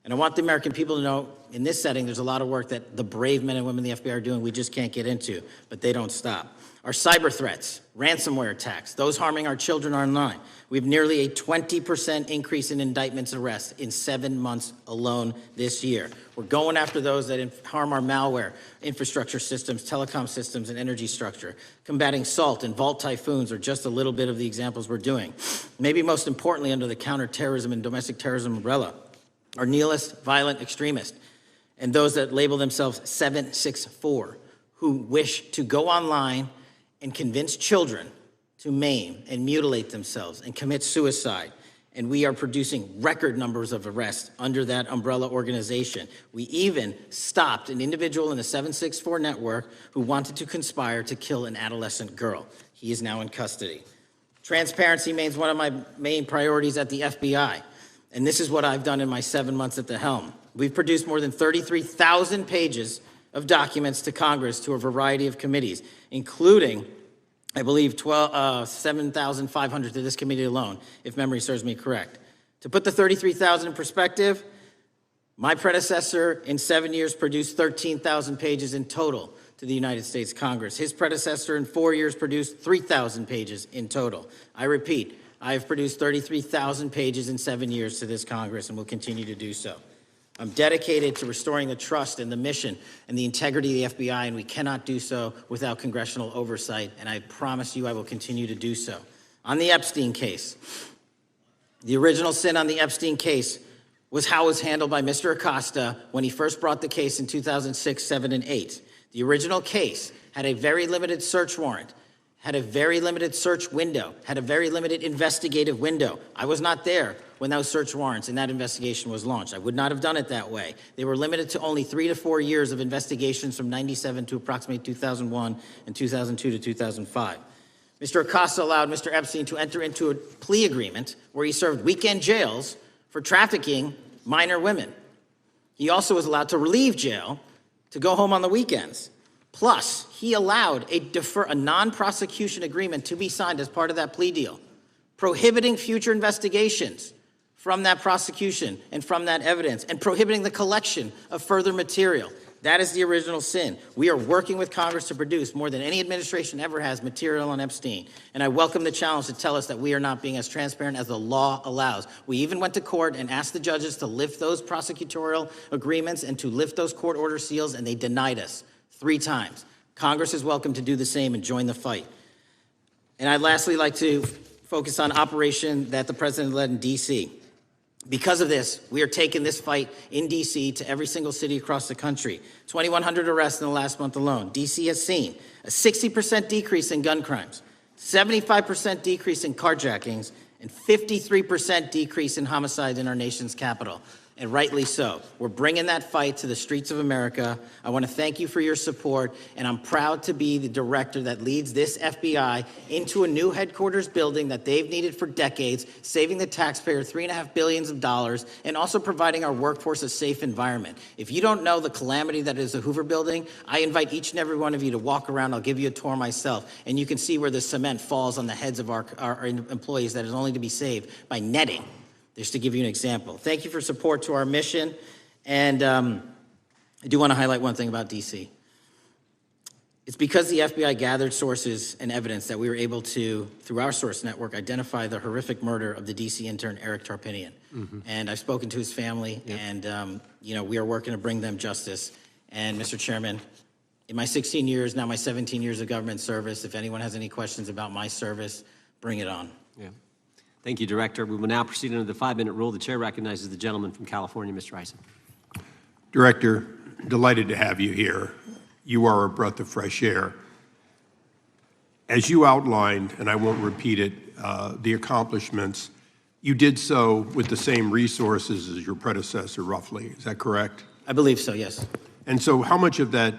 S1: And I want the American people to know, in this setting, there's a lot of work that the brave men and women in the FBI are doing we just can't get into, but they don't stop. Our cyber threats, ransomware attacks, those harming our children online. We have nearly a 20% increase in indictments and arrests in 7 months alone this year. We're going after those that harm our malware, infrastructure systems, telecom systems, and energy structure. Combating SALT and Vault typhoons are just a little bit of the examples we're doing. Maybe most importantly, under the counterterrorism and domestic terrorism umbrella, are nihilist, violent extremists, and those that label themselves 764, who wish to go online and convince children to maim and mutilate themselves and commit suicide. And we are producing record numbers of arrests under that umbrella organization. We even stopped an individual in the 764 network who wanted to conspire to kill an adolescent girl. He is now in custody. Transparency remains one of my main priorities at the FBI. And this is what I've done in my 7 months at the helm. We've produced more than 33,000 pages of documents to Congress to a variety of committees, including, I believe, 7,500 to this committee alone, if memory serves me correct. To put the 33,000 in perspective, my predecessor in 7 years produced 13,000 pages in total to the United States Congress. His predecessor in 4 years produced 3,000 pages in total. I repeat, I have produced 33,000 pages in 7 years to this Congress and will continue to do so. I'm dedicated to restoring the trust and the mission and the integrity of the FBI, and we cannot do so without congressional oversight, and I promise you I will continue to do so. On the Epstein case, the original sin on the Epstein case was how it was handled by Mr. Acosta when he first brought the case in 2006, 7, and 8. The original case had a very limited search warrant, had a very limited search window, had a very limited investigative window. I was not there when those search warrants and that investigation was launched. I would not have done it that way. They were limited to only 3 to 4 years of investigations from 97 to approximately 2001 and 2002 to 2005. Mr. Acosta allowed Mr. Epstein to enter into a plea agreement where he served weekend jails for trafficking minor women. He also was allowed to leave jail to go home on the weekends. Plus, he allowed a non-prosecution agreement to be signed as part of that plea deal, prohibiting future investigations from that prosecution and from that evidence, and prohibiting the collection of further material. That is the original sin. We are working with Congress to produce more than any administration ever has material on Epstein. And I welcome the challenge to tell us that we are not being as transparent as the law allows. We even went to court and asked the judges to lift those prosecutorial agreements and to lift those court order seals, and they denied us 3 times. Congress is welcome to do the same and join the fight. And I'd lastly like to focus on operation that the president led in D.C. Because of this, we are taking this fight in D.C. to every single city across the country. 2,100 arrests in the last month alone. D.C. has seen a 60% decrease in gun crimes, 75% decrease in carjackings, and 53% decrease in homicides in our nation's capital. And rightly so. We're bringing that fight to the streets of America. I want to thank you for your support, and I'm proud to be the director that leads this FBI into a new headquarters building that they've needed for decades, saving the taxpayer $3.5 billion, and also providing our workforce a safe environment. If you don't know the calamity that is the Hoover Building, I invite each and every one of you to walk around. I'll give you a tour myself, and you can see where the cement falls on the heads of our employees that is only to be saved by netting. Just to give you an example. Thank you for support to our mission. And I do want to highlight one thing about D.C. It's because the FBI gathered sources and evidence that we were able to, through our source network, identify the horrific murder of the D.C. intern, Eric Tarpinian. Mm-hmm. And I've spoken to his family, and we are working to bring them justice. And Mr. Chairman, In my 16 years, now my 17 years of government service, if anyone has any questions about my service, bring it on.
S3: Yeah. Thank you, Director. We will now proceed under the 5-minute rule. The chair recognizes the gentleman from California, Mr. Ison.
S5: Director, delighted to have you here. You are a breath of fresh air. As you outlined, and I won't repeat it, the accomplishments, you did so with the same resources as your predecessor, roughly. Is that correct?
S1: I believe so, yes.
S5: And so how much of that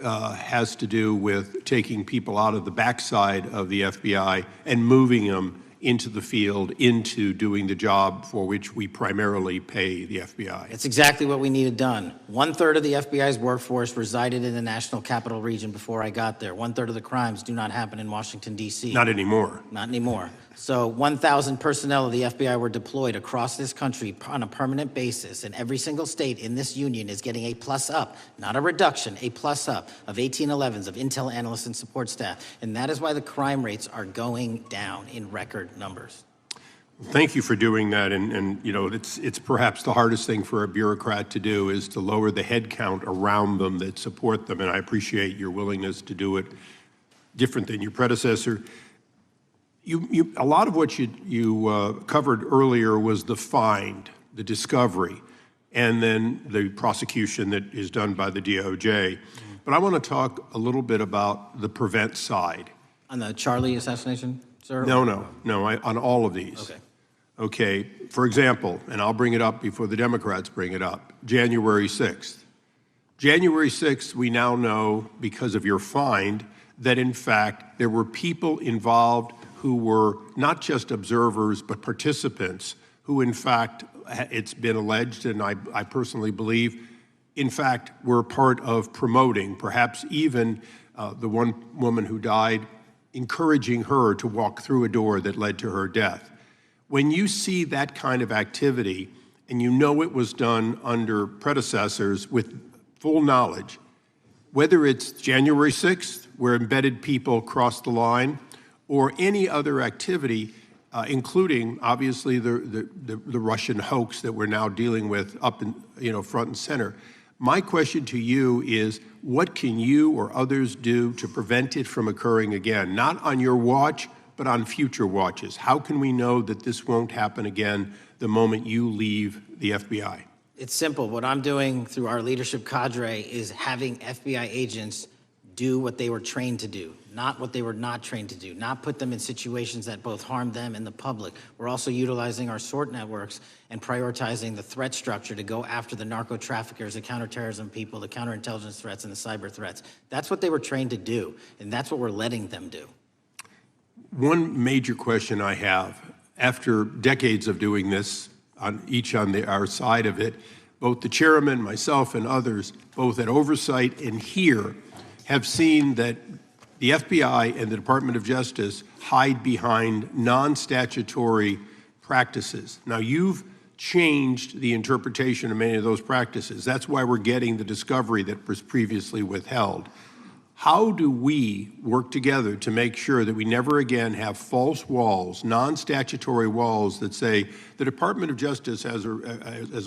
S5: has to do with taking people out of the backside of the FBI and moving them into the field, into doing the job for which we primarily pay the FBI?
S1: It's exactly what we needed done. 1/3 of the FBI's workforce resided in the National Capital Region before I got there. 1/3 of the crimes do not happen in Washington, D.C.
S5: Not anymore.
S1: Not anymore. So 1,000 personnel of the FBI were deployed across this country on a permanent basis, and every single state in this union is getting a plus up, not a reduction, a plus up of 1811s of intel analysts and support staff. And that is why the crime rates are going down in record numbers.
S5: Thank you for doing that, and you know, it's perhaps the hardest thing for a bureaucrat to do is to lower the head count around them that support them, and I appreciate your willingness to do it different than your predecessor. A lot of what you covered earlier was the find, the discovery, and then the prosecution that is done by the DOJ. But I want to talk a little bit about the prevent side.
S1: On the Charlie assassination, sir?
S5: No, on all of these.
S1: Okay.
S5: Okay, for example, and I'll bring it up before the Democrats bring it up, January 6th. January 6th, we now know, because of your find, that in fact there were people involved who were not just observers but participants who in fact, it's been alleged, and I personally believe, in fact, were part of promoting, perhaps even the one woman who died, encouraging her to walk through a door that led to her death. When you see that kind of activity, and you know it was done under predecessors with full knowledge, whether it's January 6th, where embedded people crossed the line, or any other activity, including obviously the Russian hoax that we're now dealing with up in, front and center. My question to you is, what can you or others do to prevent it from occurring again? Not on your watch, but on future watches. How can we know that this won't happen again the moment you leave the FBI?
S1: It's simple. What I'm doing through our leadership cadre is having FBI agents do what they were trained to do, not what they were not trained to do, not put them in situations that both harm them and the public. We're also utilizing our SORT networks and prioritizing the threat structure to go after the narco traffickers, the counterterrorism people, the counterintelligence threats, and the cyber threats. That's what they were trained to do, and that's what we're letting them do.
S5: One major question I have, after decades of doing this, on our side of it, both the chairman, myself, and others, both at oversight and here, have seen that the FBI and the Department of Justice hide behind non-statutory practices. Now, you've changed the interpretation of many of those practices. That's why we're getting the discovery that was previously withheld. How do we work together to make sure that we never again have false walls, non-statutory walls that say the Department of Justice has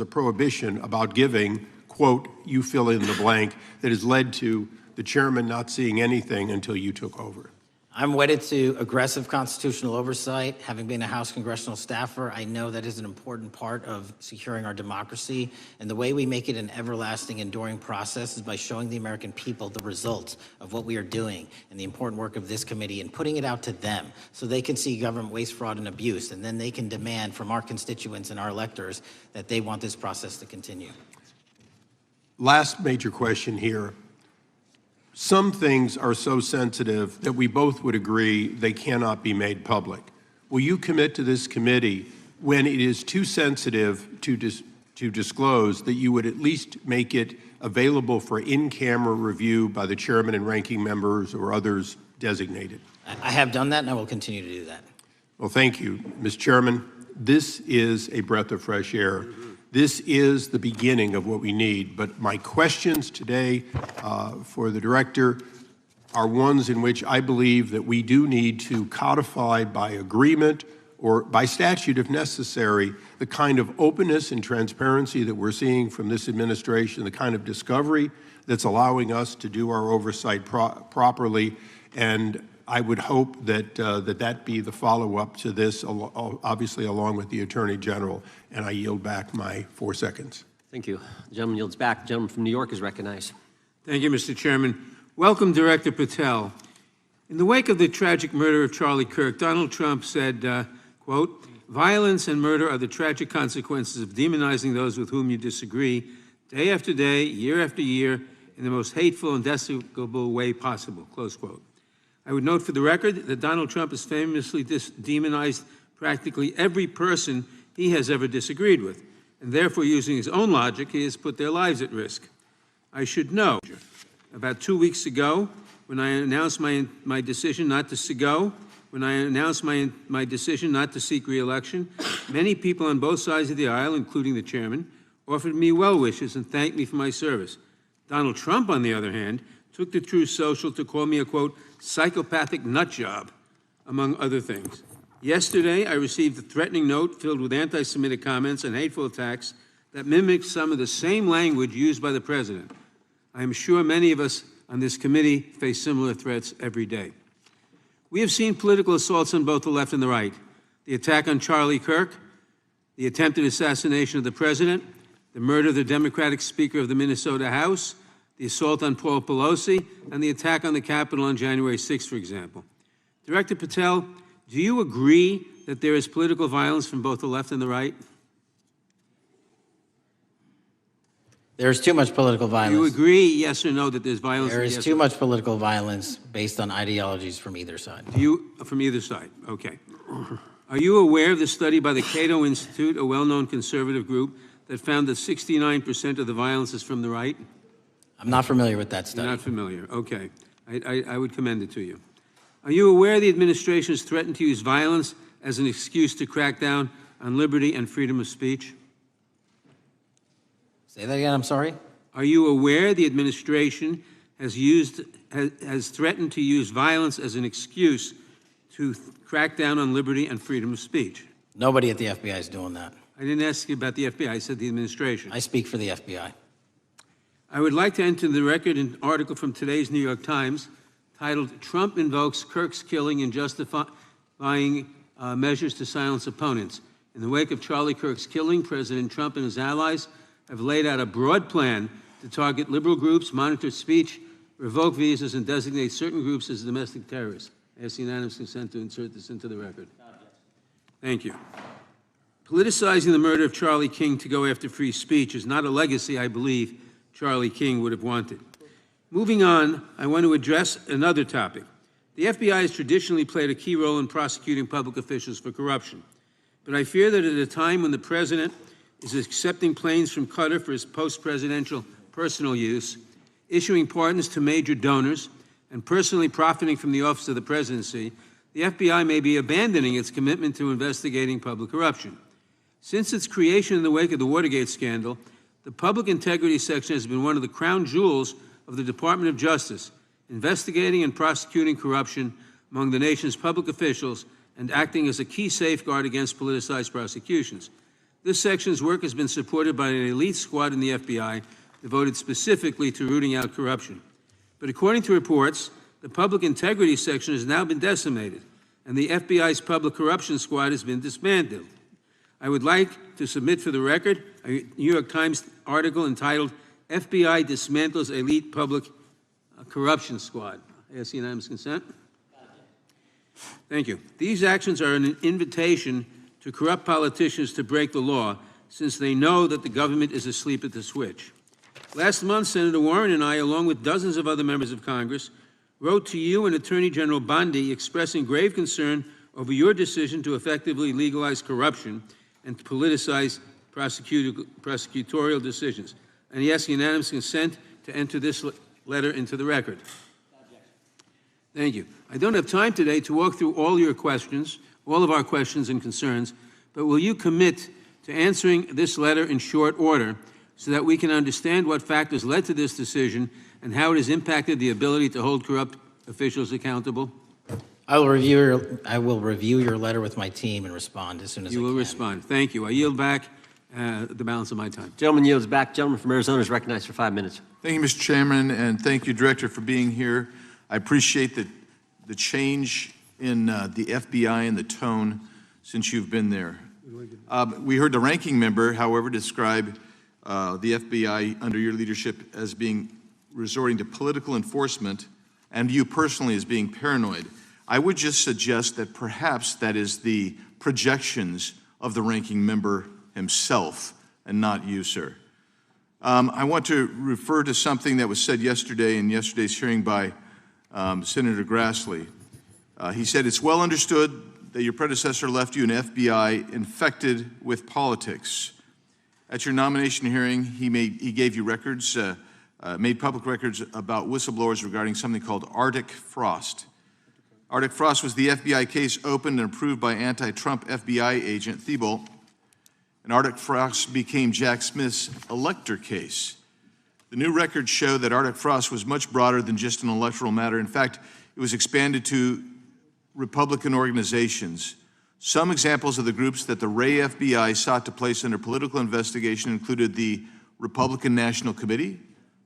S5: a prohibition about giving, quote, you fill in the blank, that has led to the chairman not seeing anything until you took over?
S1: I'm wedded to aggressive constitutional oversight. Having been a House congressional staffer, I know that is an important part of securing our democracy. And the way we make it an everlasting, enduring process is by showing the American people the results of what we are doing and the important work of this committee and putting it out to them so they can see government waste, fraud, and abuse. And then they can demand from our constituents and our electors that they want this process to continue.
S5: Last major question here. Some things are so sensitive that we both would agree they cannot be made public. Will you commit to this committee when it is too sensitive to disclose that you would at least make it available for in-camera review by the chairman and ranking members or others designated?
S1: I have done that, and I will continue to do that.
S5: Well, thank you, Mr. Chairman. This is a breath of fresh air. This is the beginning of what we need. But my questions today for the director are ones in which I believe that we do need to codify by agreement or by statute if necessary, the kind of openness and transparency that we're seeing from this administration, the kind of discovery that's allowing us to do our oversight properly. And I would hope that that be the follow-up to this, obviously along with the Attorney General. And I yield back my 4 seconds.
S3: Thank you. The gentleman yields back. The gentleman from New York is recognized.
S9: Thank you, Mr. Chairman. Welcome, Director Patel. In the wake of the tragic murder of Charlie Kirk, Donald Trump said, quote, "Violence and murder are the tragic consequences of demonizing those with whom you disagree, day after day, year after year, in the most hateful and despicable way possible," close quote. I would note for the record that Donald Trump has famously demonized practically every person he has ever disagreed with, and therefore, using his own logic, he has put their lives at risk. I should know, about 2 weeks ago, when I announced my decision not to my decision not to seek re-election, many people on both sides of the aisle, including the chairman, offered me well wishes and thanked me for my service. Donald Trump, on the other hand, took to Truth Social to call me a, quote, "psychopathic nut job," among other things. Yesterday, I received a threatening note filled with anti-Semitic comments and hateful attacks that mimicked some of the same language used by the president. I am sure many of us on this committee face similar threats every day. We have seen political assaults on both the left and the right. The attack on Charlie Kirk, the attempted assassination of the president, the murder of the Democratic Speaker of the Minnesota House, the assault on Paul Pelosi, and the attack on the Capitol on January 6th, for example. Director Patel, do you agree that there is political violence from both the left and the right?
S1: There's too much political violence.
S9: Do you agree, yes or no, that there's violence?
S1: There is too much political violence based on ideologies from either side.
S9: From either side, okay. Are you aware of the study by the Cato Institute, a well-known conservative group, that found that 69% of the violence is from the right?
S1: I'm not familiar with that study.
S9: You're not familiar, okay. I would commend it to you. Are you aware the administration has threatened to use violence as an excuse to crack down on liberty and freedom of speech?
S1: Say that again, I'm sorry?
S9: Are you aware the administration has threatened to use violence as an excuse to crack down on liberty and freedom of speech?
S1: Nobody at the FBI is doing that.
S9: I didn't ask you about the FBI, I said the administration.
S1: I speak for the FBI.
S9: I would like to enter the record an article from today's New York Times titled, "Trump Invokes Kirk's Killing and Justifying Measures to Silence Opponents." In the wake of Charlie Kirk's killing, President Trump and his allies have laid out a broad plan to target liberal groups, monitor speech, revoke visas, and designate certain groups as domestic terrorists. I ask unanimous consent to insert this into the record. Thank you. Politicizing the murder of Charlie King to go after free speech is not a legacy I believe Charlie King would have wanted. Moving on, I want to address another topic. The FBI has traditionally played a key role in prosecuting public officials for corruption. But I fear that at a time when the president is accepting planes from Qatar for his post-presidential personal use, issuing pardons to major donors, and personally profiting from the office of the presidency, the FBI may be abandoning its commitment to investigating public corruption. Since its creation in the wake of the Watergate scandal, the Public Integrity Section has been one of the crown jewels of the Department of Justice, investigating and prosecuting corruption among the nation's public officials and acting as a key safeguard against politicized prosecutions. This section's work has been supported by an elite squad in the FBI devoted specifically to rooting out corruption. But according to reports, the Public Integrity Section has now been decimated, and the FBI's Public Corruption Squad has been disbanded. I would like to submit for the record a New York Times article entitled, "FBI Dismantles Elite Public Corruption Squad." I ask unanimous consent. Thank you. These actions are an invitation to corrupt politicians to break the law, since they know that the government is asleep at the switch. Last month, Senator Warren and I, along with dozens of other members of Congress, wrote to you and Attorney General Bondi expressing grave concern over your decision to effectively legalize corruption and to politicize prosecutorial decisions. And he asks unanimous consent to enter this letter into the record. Thank you. I don't have time today to walk through all your questions, all of our questions and concerns, but will you commit to answering this letter in short order so that we can understand what factors led to this decision and how it has impacted the ability to hold corrupt officials accountable?
S1: I will review your letter with my team and respond as soon as I
S9: You
S1: can.
S9: will respond. Thank you. I yield back the balance of my time.
S3: Gentleman yields back. Gentleman from Arizona is recognized for 5 minutes.
S6: Thank you, Mr. Chairman, and thank you, Director, for being here. I appreciate the change in the FBI and the tone since you've been there. We heard the ranking member, however, describe the FBI under your leadership as being resorting to political enforcement and you personally as being paranoid. I would just suggest that perhaps that is the projections of the ranking member himself and not you, sir. I want to refer to something that was said yesterday in yesterday's hearing by Senator Grassley. He said, it's well understood that your predecessor left you an FBI infected with politics. At your nomination hearing, he gave you records, made public records about whistleblowers regarding something called Arctic Frost. Arctic Frost was the FBI case opened and approved by anti-Trump FBI agent Thibault, and Arctic Frost became Jack Smith's elector case. The new records show that Arctic Frost was much broader than just an electoral matter. In fact, it was expanded to Republican organizations. Some examples of the groups that the Wray FBI sought to place under political investigation included the Republican National Committee,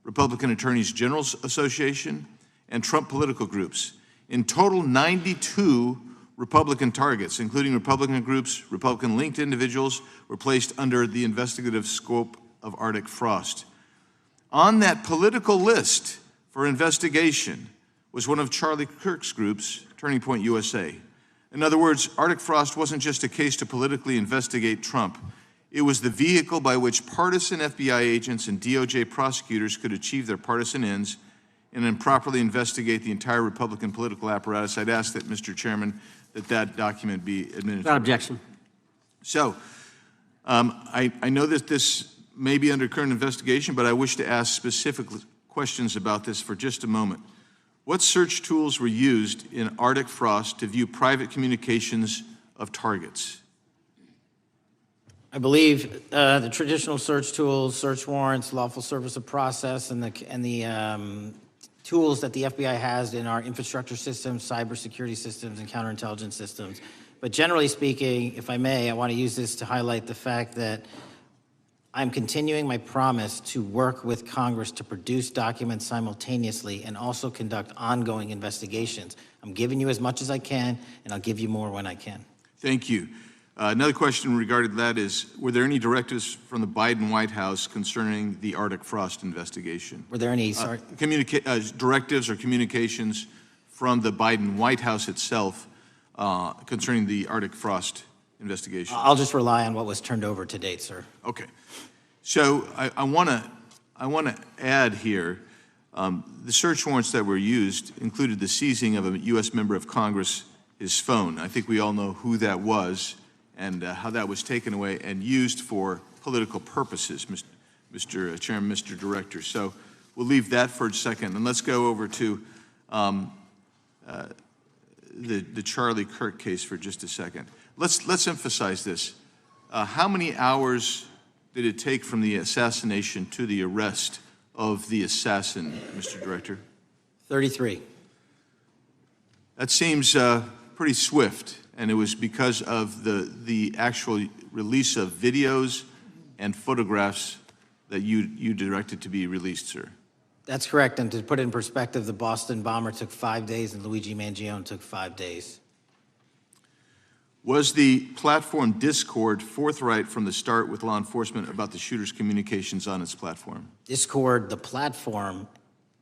S6: Republican Attorneys General's Association, and Trump political groups. In total, 92 Republican targets, including Republican groups, Republican-linked individuals, were placed under the investigative scope of Arctic Frost. On that political list for investigation was one of Charlie Kirk's groups, Turning Point USA. In other words, Arctic Frost wasn't just a case to politically investigate Trump. It was the vehicle by which partisan FBI agents and DOJ prosecutors could achieve their partisan ends and improperly investigate the entire Republican political apparatus. I'd ask that, Mr. Chairman, that document be administered.
S3: Without objection.
S6: So, I know that this may be under current investigation, but I wish to ask specific questions about this for just a moment. What search tools were used in Arctic Frost to view private communications of targets?
S1: I believe the traditional search tools, search warrants, lawful service of process, and the tools that the FBI has in our infrastructure systems, cybersecurity systems, and counterintelligence systems. But generally speaking, if I may, I want to use this to highlight the fact that I'm continuing my promise to work with Congress to produce documents simultaneously and also conduct ongoing investigations. I'm giving you as much as I can, and I'll give you more when I can.
S6: Thank you. Another question regarding that is, were there any directives from the Biden White House concerning the Arctic Frost investigation?
S1: Were there any
S6: directives or communications from the Biden White House itself concerning the Arctic Frost investigation?
S1: I'll just rely on what was turned over to date, sir.
S6: Okay. So I want to add here, the search warrants that were used included the seizing of a U.S. member of Congress, his phone. I think we all know who that was and how that was taken away and used for political purposes, Mr. Chairman, Mr. Director. So we'll leave that for a second, and let's go over to the Charlie Kirk case for just a second. Let's emphasize this. How many hours did it take from the assassination to the arrest of the assassin, Mr. Director?
S1: 33.
S6: That seems pretty swift, and it was because of the actual release of videos and photographs that you directed to be released, sir.
S1: That's correct, and to put it in perspective, the Boston bomber took 5 days and Luigi Mangione took 5 days.
S6: Was the platform Discord forthright from the start with law enforcement about the shooter's communications on its platform?
S1: Discord, the platform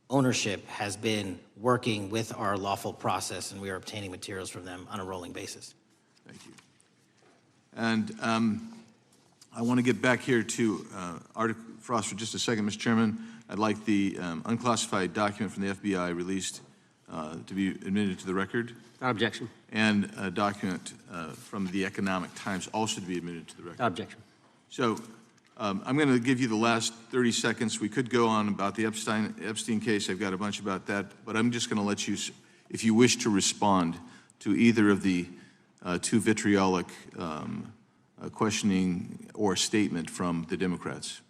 S1: ownership, has been working with our lawful process, and we are obtaining materials from them on a rolling basis.
S6: Thank you. And I want to get back here to Arctic Frost for just a second, Mr. Chairman. I'd like the unclassified document from the FBI released to be admitted to the record.
S3: Without objection.
S6: And a document from the Economic Times also to be admitted to the record.
S3: Without objection.
S6: So I'm going to give you the last 30 seconds. We could go on about the Epstein case. I've got a bunch about that, but I'm just going to let you, if you wish to respond to either of the two vitriolic questioning or statement from the Democrats.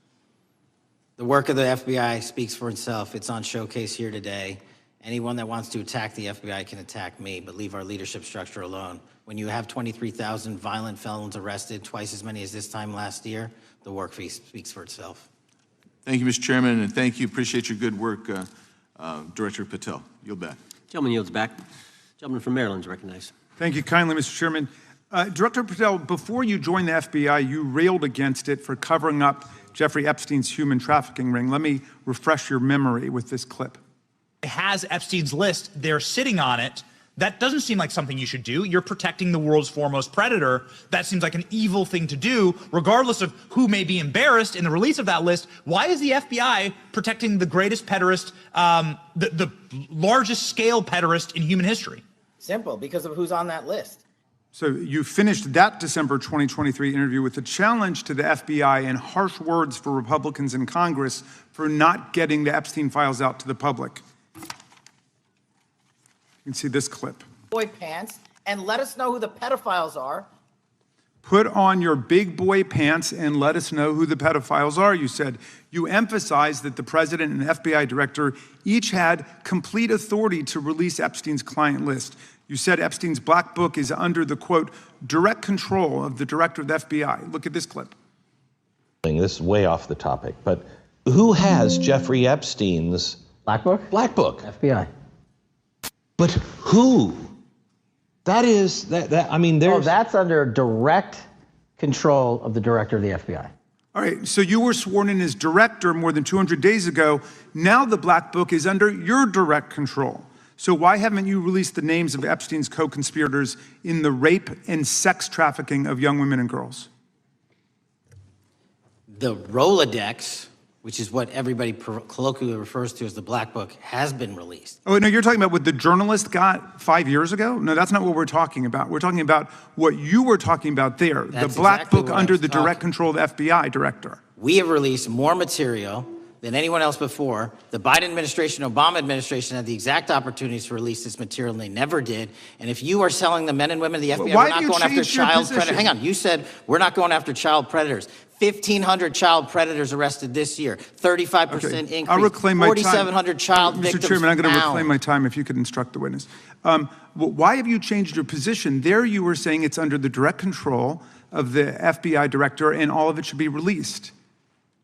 S1: The work of the FBI speaks for itself. It's on showcase here today. Anyone that wants to attack the FBI can attack me, but leave our leadership structure alone. When you have 23,000 violent felons arrested, twice as many as this time last year, the work speaks for itself.
S6: Thank you, Mr. Chairman, and thank you. Appreciate your good work, Director Patel. Yield back.
S3: Gentleman yields back. Gentleman from Maryland is recognized.
S10: Thank you kindly, Mr. Chairman. Director Patel, before you joined the FBI, you railed against it for covering up Jeffrey Epstein's human trafficking ring. Let me refresh your memory with this clip.
S22: Has Epstein's list, they're sitting on it. That doesn't seem like something you should do. You're protecting the world's foremost predator. That seems like an evil thing to do, regardless of who may be embarrassed in the release of that list. Why is the FBI protecting the greatest pederast, the largest scale pederast in human history?
S1: Simple, because of who's on that list.
S10: So you finished that December 2023 interview with a challenge to the FBI and harsh words for Republicans in Congress for not getting the Epstein files out to the public. You can see this clip.
S1: Boy pants, and let us know who the pedophiles are.
S10: Put on your big boy pants and let us know who the pedophiles are, you said. You emphasized that the president and FBI director each had complete authority to release Epstein's client list. You said Epstein's black book is under the, quote, direct control of the director of the FBI. Look at this clip.
S23: This is way off the topic, but who has Jeffrey Epstein's
S1: Black book?
S23: Black book.
S1: FBI.
S23: But who? That is, I mean, there's...
S1: Oh, that's under direct control of the director of the FBI.
S10: All right, so you were sworn in as director more than 200 days ago. Now the black book is under your direct control. So why haven't you released the names of Epstein's co-conspirators in the rape and sex trafficking of young women and girls?
S1: The Rolodex, which is what everybody colloquially refers to as the Black Book, has been released.
S10: Oh, no, you're talking about what the journalist got 5 years ago? No, that's not what we're talking about. We're talking about what you were talking about there,
S1: That's
S10: the Black
S1: exactly
S10: Book
S1: what I
S10: under
S1: was
S10: the direct control of the FBI director.
S1: We have released more material than anyone else before. The Biden administration, Obama administration had the exact opportunities to release this material, and they never did. And if you are selling the men and women of the FBI,
S10: Why
S1: we're not going after child predators. Hang on, you said we're not going after child predators. 1,500 child predators arrested this year, 35% increase,
S10: I'll reclaim my time.
S1: 4,700 child victims
S10: Mr. Chairman, I'm going to
S1: found.
S10: reclaim my time if you could instruct the witness. Why have you changed your position? There you were saying it's under the direct control of the FBI director and all of it should be released.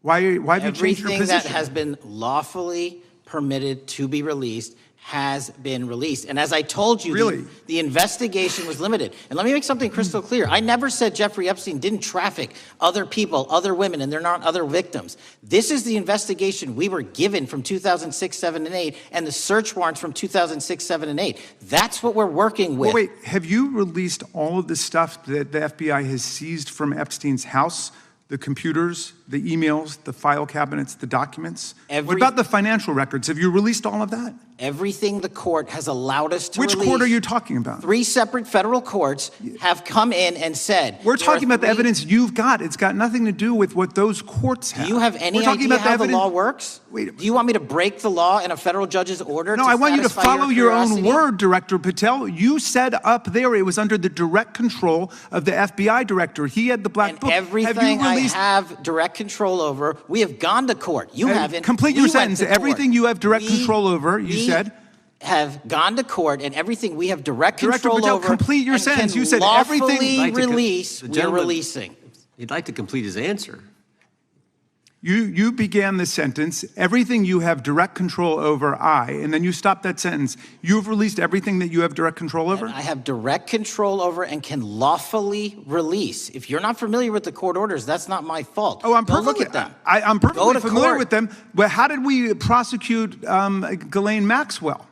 S10: Why have you changed your
S1: Everything
S10: position?
S1: that has been lawfully permitted to be released has been released. And as I told you, the investigation was limited. And let me make something crystal clear. I never said Jeffrey Epstein didn't traffic other people, other women, and they're not other victims. This is the investigation we were given from 2006, 7, and 8, and the search warrants from 2006, 7, and 8. That's what we're working with.
S10: Well, wait, have you released all of the stuff that the FBI has seized from Epstein's house? The computers, the emails, the file cabinets, the documents? What about the financial records? Have you released all of that?
S1: Everything the court has allowed us to
S10: Which
S1: release.
S10: court are you talking about?
S1: 3 separate federal courts have come in and said.
S10: We're talking about the evidence you've got. It's got nothing to do with what those courts have.
S1: Do you have any idea how the law works? Do you want me to break the law in a federal judge's order?
S10: No, I want you to follow your own word, Director Patel. You said up there it was under the direct control of the FBI director. He had the black book.
S1: Everything I have direct control over, we have gone to court. You haven't.
S10: Complete your sentence. Everything you have direct control over, you said.
S1: Have gone to court, and everything we have direct control over.
S10: Complete your sentence. You said everything.
S1: Release. We're releasing.
S3: He'd like to complete his answer.
S10: You began the sentence, everything you have direct control over, and then you stopped that sentence. You've released everything that you have direct control over?
S1: And I have direct control over and can lawfully release. If you're not familiar with the court orders, that's not my fault.
S10: Oh, I'm
S1: Go
S10: perfectly,
S1: look at them.
S10: I'm perfectly familiar
S1: court.
S10: with them. But how did we prosecute Ghislaine Maxwell?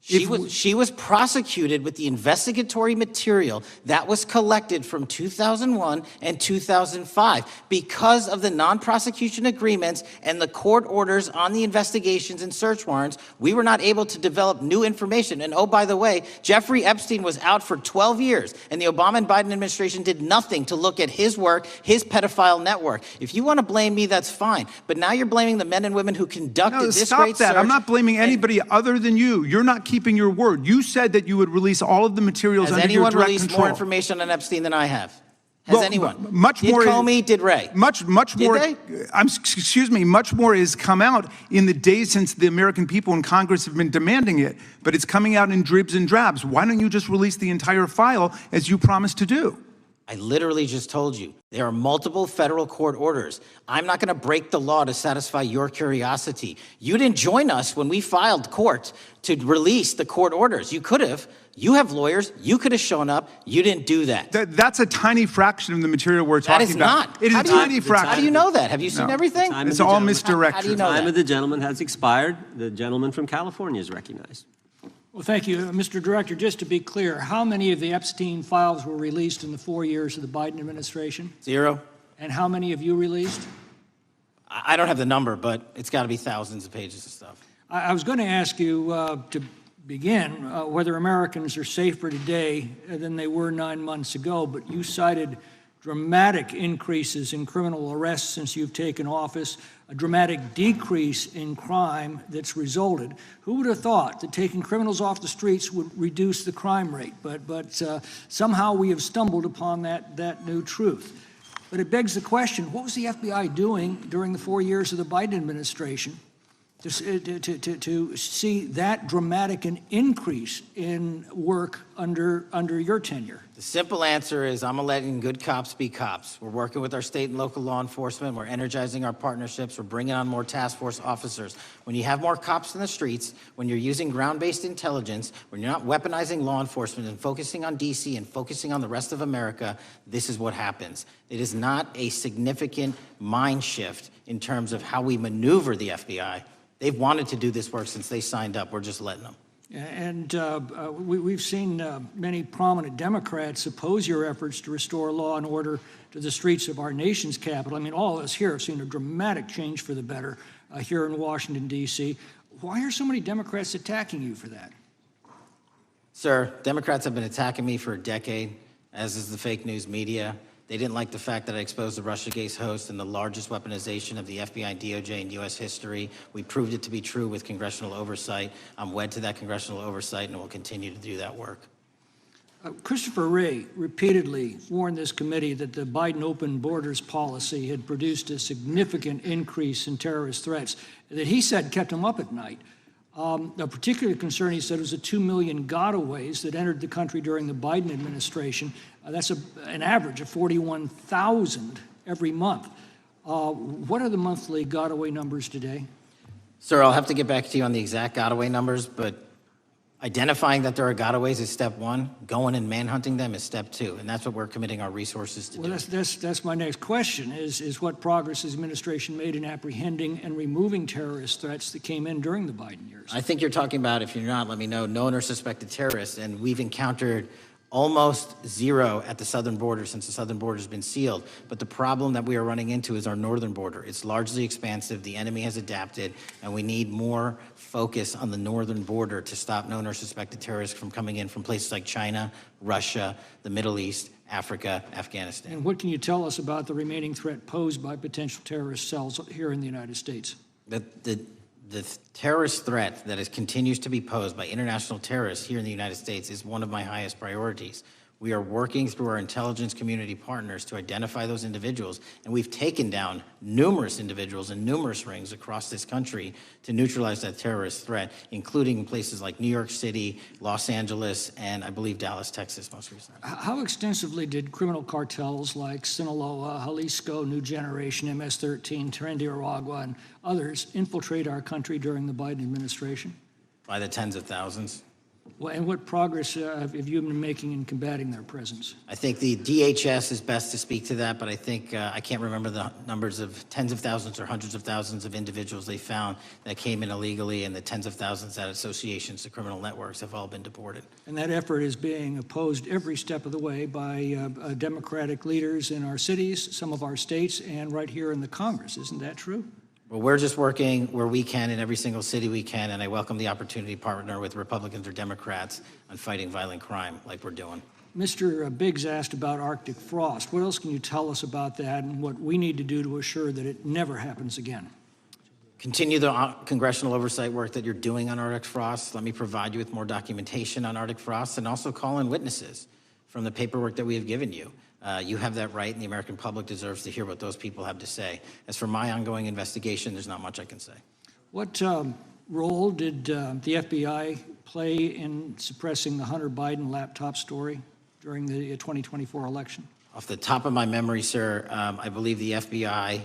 S1: She was prosecuted with the investigatory material that was collected from 2001 and 2005. Because of the non-prosecution agreements and the court orders on the investigations and search warrants, we were not able to develop new information. And oh, by the way, Jeffrey Epstein was out for 12 years, and the Obama and Biden administration did nothing to look at his work, his pedophile network. If you want to blame me, that's fine. But now you're blaming the men and women who conducted this great search.
S10: I'm not blaming anybody other than you. You're not keeping your word. You said that you would release all of the materials under your direct control.
S1: Has anyone released more information on Epstein than I have? Has anyone?
S10: Much
S1: did
S10: more.
S1: Comey, did Wray?
S10: Much
S1: Did
S10: more.
S1: they?
S10: Excuse me. Much more has come out in the days since the American people in Congress have been demanding it, but it's coming out in dribs and drabs. Why don't you just release the entire file as you promised to do?
S1: I literally just told you, there are multiple federal court orders. I'm not going to break the law to satisfy your curiosity. You didn't join us when we filed court to release the court orders. You could have. You have lawyers. You could have shown up. You didn't do that.
S10: That's a tiny fraction of the material we're talking about.
S1: That is not.
S10: It is a tiny fraction.
S1: How do you know that? Have you seen everything?
S10: It's all misdirection.
S1: How do you know
S3: The time
S1: that?
S3: of the gentleman has expired. The gentleman from California is recognized.
S8: Well, thank you. Mr. Director, just to be clear, how many of the Epstein files were released in the 4 years of the Biden administration?
S1: 0.
S8: And how many have you released?
S1: I don't have the number, but it's got to be thousands of pages of stuff.
S8: I was going to ask you to begin whether Americans are safer today than they were 9 months ago, but you cited dramatic increases in criminal arrests since you've taken office, a dramatic decrease in crime that's resulted. Who would have thought that taking criminals off the streets would reduce the crime rate? But somehow we have stumbled upon that new truth. But it begs the question, what was the FBI doing during the 4 years of the Biden administration to see that dramatic an increase in work under your tenure?
S1: The simple answer is I'm letting good cops be cops. We're working with our state and local law enforcement. We're energizing our partnerships. We're bringing on more task force officers. When you have more cops in the streets, when you're using ground-based intelligence, when you're not weaponizing law enforcement and focusing on D.C. and focusing on the rest of America, this is what happens. It is not a significant mind shift in terms of how we maneuver the FBI. They've wanted to do this work since they signed up. We're just letting them.
S8: And we've seen many prominent Democrats oppose your efforts to restore law and order to the streets of our nation's capital. I mean, all of us here have seen a dramatic change for the better here in Washington, D.C. Why are so many Democrats attacking you for that?
S1: Sir, Democrats have been attacking me for a decade, as is the fake news media. They didn't like the fact that I exposed the Russiagate host and the largest weaponization of the FBI and DOJ in U.S. history. We proved it to be true with congressional oversight. I'm wed to that congressional oversight and will continue to do that work.
S8: Christopher Wray repeatedly warned this committee that the Biden open borders policy had produced a significant increase in terrorist threats that he said kept him up at night. A particular concern, he said, was the 2 million gotaways that entered the country during the Biden administration. That's an average of 41,000 every month. What are the monthly gotaway numbers today?
S1: Sir, I'll have to get back to you on the exact gotaway numbers, but identifying that there are gotaways is step one. Going and manhunting them is step two, and that's what we're committing our resources to do.
S8: Well, that's my next question, is what progress has the administration made in apprehending and removing terrorist threats that came in during the Biden years?
S1: I think you're talking about, if you're not, let me know, known or suspected terrorists, and we've encountered almost zero at the southern border since the southern border has been sealed. But the problem that we are running into is our northern border. It's largely expansive. The enemy has adapted, and we need more focus on the northern border to stop known or suspected terrorists from coming in from places like China, Russia, the Middle East, Africa, Afghanistan.
S8: And what can you tell us about the remaining threat posed by potential terrorist cells here in the United States?
S1: The terrorist threat that continues to be posed by international terrorists here in the United States is one of my highest priorities. We are working through our intelligence community partners to identify those individuals, and we've taken down numerous individuals in numerous rings across this country to neutralize that terrorist threat, including places like New York City, Los Angeles, and I believe Dallas, Texas most recently.
S8: How extensively did criminal cartels like Sinaloa, Jalisco, New Generation, MS-13, Trinidad, and others infiltrate our country during the Biden administration?
S1: By the tens of thousands.
S8: Well, and what progress have you been making in combating their presence?
S1: I think the DHS is best to speak to that, but I think I can't remember the numbers of tens of thousands or hundreds of thousands of individuals they found that came in illegally, and the tens of thousands that associations to criminal networks have all been deported.
S8: And that effort is being opposed every step of the way by Democratic leaders in our cities, some of our states, and right here in the Congress. Isn't that true?
S1: Well, we're just working where we can in every single city we can, and I welcome the opportunity to partner with Republicans or Democrats on fighting violent crime like we're doing.
S8: Mr. Biggs asked about Arctic frost. What else can you tell us about that and what we need to do to assure that it never happens again?
S1: Continue the congressional oversight work that you're doing on Arctic frost. Let me provide you with more documentation on Arctic frost and also call in witnesses from the paperwork that we have given you. You have that right, and the American public deserves to hear what those people have to say. As for my ongoing investigation, there's not much I can say.
S8: What role did the FBI play in suppressing the Hunter Biden laptop story during the 2024 election?
S1: Off the top of my memory, sir, I believe the FBI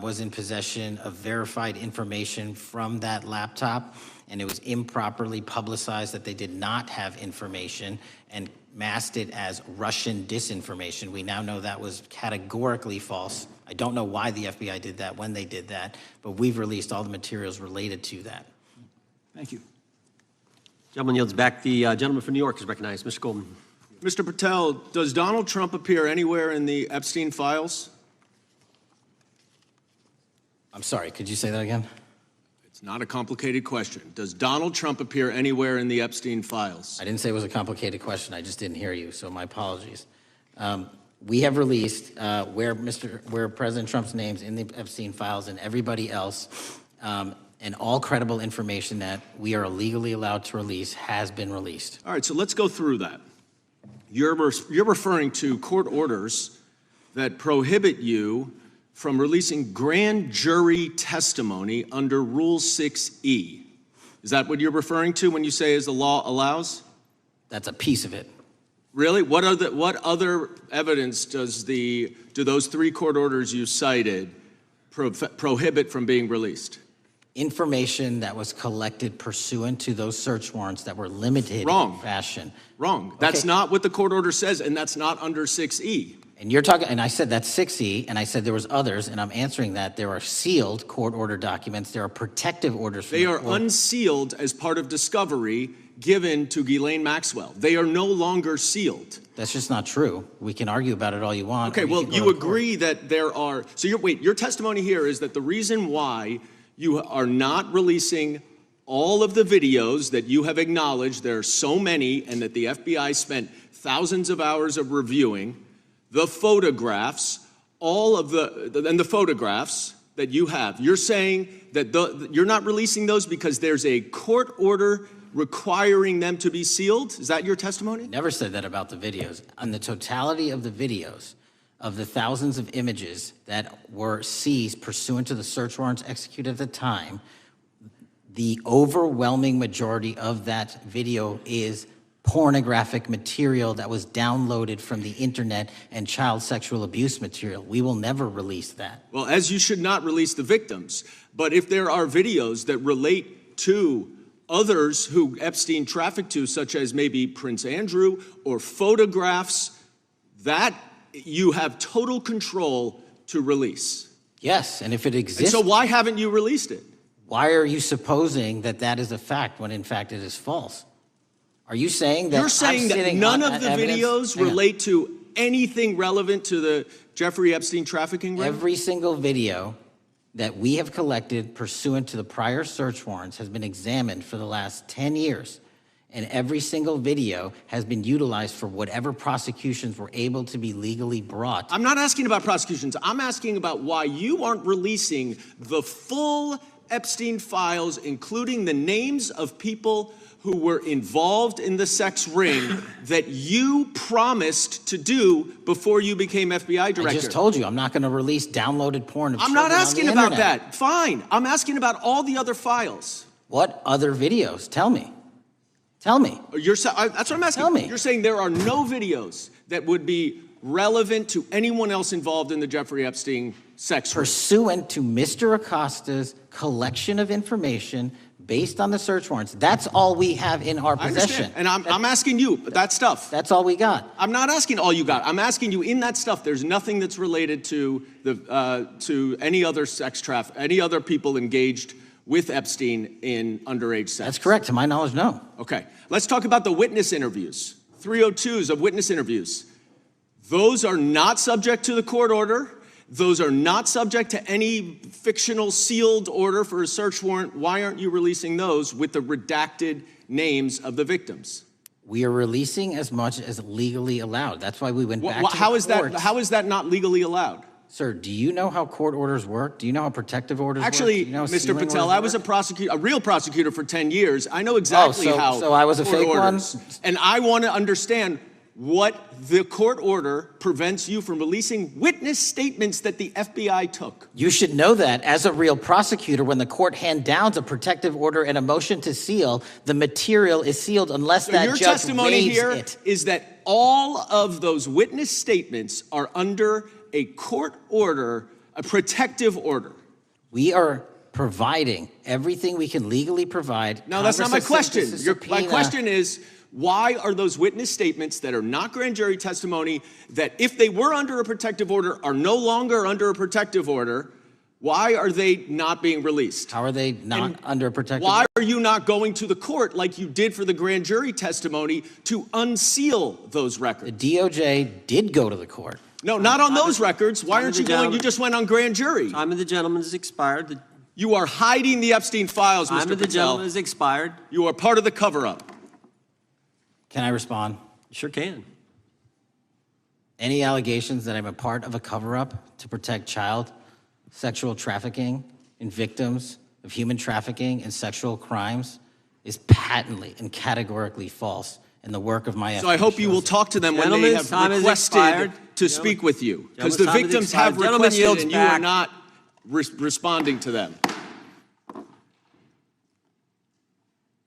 S1: was in possession of verified information from that laptop, and it was improperly publicized that they did not have information and masked it as Russian disinformation. We now know that was categorically false. I don't know why the FBI did that, when they did that, but we've released all the materials related to that.
S8: Thank you.
S3: Gentleman yields back. The gentleman from New York is recognized. Mr. Golden.
S11: Mr. Patel, does Donald Trump appear anywhere in the Epstein files?
S1: I'm sorry, could you say that again?
S11: It's not a complicated question. Does Donald Trump appear anywhere in the Epstein files?
S1: I didn't say it was a complicated question. I just didn't hear you, so my apologies. We have released where President Trump's name's in the Epstein files and everybody else, and all credible information that we are legally allowed to release has been released.
S11: All right, so let's go through that. You're referring to court orders that prohibit you from releasing grand jury testimony under Rule 6E. Is that what you're referring to when you say as the law allows?
S1: That's a piece of it.
S11: Really? What other evidence do those three court orders you cited prohibit from being released?
S1: Information that was collected pursuant to those search warrants that were limited
S11: Wrong.
S1: in fashion.
S11: Wrong.
S1: Okay.
S11: That's not what the court order says, and that's not under 6E.
S1: And you're talking, and I said that's 6E, and I said there was others, and I'm answering that. There are sealed court order documents. There are protective orders.
S11: They are unsealed as part of discovery given to Ghislaine Maxwell. They are no longer sealed.
S1: That's just not true. We can argue about it all you want.
S11: Okay, well, you agree that there are, so your testimony here is that the reason why you are not releasing all of the videos that you have acknowledged, there are so many, and that the FBI spent thousands of hours of reviewing, the photographs, and the photographs that you have. You're saying that you're not releasing those because there's a court order requiring them to be sealed? Is that your testimony?
S1: Never said that about the videos. On the totality of the videos, of the thousands of images that were seized pursuant to the search warrants executed at the time, the overwhelming majority of that video is pornographic material that was downloaded from the internet and child sexual abuse material. We will never release that.
S11: Well, as you should not release the victims, but if there are videos that relate to others who Epstein trafficked to, such as maybe Prince Andrew, or photographs, that you have total control to release.
S1: Yes, and if it exists.
S11: And so why haven't you released it?
S1: Why are you supposing that that is a fact when in fact it is false? Are you saying that
S11: You're saying that none of the videos relate to anything relevant to the Jeffrey Epstein trafficking ring?
S1: Every single video that we have collected pursuant to the prior search warrants has been examined for the last 10 years. And every single video has been utilized for whatever prosecutions were able to be legally brought.
S11: I'm not asking about prosecutions. I'm asking about why you aren't releasing the full Epstein files, including the names of people who were involved in the sex ring that you promised to do before you became FBI director.
S1: I just told you, I'm not going to release downloaded porn of
S11: I'm not
S1: children on the
S11: asking about
S1: internet.
S11: that. Fine. I'm asking about all the other files.
S1: What other videos? Tell me. Tell me.
S11: That's what I'm asking.
S1: Tell me.
S11: You're saying there are no videos that would be relevant to anyone else involved in the Jeffrey Epstein sex ring.
S1: Pursuant to Mr. Acosta's collection of information based on the search warrants. That's all we have in our possession.
S11: And I'm asking you, that stuff.
S1: That's all we got.
S11: I'm not asking all you got. I'm asking you, in that stuff, there's nothing that's related to any other any other people engaged with Epstein in underage sex.
S1: That's correct. To my knowledge, no.
S11: Okay. Let's talk about the witness interviews. 302s of witness interviews. Those are not subject to the court order. Those are not subject to any fictional sealed order for a search warrant. Why aren't you releasing those with the redacted names of the victims?
S1: We are releasing as much as legally allowed. That's why we went back to the courts.
S11: How is that not legally allowed?
S1: Sir, do you know how court orders work? Do you know how protective orders work?
S11: Actually,
S1: Do you know how
S11: Mr.
S1: sealing
S11: Patel,
S1: orders
S11: I was
S1: work?
S11: a real prosecutor for 10 years. I know exactly how.
S1: So I was a
S11: court
S1: fake one?
S11: orders. And I want to understand what the court order prevents you from releasing witness statements that the FBI took.
S1: You should know that as a real prosecutor, when the court hand downs a protective order and a motion to seal, the material is sealed unless that
S11: your
S1: judge
S11: testimony
S1: waives
S11: here
S1: it.
S11: is that all of those witness statements are under a court order, a protective order.
S1: We are providing everything we can legally provide.
S11: No, that's not my question. My
S1: My
S11: question is, why are those witness statements that are not grand jury testimony, that if they were under a protective order are no longer under a protective order, why are they not being released?
S1: How are they not under a protective
S11: Why are you not going to the court like you did for the grand jury testimony to unseal those records?
S1: The DOJ did go to the court.
S11: No, not on those records. Why aren't you going?
S3: gentleman.
S11: You just went on grand jury.
S3: Time of the gentleman has expired.
S11: You are hiding the Epstein files, Mr.
S3: Time of the
S11: Patel.
S3: gentleman has expired.
S11: You are part of the cover-up.
S1: Can I respond?
S3: You sure can.
S1: Any allegations that I'm a part of a cover-up to protect child sexual trafficking and victims of human trafficking and sexual crimes is patently and categorically false in the work of my
S11: So I hope you will talk to them when they have requested to speak with you. Because the victims have requested and you are not responding to them.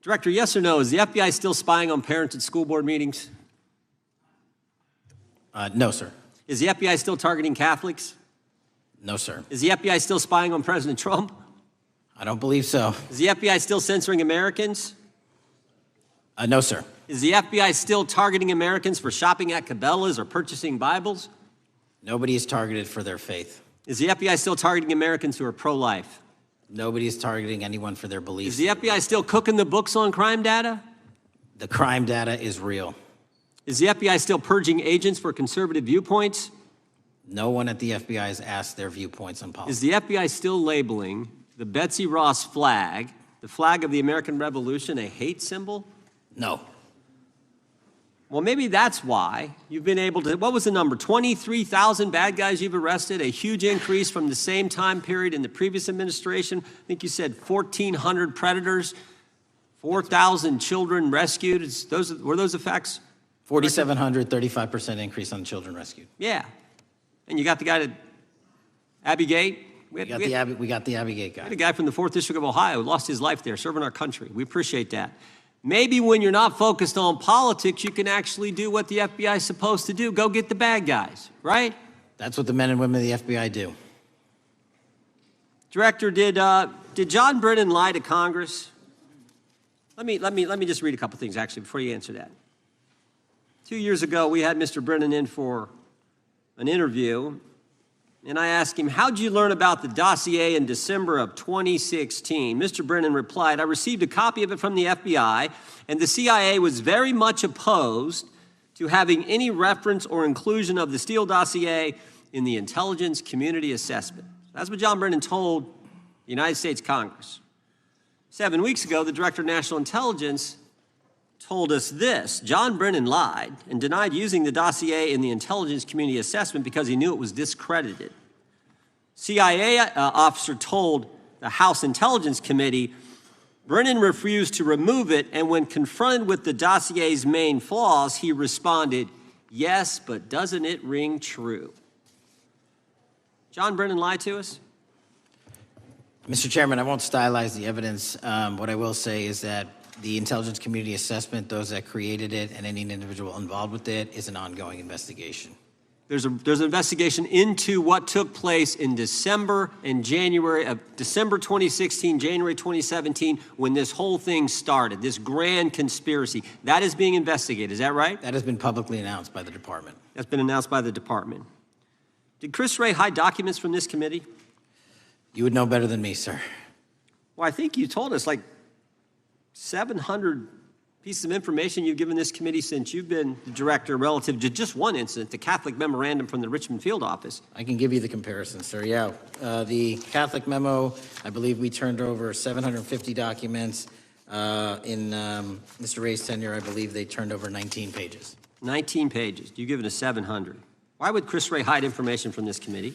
S3: Director, yes or no, is the FBI still spying on parents at school board meetings?
S1: No, sir.
S3: Is the FBI still targeting Catholics?
S1: No, sir.
S3: Is the FBI still spying on President Trump?
S1: I don't believe so.
S3: Is the FBI still censoring Americans?
S1: No, sir.
S3: Is the FBI still targeting Americans for shopping at Cabela's or purchasing Bibles?
S1: Nobody is targeted for their faith.
S3: Is the FBI still targeting Americans who are pro-life?
S1: Nobody is targeting anyone for their beliefs.
S3: Is the FBI still cooking the books on crime data?
S1: The crime data is real.
S3: Is the FBI still purging agents for conservative viewpoints?
S1: No one at the FBI has asked their viewpoints on politics.
S3: Is the FBI still labeling the Betsy Ross flag, the flag of the American Revolution, a hate symbol?
S1: No.
S3: Well, maybe that's why you've been able to, what was the number? 23,000 bad guys you've arrested, a huge increase from the same time period in the previous administration. I think you said 1,400 predators, 4,000 children rescued. Were those the facts?
S1: 4,700, 35% increase on children rescued.
S3: Yeah. And you got the guy to Abbey Gate?
S1: We got the Abbey Gate guy.
S3: We had a guy from the 4th District of Ohio who lost his life there serving our country. We appreciate that. Maybe when you're not focused on politics, you can actually do what the FBI is supposed to do. Go get the bad guys, right?
S1: That's what the men and women of the FBI do.
S3: Director, did John Brennan lie to Congress? Let me just read a couple things, actually, before you answer that. 2 years ago, we had Mr. Brennan in for an interview, and I asked him, how'd you learn about the dossier in December of 2016? Mr. Brennan replied, I received a copy of it from the FBI, and the CIA was very much opposed to having any reference or inclusion of the Steele dossier in the intelligence community assessment. That's what John Brennan told the United States Congress. 7 weeks ago, the Director of National Intelligence told us this: John Brennan lied and denied using the dossier in the intelligence community assessment because he knew it was discredited. CIA officer told the House Intelligence Committee Brennan refused to remove it, and when confronted with the dossier's main flaws, he responded, yes, but doesn't it ring true? John Brennan lied to us?
S1: Mr. Chairman, I won't stylize the evidence. What I will say is that the intelligence community assessment, those that created it and any individual involved with it, is an ongoing investigation.
S3: There's an investigation into what took place in December and January of December 2016, January 2017, when this whole thing started, this grand conspiracy. That is being investigated, is that right?
S1: That has been publicly announced by the department.
S3: That's been announced by the department. Did Chris Wray hide documents from this committee?
S1: You would know better than me, sir.
S3: Well, I think you told us like 700 pieces of information you've given this committee since you've been the director relative to just one incident, the Catholic memorandum from the Richmond field office.
S1: I can give you the comparison, sir. Yeah, the Catholic memo, I believe we turned over 750 documents. In Mr. Ray's tenure, I believe they turned over 19 pages.
S3: 19 pages. You've given us 700. Why would Chris Wray hide information from this committee?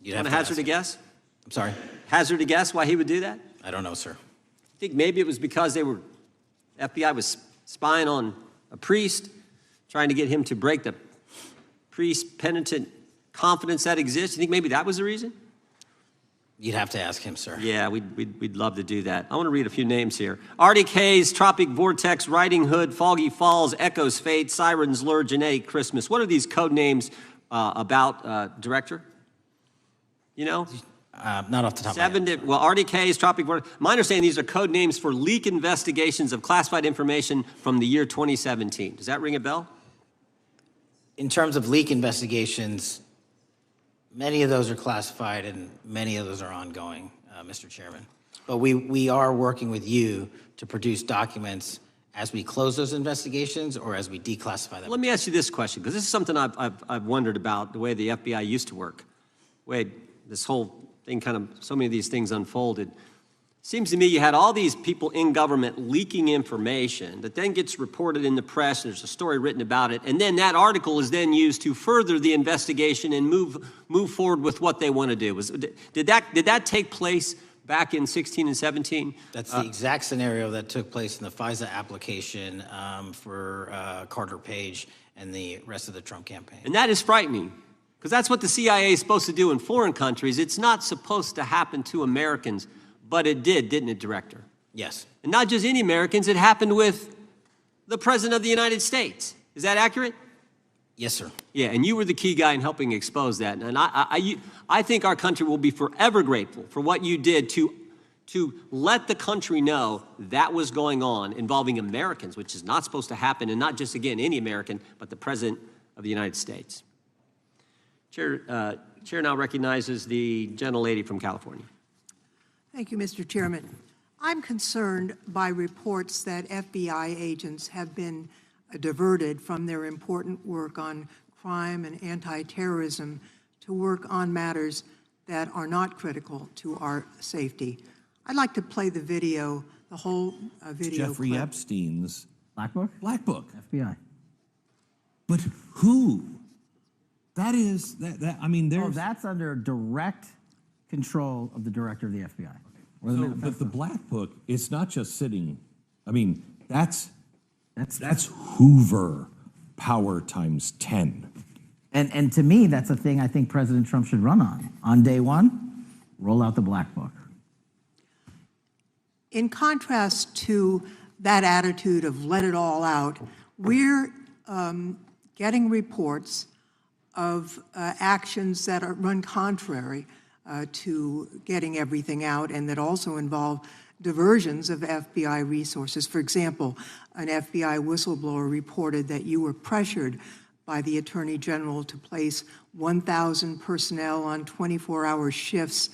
S1: You'd
S3: Want
S1: have
S3: to
S1: to
S3: hazard
S1: ask
S3: a guess?
S1: I'm sorry?
S3: Hazard a guess why he would do that?
S1: I don't know, sir.
S3: I think maybe it was because FBI was spying on a priest. trying to get him to break the priest-penitent confidence that exists? You think maybe that was the reason?
S1: You'd have to ask him, sir.
S3: Yeah, we'd love to do that. I want to read a few names here. Arctic Haze, Tropic Vortex, Riding Hood, Foggy Falls, Echoes Fate, Sirens Lure, Genetic Christmas. What are these code names about, Director? You know?
S1: Not off the top of my head.
S3: Well, Arctic Haze, Tropic Vortex. My understanding, these are code names for leak investigations of classified information from the year 2017. Does that ring a bell?
S1: In terms of leak investigations, many of those are classified and many of those are ongoing, Mr. Chairman. But we are working with you to produce documents as we close those investigations or as we declassify them.
S3: Let me ask you this question, because this is something I've wondered about, the way the FBI used to work. The way this whole thing so many of these things unfolded. Seems to me you had all these people in government leaking information that then gets reported in the press, and there's a story written about it, and then that article is then used to further the investigation and move forward with what they want to do. Did that take place back in 16 and 17?
S1: That's the exact scenario that took place in the FISA application for Carter Page and the rest of the Trump campaign.
S3: And that is frightening, because that's what the CIA is supposed to do in foreign countries. It's not supposed to happen to Americans. But it did, didn't it, Director?
S1: Yes.
S3: And not just any Americans, it happened with the President of the United States. Is that accurate?
S1: Yes, sir.
S3: Yeah, and you were the key guy in helping expose that. And I think our country will be forever grateful for what you did to let the country know that was going on involving Americans, which is not supposed to happen, and not just, again, any American, but the President of the United States. Chair now recognizes the gentlelady from California.
S12: Thank you, Mr. Chairman. I'm concerned by reports that FBI agents have been diverted from their important work on crime and anti-terrorism to work on matters that are not critical to our safety. I'd like to play the video, the whole video.
S13: Jeffrey
S12: clip.
S13: Epstein's
S14: Black Book?
S13: Black Book.
S14: FBI.
S13: But who? That is, I mean, there's...
S14: Oh, that's under direct control of the director of the FBI.
S13: But the Black Book, it's not just sitting, I mean, that's Hoover power times 10.
S14: And to me, that's a thing I think President Trump should run on. On day one, roll out the Black Book.
S12: In contrast to that attitude of let it all out, we're getting reports of actions that run contrary to getting everything out, and that also involve diversions of FBI resources. For example, an FBI whistleblower reported that you were pressured by the Attorney General to place 1,000 personnel on 24-hour shifts